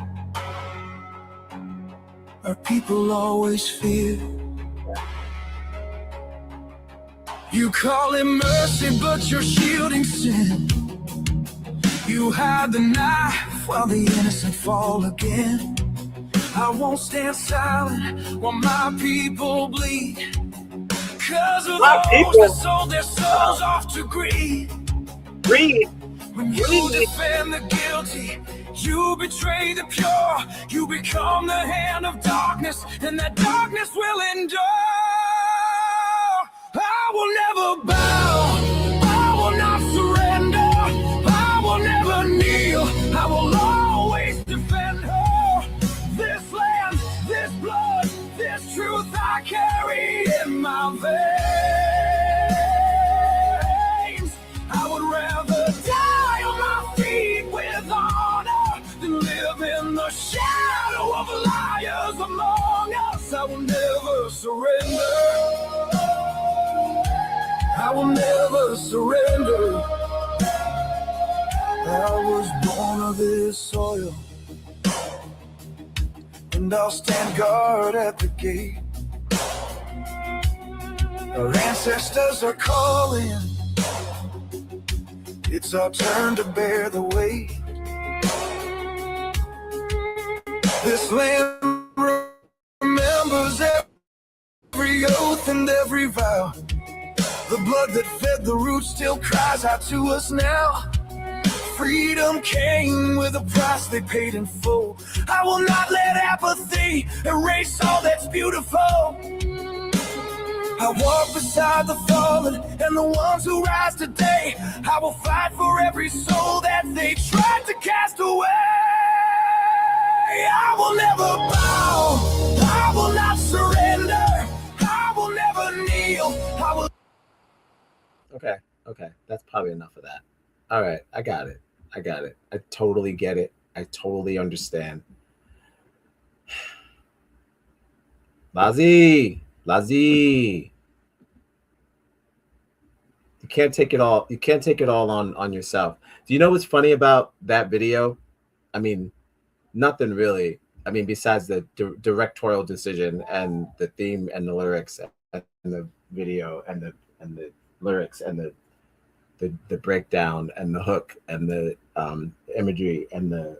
our people always fear. You call it mercy, but you're shielding sin. You hide the knife while the innocent fall again. I won't stand silent while my people bleed, 'cause of those that sold their souls off to greed. When you defend the guilty, you betray the pure. You become the hand of darkness, and that darkness will endure. I will never bow. I will not surrender. I will never kneel. I will always defend her. This land, this blood, this truth I carry in my veins. I would rather die on my feet with honor than live in the shadow of liars among us. I will never surrender. I will never surrender. I was born of this soil, and I'll stand guard at the gate. Our ancestors are calling. It's our turn to bear the weight. This land remembers every oath and every vow. The blood that fed the roots still cries out to us now. Freedom came with a price they paid in full. I will not let apathy erase all that's beautiful. I walk beside the fallen and the ones who rise today. I will fight for every soul that they tried to cast away. I will never bow. I will not surrender. I will never kneel. I will. Okay, that's probably enough of that. All right, I got it. I totally get it. I totally understand. Lazi. You can't take it all. You can't take it all on yourself. Do you know what's funny about that video? I mean, nothing really. I mean, besides the directorial decision and the theme and the lyrics and the video and the lyrics and the breakdown and the hook and the imagery and the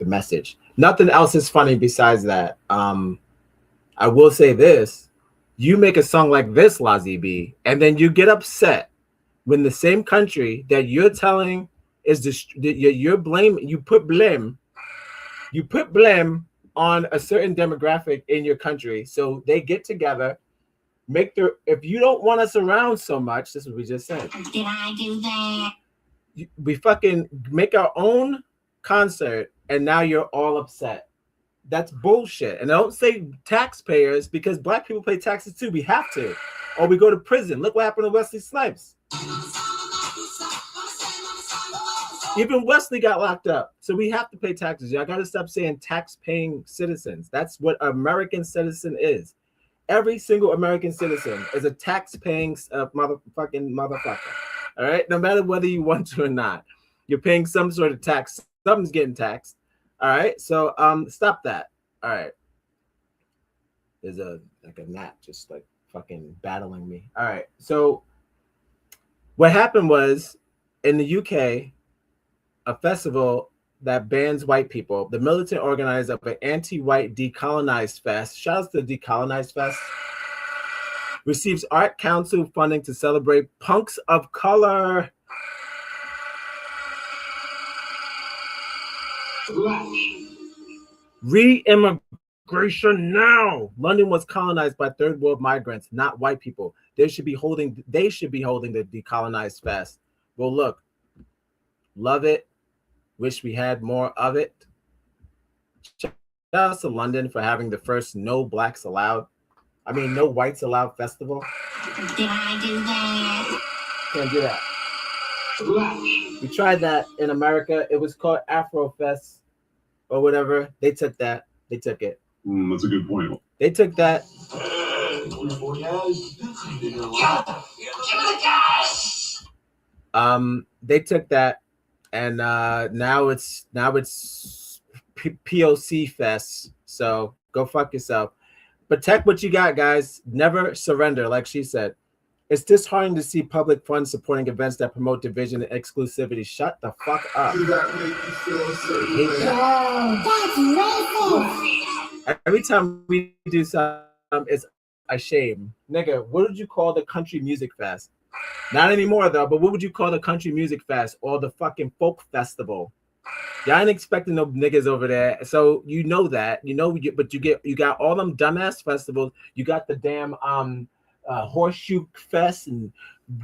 message. Nothing else is funny besides that. I will say this: you make a song like this, Lazi B, and then you get upset when the same country that you're telling is you're blame. You put blame on a certain demographic in your country, so they get together. If you don't want us around so much, this is what we just said. Did I do that? We fucking make our own concert, and now you're all upset. That's bullshit. And I don't say taxpayers because black people pay taxes too. We have to, or we go to prison. Look what happened to Wesley Snipes. Even Wesley got locked up, so we have to pay taxes. Y'all got to stop saying tax-paying citizens. That's what an American citizen is. Every single American citizen is a tax-paying motherfucker. All right, no matter whether you want to or not, you're paying some sort of tax. Something's getting taxed. All right, so stop that. All right, there's a gnat just like fucking battling me. All right, so what happened was in the UK, a festival that bans white people, the militant organized of an anti-white decolonized fest, shouts to Decolonized Fest, receives Art Council funding to celebrate punks of color. Re-immigration now. London was colonized by third world migrants, not white people. They should be holding the Decolonized Fest. Well, look, love it. Wish we had more of it. Shout out to London for having the first no whites allowed festival. Did I do that? Can't do that. We tried that in America. It was called Afrofest or whatever. They took that. They took it. That's a good point. They took that. They took that. And now it's POC Fest. So go fuck yourself. Protect what you got, guys. Never surrender, like she said. It's disheartening to see public funds supporting events that promote division and exclusivity. Shut the fuck up. That's racist. Every time we do something, it's a shame. Nigga, what would you call the country music fest? Not anymore though, but what would you call the country music fest or the fucking folk festival? Y'all ain't expecting no niggas over there, so you know that, but you got all them dumbass festivals. You got the damn horseshoe fest and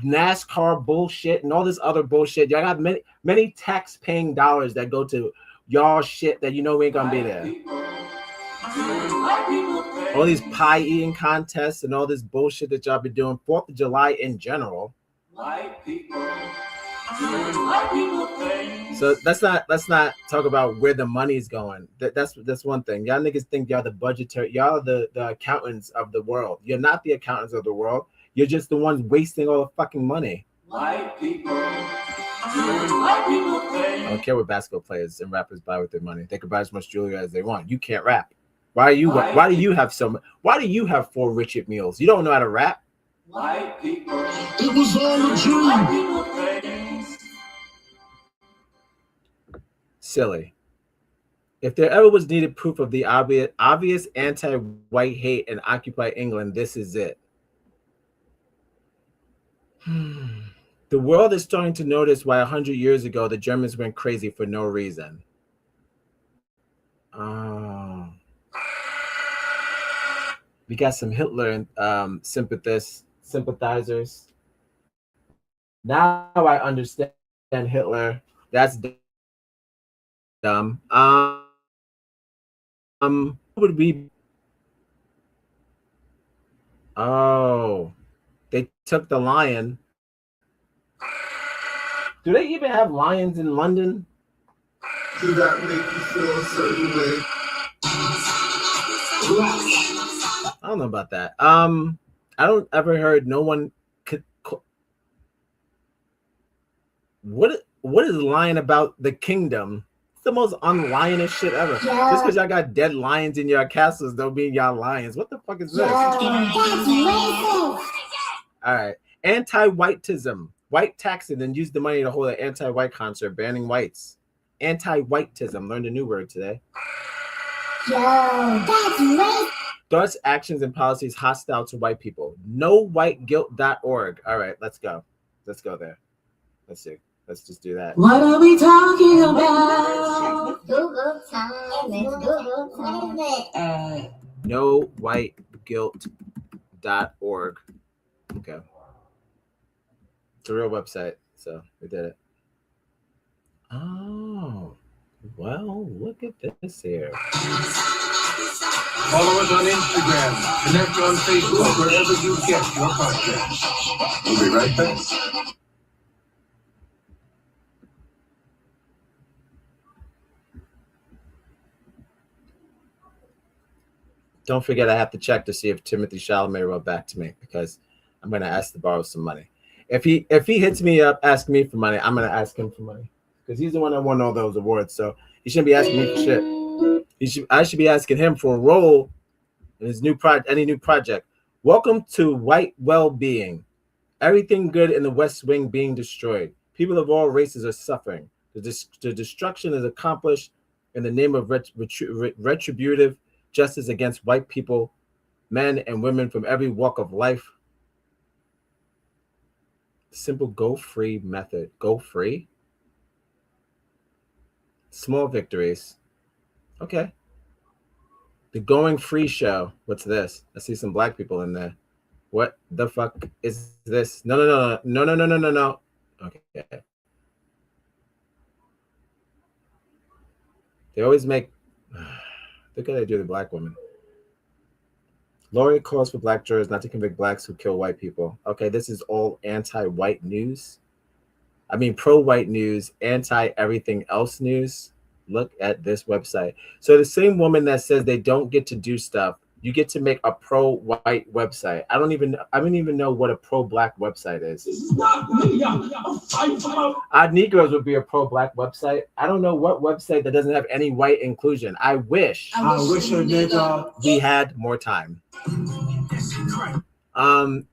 NASCAR bullshit and all this other bullshit. Y'all got many tax-paying dollars that go to y'all shit that you know we ain't gonna be there. All these pie eating contests and all this bullshit that y'all be doing. 4th of July in general. So let's not talk about where the money's going. That's one thing. Y'all niggas think y'all y'all are the accountants of the world. You're not the accountants of the world. You're just the ones wasting all the fucking money. I don't care what basketball players and rappers buy with their money. They can buy as much jewelry as they want. You can't rap. Why do you have 4 Richard Mules? You don't know how to rap. It was all a dream. Silly. If there ever was needed proof of the obvious anti-white hate in Occupy England, this is it. The world is starting to notice why 100 years ago the Germans went crazy for no reason. We got some Hitler sympathizers. Now I understand Hitler. That's dumb. Would be. Oh, they took the lion. Do they even have lions in London? Do that make you feel a certain way? I don't know about that. I don't ever heard no one could. What is lying about the kingdom? It's the most unlionish shit ever. Yeah. Just because y'all got dead lions in your castles don't mean y'all lions. What the fuck is this? Yeah. All right. Anti-whiteism. White taxing, then use the money to hold an anti-white concert, banning whites. Anti-whiteism. Learned a new word today. Yo, that's racist. Thoughts, actions, and policies hostile to white people. NoWhiteGuilt.org. All right, let's go. Let's go there. Let's see. Let's just do that. What are we talking about? Google time. Google time. NoWhiteGuilt.org. Okay. It's a real website, so we did it. Oh, well, look at this here. Follow us on Instagram. Connect on Facebook, wherever you get your podcasts. We'll be right back. Don't forget, I have to check to see if Timothy Chalamet wrote back to me because I'm going to ask to borrow some money. If he hits me up, asking me for money, I'm going to ask him for money because he's the one that won all those awards. So he shouldn't be asking me for shit. I should be asking him for a role in his any new project. Welcome to white well-being. Everything good in the West Wing being destroyed. People of all races are suffering. The destruction is accomplished in the name of retributive justice against white people, men and women from every walk of life. Simple go free method. Go free. Small victories. Okay. The Going Free Show. What's this? I see some black people in there. What the fuck is this? No. Okay. They always make. Look how they do the black women. Laurie calls for black jurors not to convict blacks who kill white people. Okay, this is all anti-white news. I mean, pro-white news, anti-everything else news. Look at this website. So the same woman that says they don't get to do stuff, you get to make a pro-white website. I don't even know what a pro-black website is. This is not me. Odd Negroes would be a pro-black website. I don't know what website that doesn't have any white inclusion. I wish a nigga we had more time.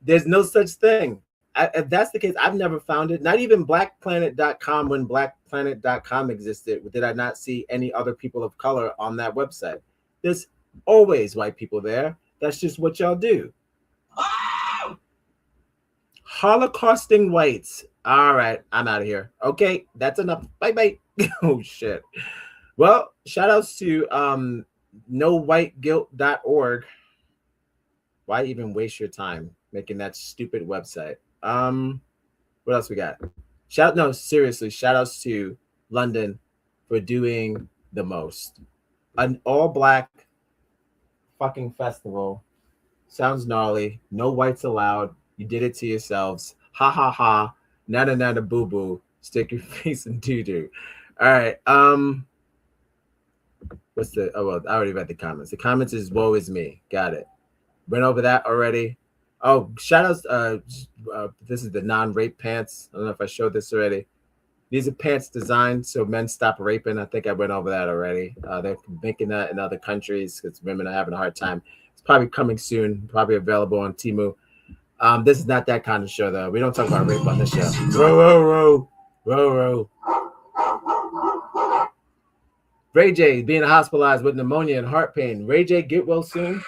There's no such thing. If that's the case, I've never found it. Not even blackplanet.com. When blackplanet.com existed, did I not see any other people of color on that website? There's always white people there. That's just what y'all do. Holocausting whites. All right, I'm out of here. Okay, that's enough. Bye. Oh shit. Well, shout outs to NoWhiteGuilt.org. Why even waste your time? making that stupid website. What else we got? Seriously, shout outs to London for doing the most. An all black fucking festival. Sounds gnarly. No whites allowed. You did it to yourselves. Ha ha ha. Nada nada boo boo. Stick your face in doo doo. All right. What's the? Oh well, I already read the comments. The comments is woe is me. Got it. Went over that already. Oh, shout outs. This is the non-rape pants. I don't know if I showed this already. These are pants designed so men stop raping. I think I went over that already. They're making that in other countries because women are having a hard time. It's probably coming soon. Probably available on Temu. This is not that kind of show though. We don't talk about rape on this show. Row. Ray J being hospitalized with pneumonia and heart pain. Ray J, get well soon.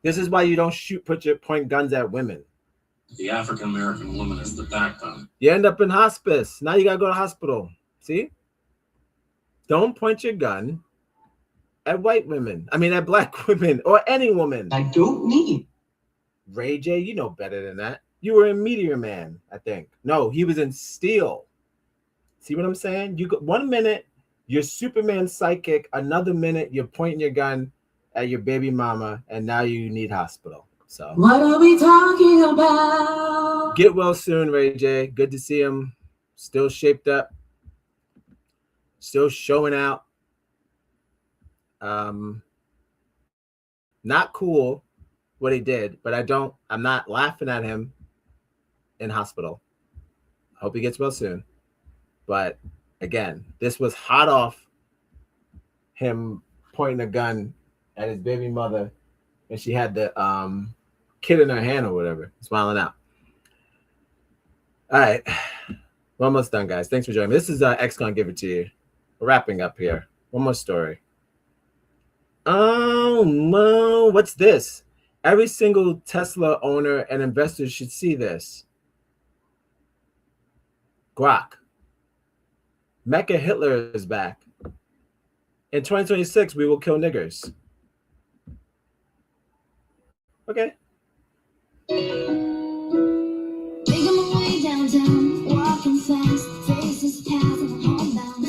This is why you don't point guns at women. The African American woman is the backbone. You end up in hospice. Now you gotta go to hospital. See? Don't point your gun at white women. I mean, at black women or any woman. I don't need. Ray J, you know better than that. You were in Meteor Man, I think. No, he was in Steel. See what I'm saying? You 1 minute you're Superman psychic. Another minute you're pointing your gun at your baby mama, and now you need hospital. So what are we talking about? Get well soon, Ray J. Good to see him. Still shaped up. Still showing out. Not cool what he did, but I'm not laughing at him in hospital. I hope he gets well soon. But again, this was hot off him pointing a gun at his baby mother, and she had the kid in her hand or whatever, smiling out. All right, we're almost done, guys. Thanks for joining me. This is X gonna give it to you. We're wrapping up here. One more story. Oh no, what's this? Every single Tesla owner and investor should see this. Grok. Mecha Hitler is back. In 2026, we will kill niggers. Okay. Making my way downtown, walking fast, faces path and homebound.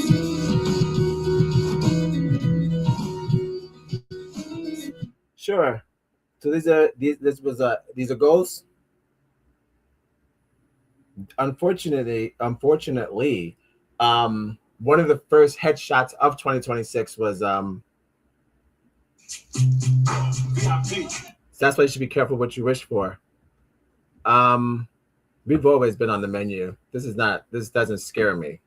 Sure. So these are goals. Unfortunately, one of the first headshots of 2026 was so that's why you should be careful what you wish for. We've always been on the menu. This doesn't scare me.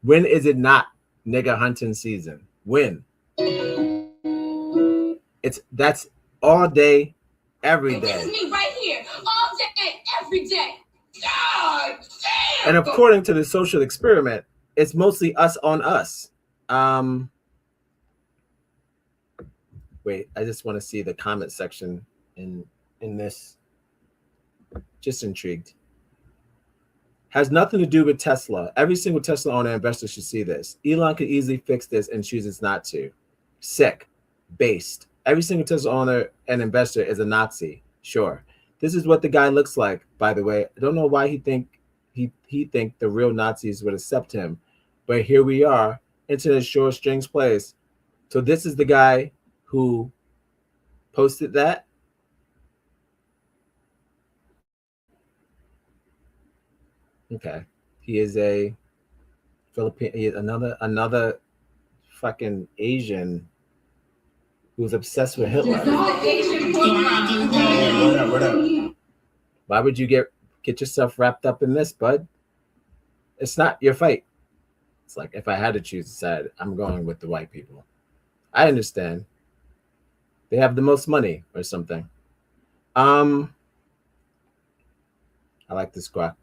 When is it not nigga hunting season? When? That's all day, every day. This is me right here, all day, every day. God damn. And according to the social experiment, it's mostly us on us. Wait, I just want to see the comment section in this. Just intrigued. Has nothing to do with Tesla. Every single Tesla owner and investor should see this. Elon could easily fix this and chooses not to. Sick. Based. Every single Tesla owner and investor is a Nazi. Sure. This is what the guy looks like, by the way. I don't know why he think the real Nazis would accept him. But here we are. Internet sure strings plays. So this is the guy who posted that. Okay. He is a Philippine. He is another fucking Asian who's obsessed with Hitler. What up? Why would you get yourself wrapped up in this, bud? It's not your fight. It's like if I had to choose a side, I'm going with the white people. I understand. They have the most money or something. I like this Grok.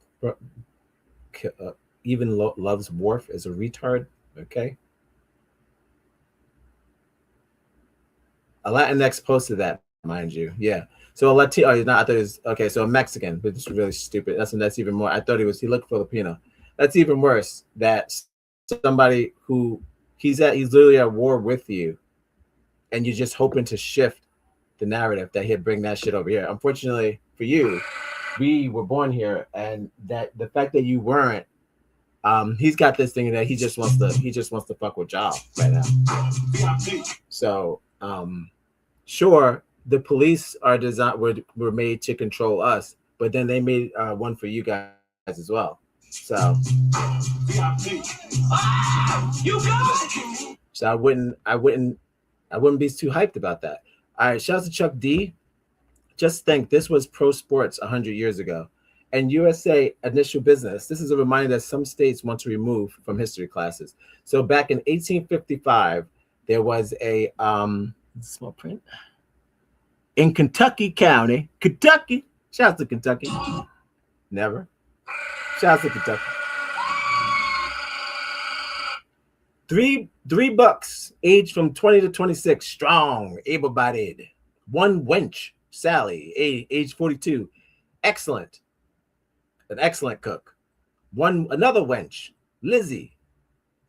Even loves Worf as a retard. Okay. A Latinx posted that, mind you. Yeah. So a Latino. Oh, he's not. I thought he was okay. So a Mexican, but it's really stupid. That's even more. I thought he looked Filipino. That's even worse. That somebody who he's literally at war with you, and you're just hoping to shift the narrative that he'd bring that shit over here. Unfortunately for you, we were born here, and that the fact that you weren't, he's got this thing that he just wants to fuck with y'all right now. So sure, the police are were made to control us, but then they made one for you guys as well. So I wouldn't be too hyped about that. All right, shout out to Chuck D. Just think, this was pro sports 100 years ago, and USA initial business. This is a reminder that some states want to remove from history classes. So back in 1855, there was a small print in Kentucky County, Kentucky. Shout out to Kentucky. Never. Shout out to Kentucky. Three bucks, aged from 20 to 26, strong, able-bodied. One wench, Sally, age 42, excellent, an excellent cook. Another wench, Lizzie.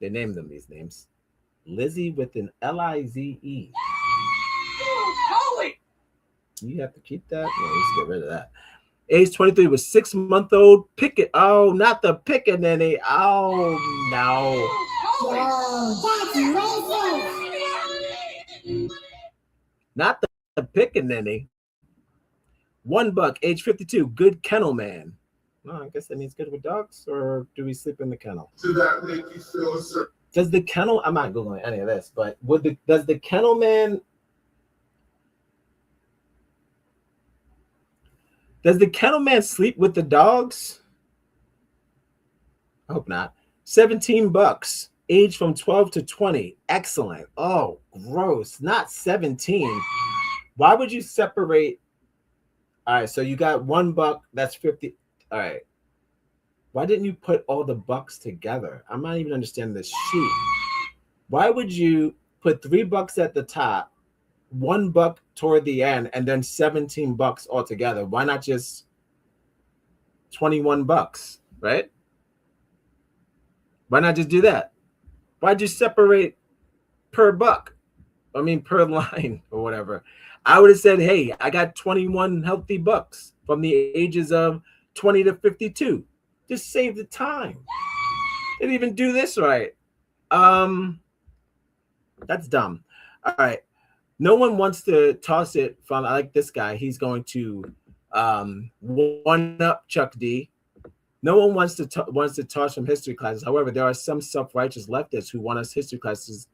They named them these names. Lizzie with an Lize. Holy! You have to keep that? No, let's get rid of that. Age 23 was 6-month-old Pickett. Oh, not the Pickaninny. Oh, no. Not the Pickaninny. $1, age 52, good kennel man. No, I guess that means good with dogs, or do we sleep in the kennel? Does that make you feel certain? Does the kennel, I'm not Googling any of this, but does the kennel man sleep with the dogs? I hope not. $17, age from 12 to 20. Excellent. Oh, gross. Not 17. Why would you separate? All right, so you got $1, that's 50. All right. Why didn't you put all the bucks together? I'm not even understanding this sheet. Why would you put $3 at the top, $1 toward the end, and then $17 altogether? Why not just $21, right? Why not just do that? Why'd you separate per buck? I mean, per line or whatever. I would have said, hey, I got 21 healthy bucks from the ages of 20 to 52. Just save the time. They didn't even do this right. That's dumb. All right. No one wants to toss it from, I like this guy. He's going to one up Chuck D. No one wants to toss from history classes. However, there are some self-righteous leftists who want us history classes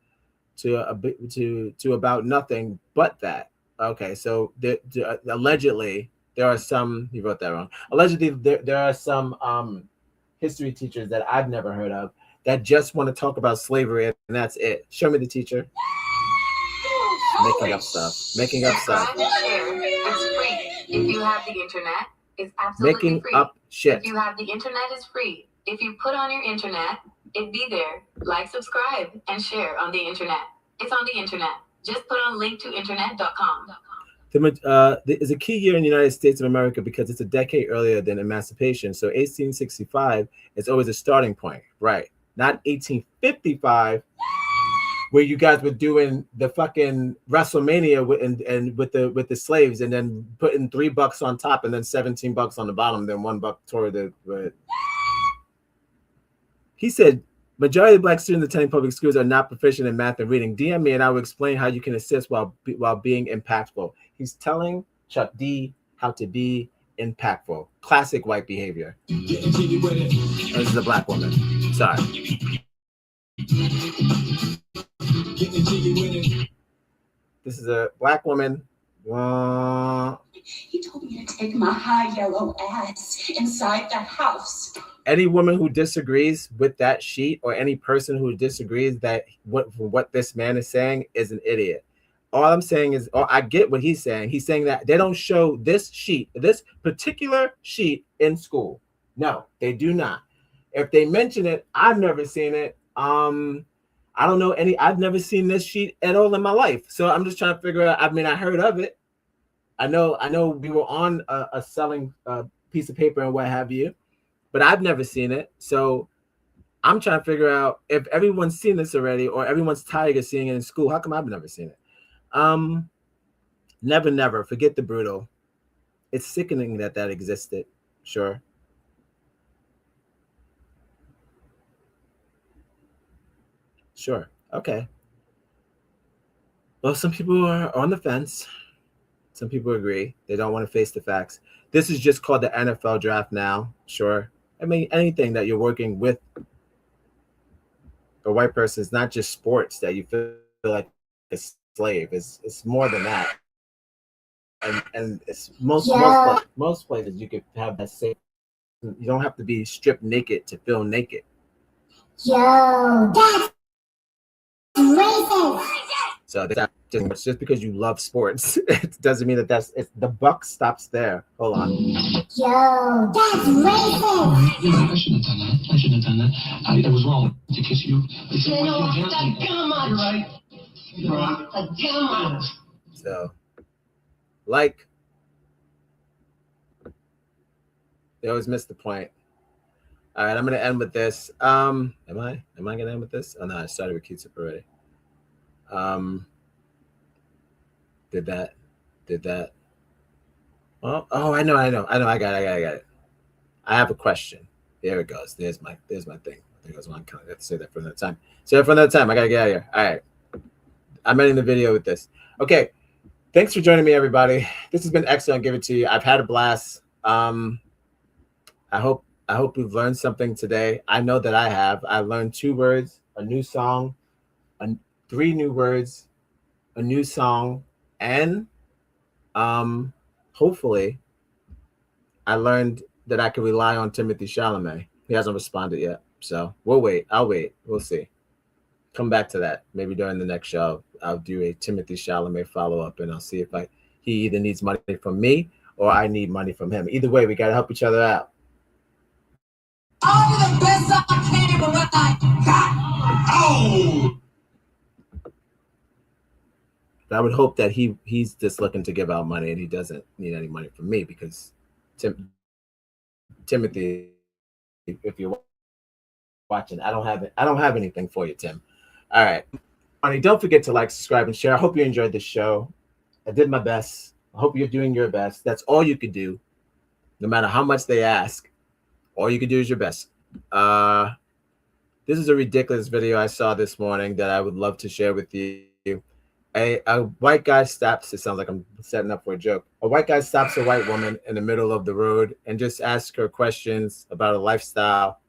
to about nothing but that. Okay, so allegedly there are some. You wrote that wrong. Allegedly, there are some history teachers that I've never heard of that just want to talk about slavery, and that's it. Show me the teacher. Making up stuff. It's free. If you have the internet, it's absolutely Making free. up shit. If you have the internet, it's free. If you put on your internet, it'd be there. Like, subscribe, and share on the internet. It's on the internet. Just put on link to internet.com. Is a key year in the United States of America because it's a decade earlier than emancipation. So 1865 is always a starting point, right? Not 1855, where you guys were doing the fucking WrestleMania with the slaves, and then putting $3 on top, and then $17 on the bottom, then $1 toward the. He said, majority of Black students attending public schools are not proficient in math and reading. DM me and I will explain how you can assist while being impactful. He's telling Chuck D how to be impactful. Classic white behavior. This is a Black woman. Sorry. This is a Black woman. He told me to take my high yellow ass inside the house. Any woman who disagrees with that sheet, or any person who disagrees that what this man is saying, is an idiot. All I'm saying is, I get what he's saying. He's saying that they don't show this sheet, this particular sheet, in school. No, they do not. If they mention it, I've never seen it. I don't know any. I've never seen this sheet at all in my life. So I'm just trying to figure out. I mean, I heard of it. I know we were on a selling piece of paper and what have you, but I've never seen it. So I'm trying to figure out if everyone's seen this already, or everyone's tired of seeing it in school. How come I've never seen it? Never, never forget the brutal. It's sickening that that existed. Sure. Sure. Okay. Well, some people are on the fence. Some people agree. They don't want to face the facts. This is just called the NFL draft now. Sure. I mean, anything that you're working with a white person is not just sports that you feel like a slave. It's more than that. And it's most places you could have that same. You don't have to be stripped naked to feel naked. Yo, that's racist. So just because you love sports, it doesn't mean that the buck stops there. Hold on. Yo, that's racist. You're right. I shouldn't have done that. I shouldn't have done that. That was wrong to kiss you. You're right. So, like, they always miss the point. All right, I'm gonna end with this. Am I gonna end with this? Oh no, I started with Q-tip already. Did that? Oh, I know. I got it. I have a question. There it goes. There's my thing. I think I was one kind of have to say that for another time. Say that for another time. I gotta get out of here. All right. I'm ending the video with this. Okay. Thanks for joining me, everybody. This has been excellent. Give it to you. I've had a blast. I hope we've learned something today. I know that I have. I learned 2 words, a new song, 3 new words, a new song, and hopefully I learned that I can rely on Timothy Chalamet. He hasn't responded yet, so we'll wait. I'll wait. We'll see. Come back to that. Maybe during the next show, I'll do a Timothy Chalamet follow-up, and I'll see if he either needs money from me or I need money from him. Either way, we got to help each other out. I'll do the best I can with what I got. Oh! I would hope that he's just looking to give out money and he doesn't need any money from me, because Timothy, if you're watching, I don't have anything for you, Tim. All right. Don't forget to like, subscribe, and share. I hope you enjoyed this show. I did my best. I hope you're doing your best. That's all you could do. No matter how much they ask, all you could do is your best. This is a ridiculous video I saw this morning that I would love to share with you. A white guy stops. It sounds like I'm setting up for a joke. A white guy stops a white woman in the middle of the road and just asks her questions about her lifestyle.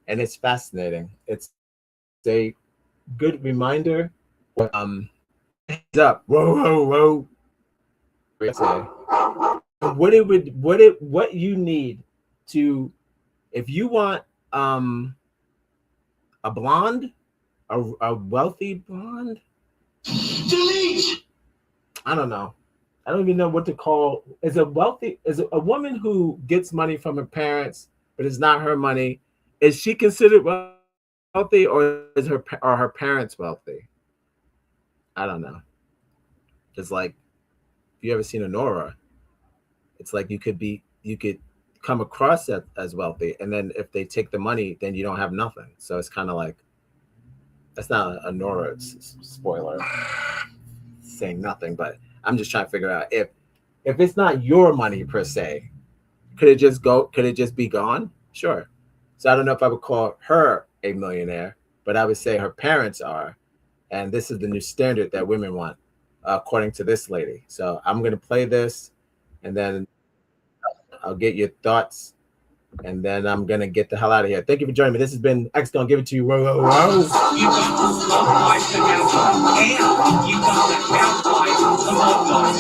And it's fascinating. It's a good reminder. Heads up. Whoa. What you need to, if you want a blonde, a wealthy blonde. Delete. I don't know. I don't even know what to call. Is a woman who gets money from her parents, but it's not her money? Is she considered wealthy, or are her parents wealthy? I don't know. It's like, if you ever seen Honora, it's like you could come across as wealthy, and then if they take the money, then you don't have nothing. So it's kind of like, that's not a Nora spoiler saying nothing, but I'm just trying to figure out if it's not your money per se, could it just be gone? Sure. So I don't know if I would call her a millionaire, but I would say her parents are, and this is the new standard that women want, according to this lady. So I'm going to play this, and then I'll get your thoughts, and then I'm going to get the hell out of here. Thank you for joining me. This has been X Gonna Give It To You. Whoa. You got the love life to have life, and you got the have life to love life.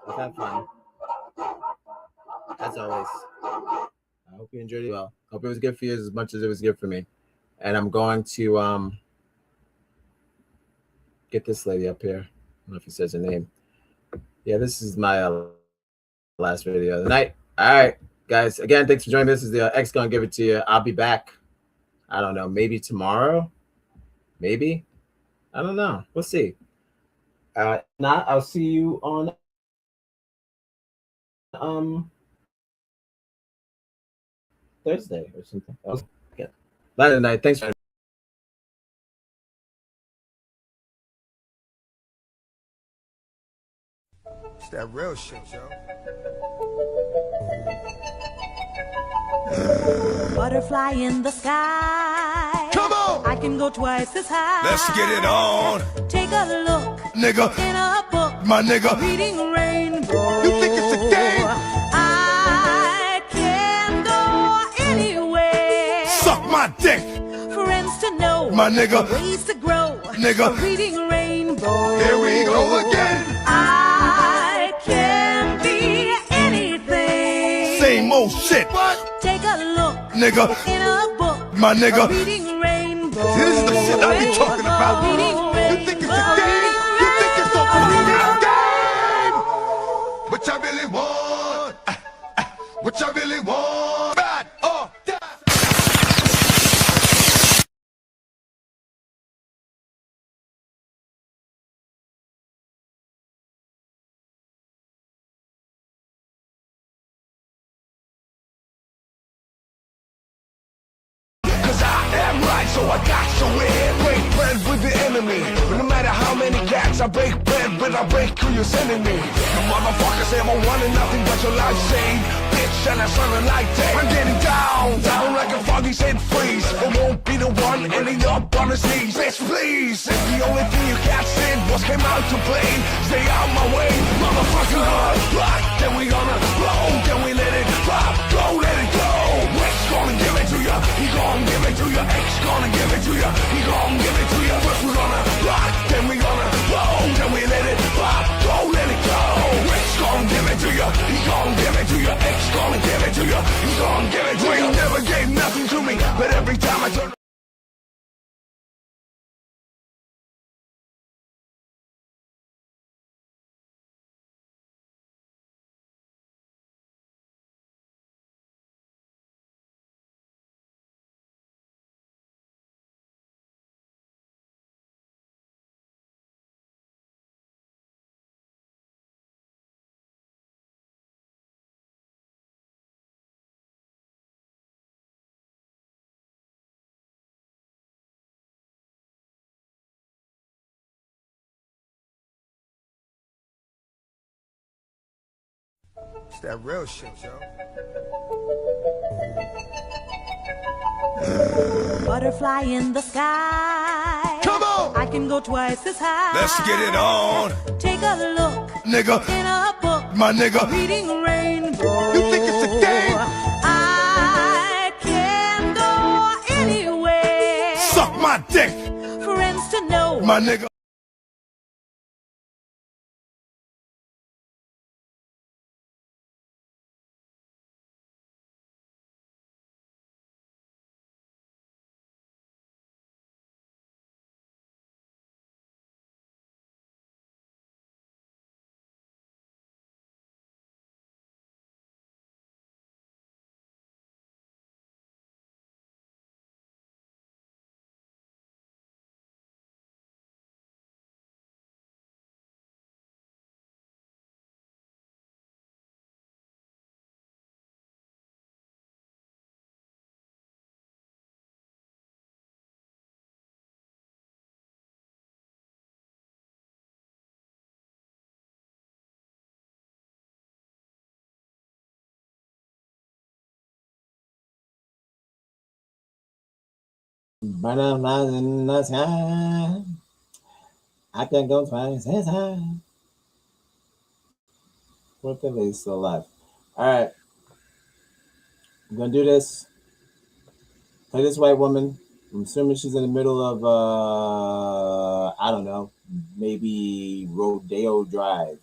I've had fun. As always. I hope you enjoyed it well. Hope it was good for you as much as it was good for me. And I'm going to get this lady up here. I don't know if he says her name. Yeah, this is my last video of the night. All right, guys. Again, thanks for joining me. This is the X Gonna Give It To You. I'll be back. I don't know. Maybe tomorrow. Maybe. I don't know. We'll see. Not. I'll see you on Thursday or something. Yeah. Later night. Thanks for. It's that real shit, yo. Butterfly in the sky. Come on! I can go twice as high. Let's get it on. Take a look, nigga. In a book, my nigga. Reading rainbow. You think it's a game? I can go anywhere. Suck my dick. Friends to know, my nigga. Ways to grow, nigga. Reading rainbow. Here we go again. I can be anything. Same old shit. What? Take a look, nigga. In a book, my nigga. Reading rainbow. This is the shit I be talking about. You think it's a game? You think it's a fucking game? What I really want? What I really want? Bad or die? Right, so I got to win. Break bread with the enemy. But no matter how many cats I break bread with, I break who you're sending me. You motherfuckers say I'm a one and nothing but your life saved. Bitch, and I sound like that. I'm getting down like a foggy said freeze. It won't be the one ending up on his knees. Bitch, please. If the only thing you got said was came out to play, stay out my way, motherfucker. Rock, then we gonna roll, then we let it pop, go, let it go. Rick's gonna give it to ya, he gonna give it to ya. X gonna give it to ya, he gonna give it to ya. First we gonna rock, then we gonna roll, then we let it pop, go, let it go. Rick's gonna give it to ya, he gonna give it to ya. X gonna give it to ya, he gonna give it to ya. He never gave nothing to me, but every time I turn. It's that real shit, yo. Butterfly in the sky. Come on! I can go twice as high. Let's get it on. Take a look, nigga. In a book, my nigga. Reading rainbow. You think it's a game? I can go anywhere. Suck my dick. Friends to know, my nigga. Butterflies in the sky. I can go twice as high. What the lady's still alive? All right. I'm going to do this. Play this white woman. I'm assuming she's in the middle of, I don't know, maybe Rodeo Drive.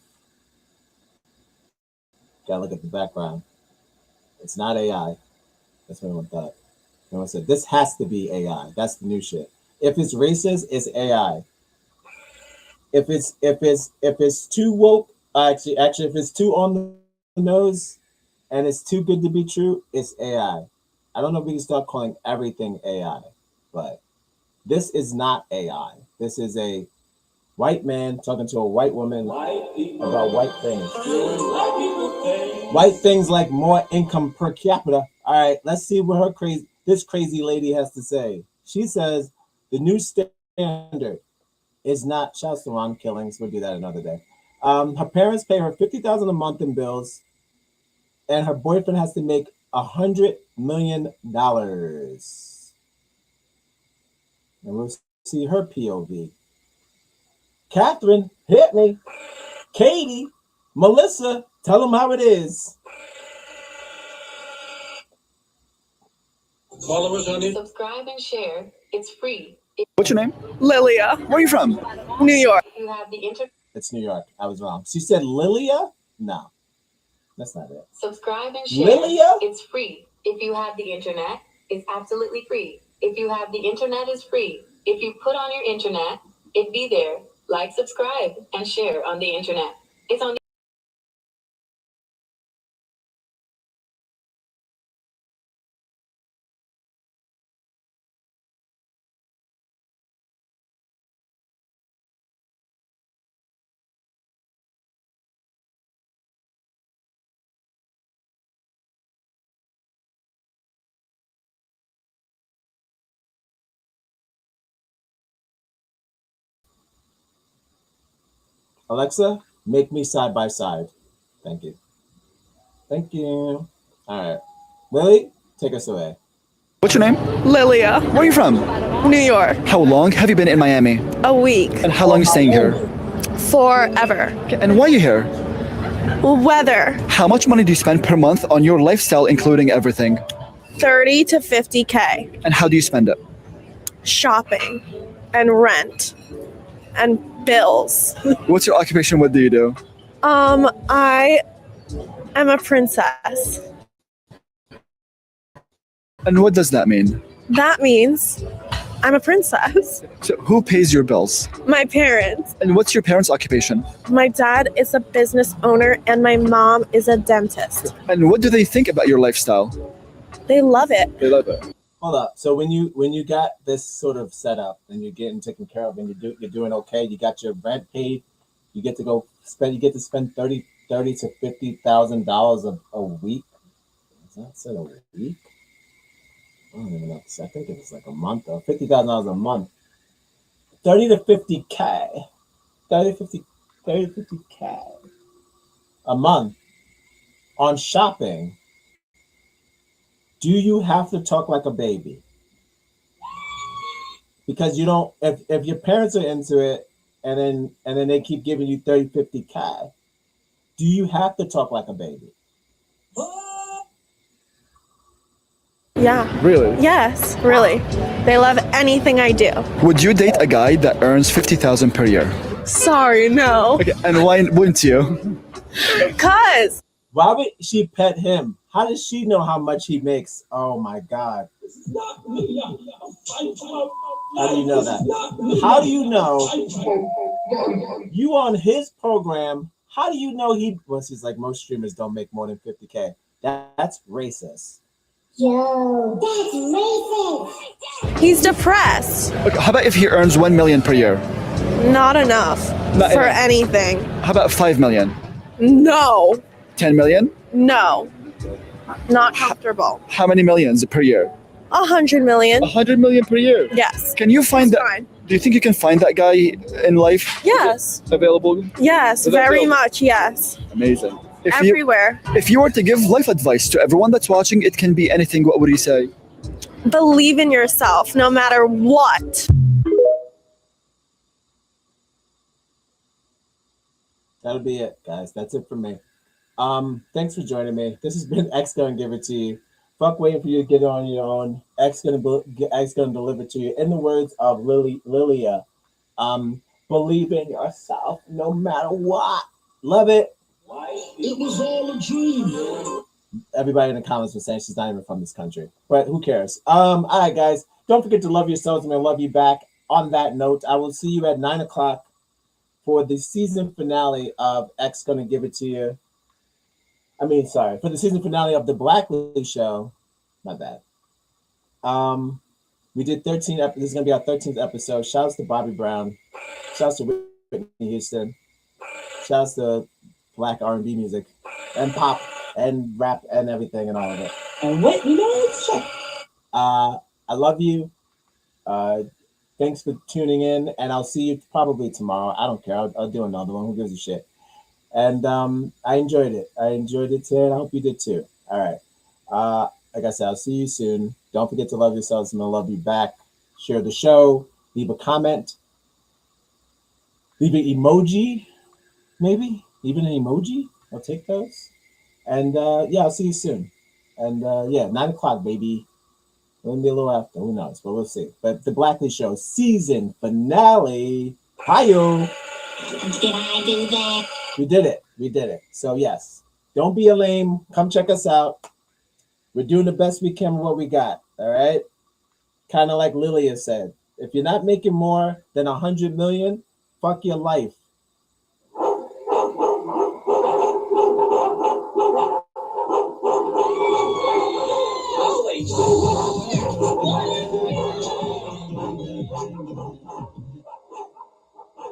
Gotta look at the background. It's not AI. That's what everyone thought. Everyone said, this has to be AI. That's the new shit. If it's racist, it's AI. If it's too woke, actually, if it's too on the nose and it's too good to be true, it's AI. I don't know if we can start calling everything AI, but this is not AI. This is a white man talking to a white woman about white things. White things like more income per capita. All right, let's see what her crazy. this crazy lady has to say. She says the new standard is not, shouts to Ron Killings, we'll do that another day. Her parents pay her $50,000 a month in bills, and her boyfriend has to make $100 million. And we'll see her POV. Catherine, hit me. Katie, Melissa, tell them how it is. Follow us on it. Subscribe and share. It's free. What's your name? Lilia. Where are you from? New York. You have the internet. It's New York. I was wrong. She said Lilia? No, that's not it. Subscribe and share. Lilia? It's free. If you have the internet, it's absolutely free. If you have the internet, it's free. If you put on your internet, it be there. Like, subscribe, and share on the internet. It's on the Alexa, make me side by side. Thank you. Thank you. All right. Lily, take us away. What's your name? Lilia. Where are you from? New York. How long have you been in Miami? A week. And how long are you staying here? Forever. And why are you here? Weather. How much money do you spend per month on your lifestyle, including everything? 30 to 50K. And how do you spend it? Shopping and rent and bills. What's your occupation? What do you do? I am a princess. And what does that mean? That means I'm a princess. So who pays your bills? My parents. And what's your parents' occupation? My dad is a business owner and my mom is a dentist. And what do they think about your lifestyle? They love it. They love it. Hold up. So when you got this sort of set up and you're getting taken care of and you're doing okay, you got your rent paid, you get to spend $30,000 to $50,000 a week. Is that said a week? I don't even know. I think it was like a month or $50,000 a month. 30 to 50K. 30 to 50K a month on shopping. Do you have to talk like a baby? Because you don't, if your parents are into it and then they keep giving you 30, 50K, do you have to talk like a baby? Yeah. Really? Yes, really. They love anything I do. Would you date a guy that earns $50,000 per year? Sorry, no. Okay, and why wouldn't you? Cause. Why would she pet him? How does she know how much he makes? Oh my God. How do you know that? How do you know you on his program? How do you know well, she's like, most streamers don't make more than 50K. That's racist. Yo, that's racist. He's depressed. Okay, how about if he earns $1 million per year? Not enough Not for enough. anything. How about $5 million? No. 10 million? No. Not comfortable. How many millions per year? 100 million. 100 million per year? Yes. Can you find that? Fine. Do you think you can find that guy in life? Yes. Available? Yes, very much, yes. Amazing. Everywhere. If you were to give life advice to everyone that's watching, it can be anything. What would you say? Believe in yourself no matter what. That'll be it, guys. That's it for me. Thanks for joining me. This has been X Gonna Give It To You. Fuck waiting for you to get it on your own. X gonna deliver to you. In the words of Lilia, believe in yourself no matter what. Love it. It was all a dream. Everybody in the comments was saying she's not even from this country, but who cares? All right, guys. Don't forget to love yourselves. I'm gonna love you back. On that note, I will see you at 9:00 for the season finale of X Gonna Give It To You. For the season finale of the Blackley show. My bad. We did 13 episodes. This is gonna be our 13th episode. Shouts to Bobby Brown. Shouts to Whitney Houston. Shouts to Black R&B music and pop and rap and everything and all of it. And Whitney knows. I love you. Thanks for tuning in, and I'll see you probably tomorrow. I don't care. I'll do another one. Who gives a shit? And I enjoyed it. I enjoyed it today, and I hope you did too. All right. Like I said, I'll see you soon. Don't forget to love yourselves, and I'll love you back. Share the show. Leave a comment. Leave an emoji, maybe. Even an emoji. I'll take those. And yeah, I'll see you soon. And yeah, 9 o'clock, baby. Maybe a little after. Who knows? But we'll see. But the Blackley Show season finale. Hi-yo. Did I do that? We did it. We did it. So yes, don't be a lame. Come check us out. We're doing the best we can with what we got. All right. Kind of like Lilia said, if you're not making more than 100 million, fuck your life.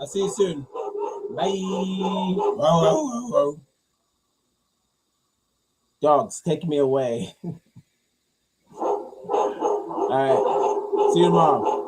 I'll see you soon. Bye. Whoa, whoa, whoa, whoa. Dogs, take me away. All right. See you tomorrow.